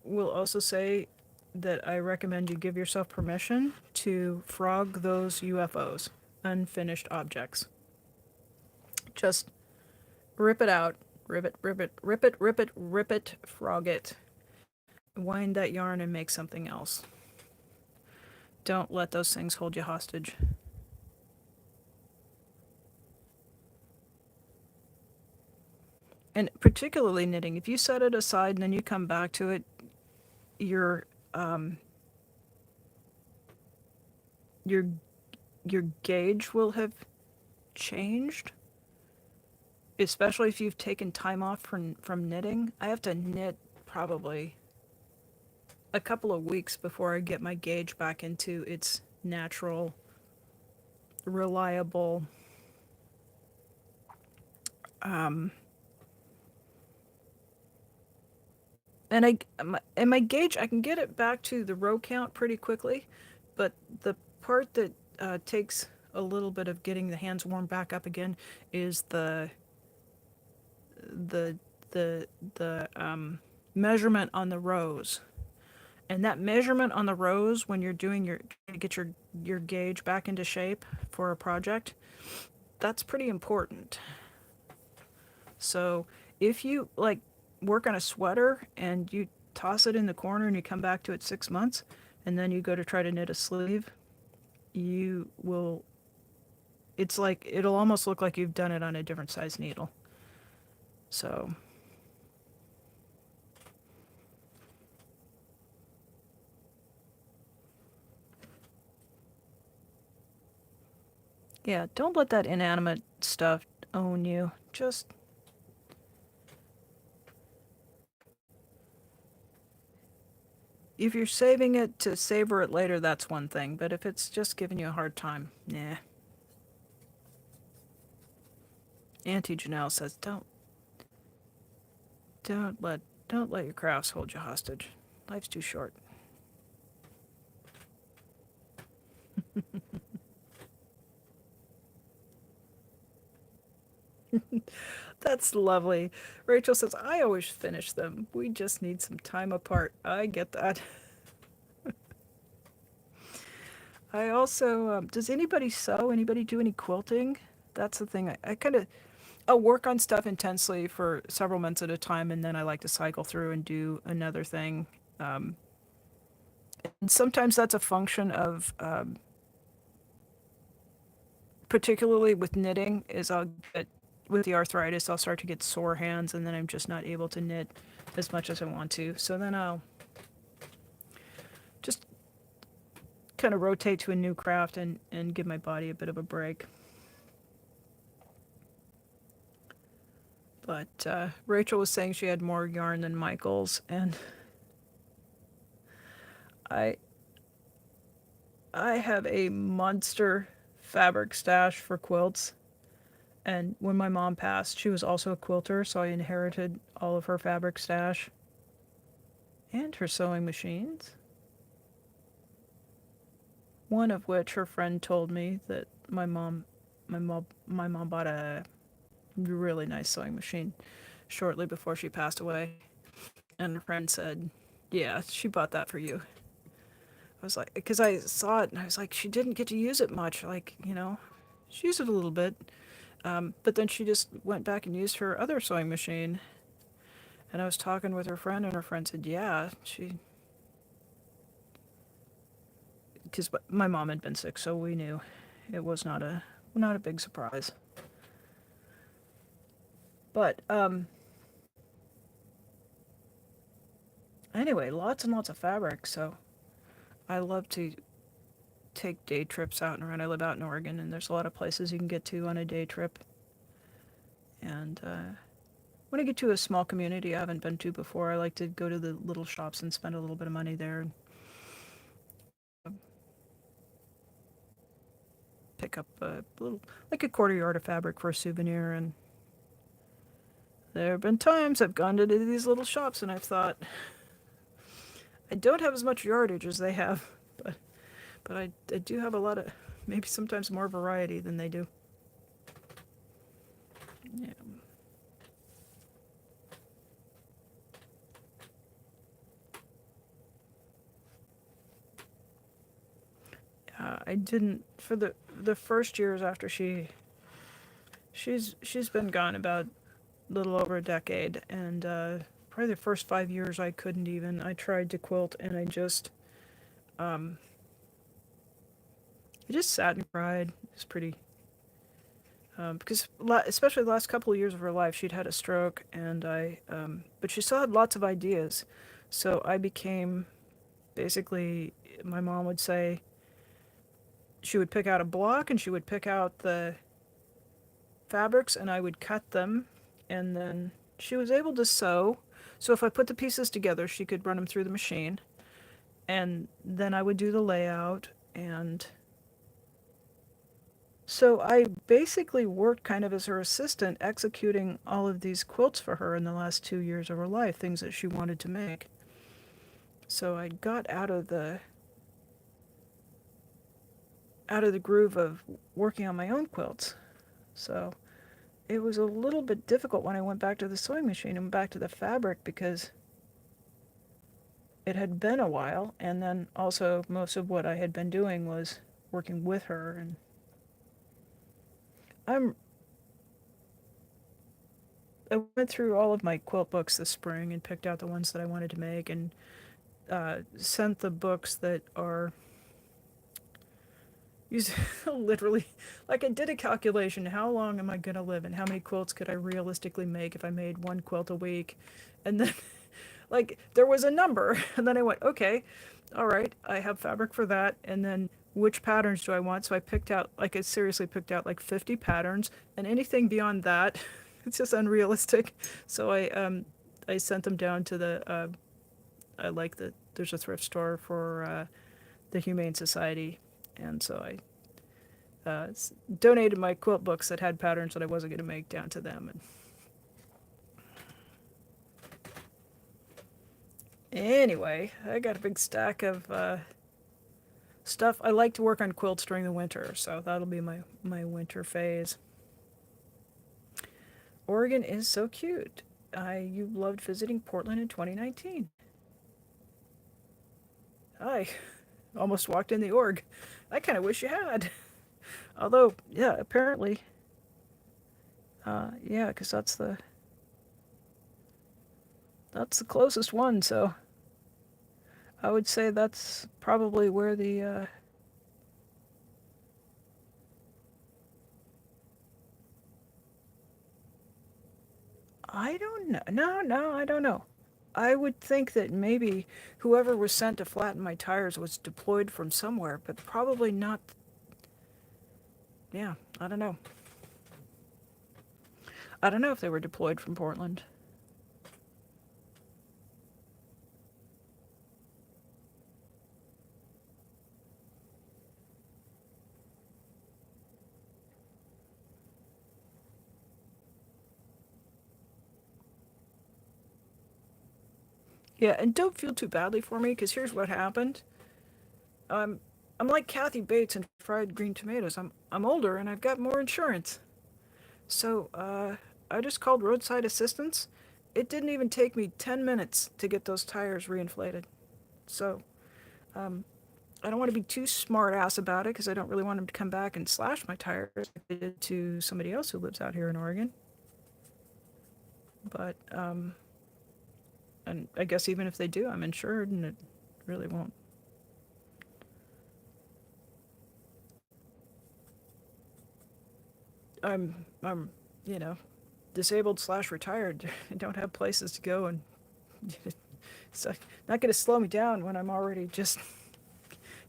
will also say that I recommend you give yourself permission to frog those UFOs, unfinished objects. Just rip it out, rip it, rip it, rip it, rip it, rip it, frog it. Wind that yarn and make something else. Don't let those things hold you hostage. and particularly knitting, if you set it aside and then you come back to it, your um, your your gauge will have changed, especially if you've taken time off from knitting. I have to knit probably a couple of weeks before I get my gauge back into its natural, reliable um, and my gauge, I can get it back to the row count pretty quickly, but the part that takes a little bit of getting the hands warmed back up again is the the measurement on the rows. And that measurement on the rows when you're doing your trying to get your gauge back into shape for a project, that's pretty important. So if you like work on a sweater and you toss it in the corner and you come back to it 6 months and then you go to try to knit a sleeve, you will, it's like, it'll almost look like you've done it on a different size needle. So, yeah, don't let that inanimate stuff own you. Just, if you're saving it to savor it later, that's one thing. But if it's just giving you a hard time, nah. Auntie Janelle says, don't let, don't let your crafts hold you hostage. Life's too short. That's lovely. Rachel says, I always finish them. We just need some time apart. I get that. I also, does anybody sew? Anybody do any quilting? That's the thing. I kind of, I'll work on stuff intensely for several months at a time, and then I like to cycle through and do another thing. Um, and sometimes that's a function of, particularly with knitting, is I'll get, with the arthritis, I'll start to get sore hands, and then I'm just not able to knit as much as I want to. So then I'll just kind of rotate to a new craft and give my body a bit of a break. But Rachel was saying she had more yarn than Michael's, and I I have a monster fabric stash for quilts. And when my mom passed, she was also a quilter, so I inherited all of her fabric stash and her sewing machines. One of which her friend told me that my mom bought a really nice sewing machine shortly before she passed away. And her friend said, "Yeah, she bought that for you." I was like, because I saw it and I was like, she didn't get to use it much. Like, she used it a little bit. But then she just went back and used her other sewing machine. And I was talking with her friend, and her friend said, yeah, because my mom had been sick, so we knew it was not a big surprise. But anyway, lots and lots of fabric. So I love to take day trips out and around. I live out in Oregon, and there's a lot of places you can get to on a day trip. And when I get to a small community I haven't been to before, I like to go to the little shops and spend a little bit of money there and pick up a little, like a quarter yard of fabric for a souvenir. And there have been times I've gone to these little shops and I've thought, I don't have as much yardage as they have, but I do have a lot of, maybe sometimes more variety than they do. Yeah. I didn't, for the first years after she's been gone about a little over a decade, and probably the first 5 years I couldn't even. I tried to quilt and I just sat and cried. It was pretty. Because especially the last couple of years of her life, she'd had a stroke, and but she still had lots of ideas. So I became basically, my mom would say she would pick out a block and she would pick out the fabrics and I would cut them, and then she was able to sew. So if I put the pieces together, she could run them through the machine, and then I would do the layout. And so I basically worked kind of as her assistant, executing all of these quilts for her in the last 2 years of her life, things that she wanted to make. So I got out of the groove of working on my own quilts. So it was a little bit difficult when I went back to the sewing machine and back to the fabric, because it had been a while, and then also most of what I had been doing was working with her. And I'm I went through all of my quilt books this spring and picked out the ones that I wanted to make, and sent the books that are used literally, like, I did a calculation: how long am I going to live and how many quilts could I realistically make if I made one quilt a week. And then like, there was a number, and then I went, okay, all right, I have fabric for that, and then which patterns do I want? So I picked out, like, I seriously picked out like 50 patterns, and anything beyond that it's just unrealistic. So I sent them down to I like that there's a thrift store for the Humane Society, and so I donated my quilt books that had patterns that I wasn't going to make down to them. And anyway, I got a big stack of stuff. I like to work on quilts during the winter, so that'll be my winter phase. Oregon is so cute. You loved visiting Portland in 2019. I almost walked in the org. I kind of wish you had. Although, yeah, apparently, yeah, because that's the closest one. So I would say that's probably where the I don't know. No, I don't know. I would think that maybe whoever was sent to flatten my tires was deployed from somewhere, but probably not. Yeah, I don't know. I don't know if they were deployed from Portland. Yeah, and don't feel too badly for me, because here's what happened. I'm I'm like Kathy Bates in Fried Green Tomatoes. I'm older and I've got more insurance. So I just called roadside assistance. It didn't even take me 10 minutes to get those tires reinflated. So um, I don't want to be too smart ass about it, because I don't really want them to come back and slash my tires like they did to somebody else who lives out here in Oregon. But and I guess even if they do, I'm insured, and it really won't. I'm you know, disabled slash retired. I don't have places to go, and it's not going to slow me down when I'm already just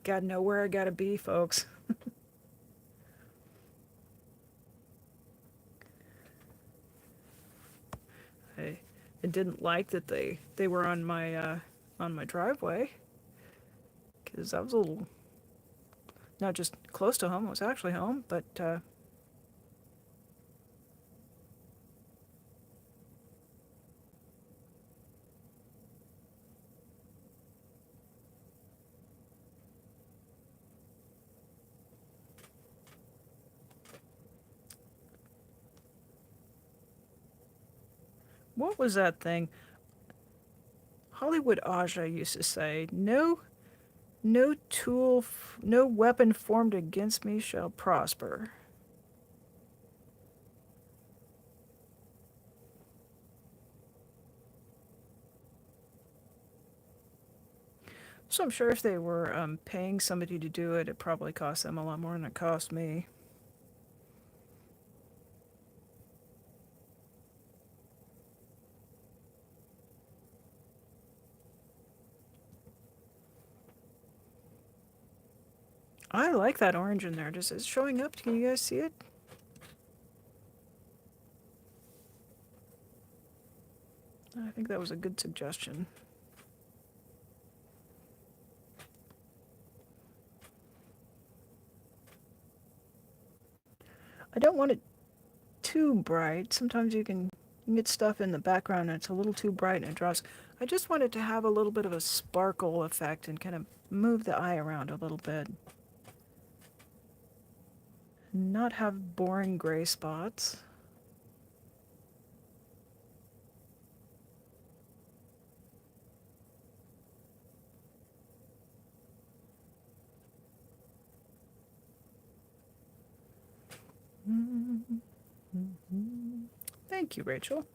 gotta know where I gotta be, folks. I, I didn't like that they were on my driveway, because that was a little, not just close to home, it was actually home. But what was that thing? Hollywood Aja used to say, no weapon formed against me shall prosper. So I'm sure if they were paying somebody to do it, it probably cost them a lot more than it cost me. I like that orange in there. Is it showing up? Can you guys see it? I think that was a good suggestion. I don't want it too bright. Sometimes you can get stuff in the background and it's a little too bright and it draws. I just want it to have a little bit of a sparkle effect and kind of move the eye around a little bit. Not have boring gray spots. Thank you, Rachel.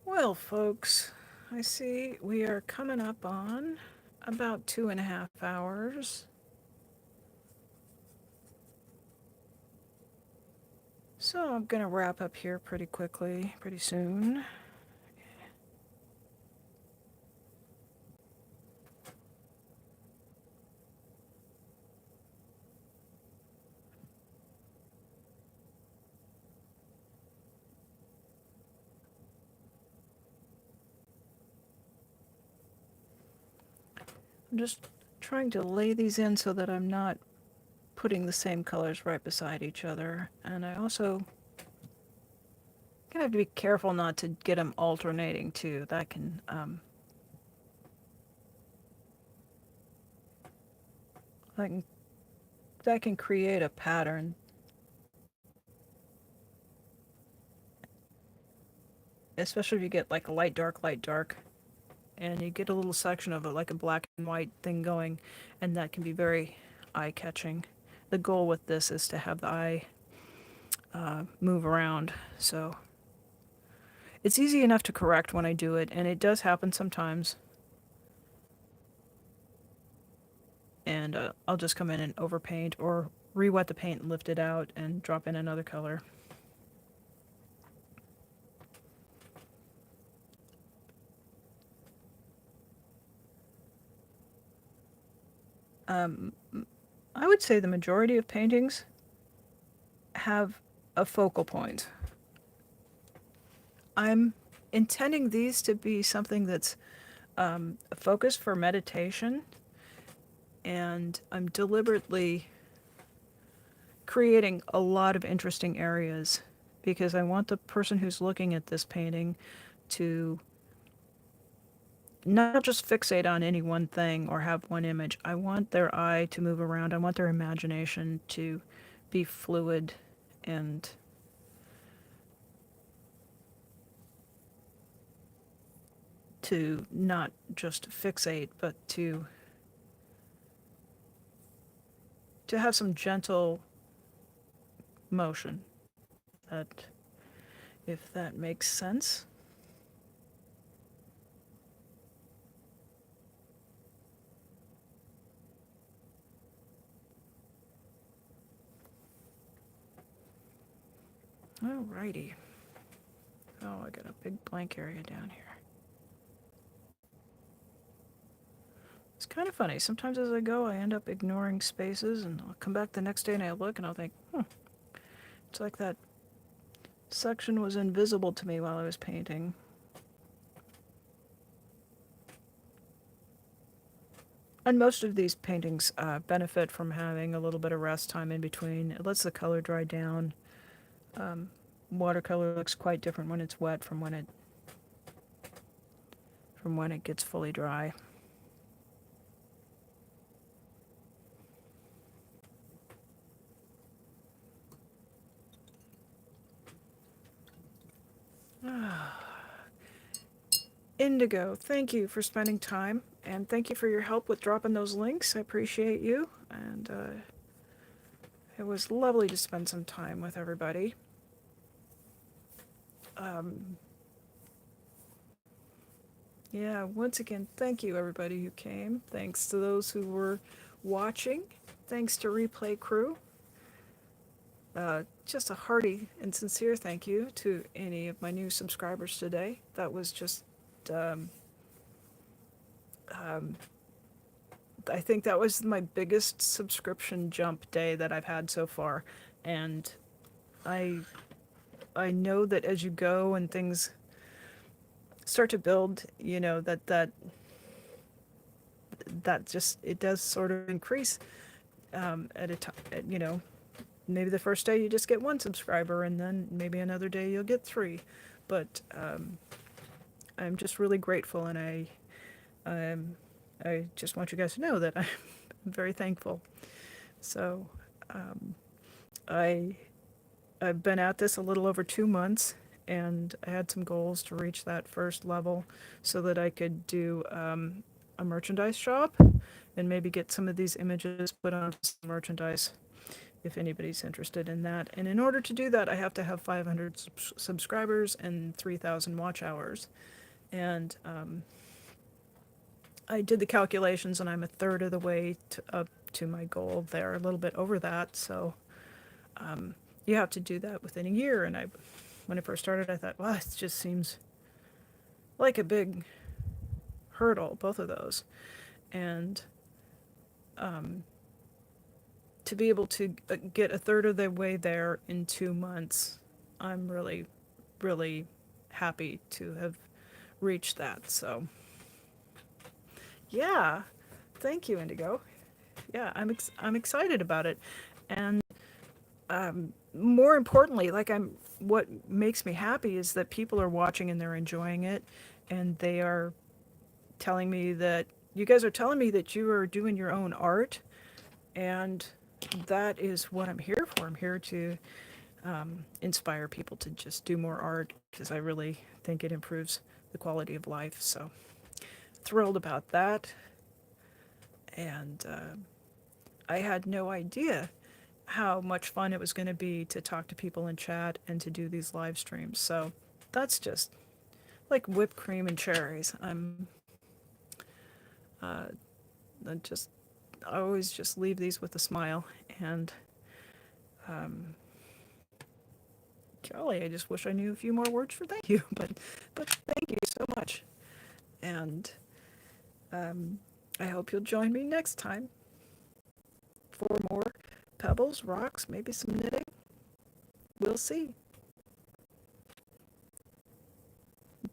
Well, folks, I see we are coming up on about 2.5 hours. So I'm going to wrap up here pretty quickly, pretty soon. I'm just trying to lay these in so that I'm not putting the same colors right beside each other. And I also kind of have to be careful not to get them alternating too. That can that can create a pattern. Especially if you get like a light, dark, and you get a little section of it, like a black and white thing going, and that can be very eye-catching. The goal with this is to have the eye move around, so it's easy enough to correct when I do it, and it does happen sometimes. And I'll just come in and overpaint or re-wet the paint and lift it out and drop in another color. I would say the majority of paintings have a focal point. I'm intending these to be something that's a focus for meditation, and I'm deliberately creating a lot of interesting areas because I want the person who's looking at this painting to not just fixate on any one thing or have one image. I want their eye to move around. I want their imagination to be fluid and to not just fixate, but to have some gentle motion. That, if that makes sense. Alrighty. Oh, I got a big blank area down here. It's kind of funny. Sometimes as I go, I end up ignoring spaces, and I'll come back the next day and I look and I'll think, it's like that section was invisible to me while I was painting. And most of these paintings benefit from having a little bit of rest time in between. It lets the color dry down. Watercolor looks quite different when it's wet from when it gets fully dry. Indigo, thank you for spending time, and thank you for your help with dropping those links. I appreciate you, and It was lovely to spend some time with everybody. Um, yeah, once again, thank you everybody who came. Thanks to those who were watching. Thanks to Replay Crew. Just a hearty and sincere thank you to any of my new subscribers today. That was just, um, um, I think that was my biggest subscription jump day that I've had so far. And I, I know that as you go and things start to build, you know, that just, it does sort of increase at a time, you know, maybe the first day you just get one subscriber and then maybe another day you'll get three. But I'm just really grateful, and um, I just want you guys to know that I'm very thankful. So um, I I've been at this a little over 2 months, and I had some goals to reach that first level so that I could do a merchandise shop and maybe get some of these images put on some merchandise if anybody's interested in that. And in order to do that, I have to have 500 subscribers and 3,000 watch hours. And I did the calculations, and I'm a third of the way up to my goal there, a little bit over that. So you have to do that within a year. And when I first started, I thought, well, it just seems like a big hurdle, both of those. And to be able to get a third of the way there in 2 months, I'm really, really happy to have reached that. So, yeah, thank you, Indigo. Yeah, I'm excited about it, and more importantly, what makes me happy is that people are watching and they're enjoying it, and they are telling me that you guys are telling me that you are doing your own art, and that is what I'm here for. I'm here to inspire people to just do more art because I really think it improves the quality of life. So thrilled about that, and I had no idea how much fun it was going to be to talk to people in chat and to do these live streams. So that's just like whipped cream and cherries. Uh, I just I always just leave these with a smile, and um, golly, I just wish I knew a few more words for thank you, but thank you so much, and um, I hope you'll join me next time for more pebbles, rocks, maybe some knitting. We'll see.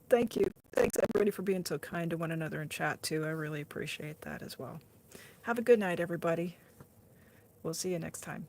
Thank you. Thanks everybody for being so kind to one another in chat too. I really appreciate that as well. Have a good night, everybody. We'll see you next time.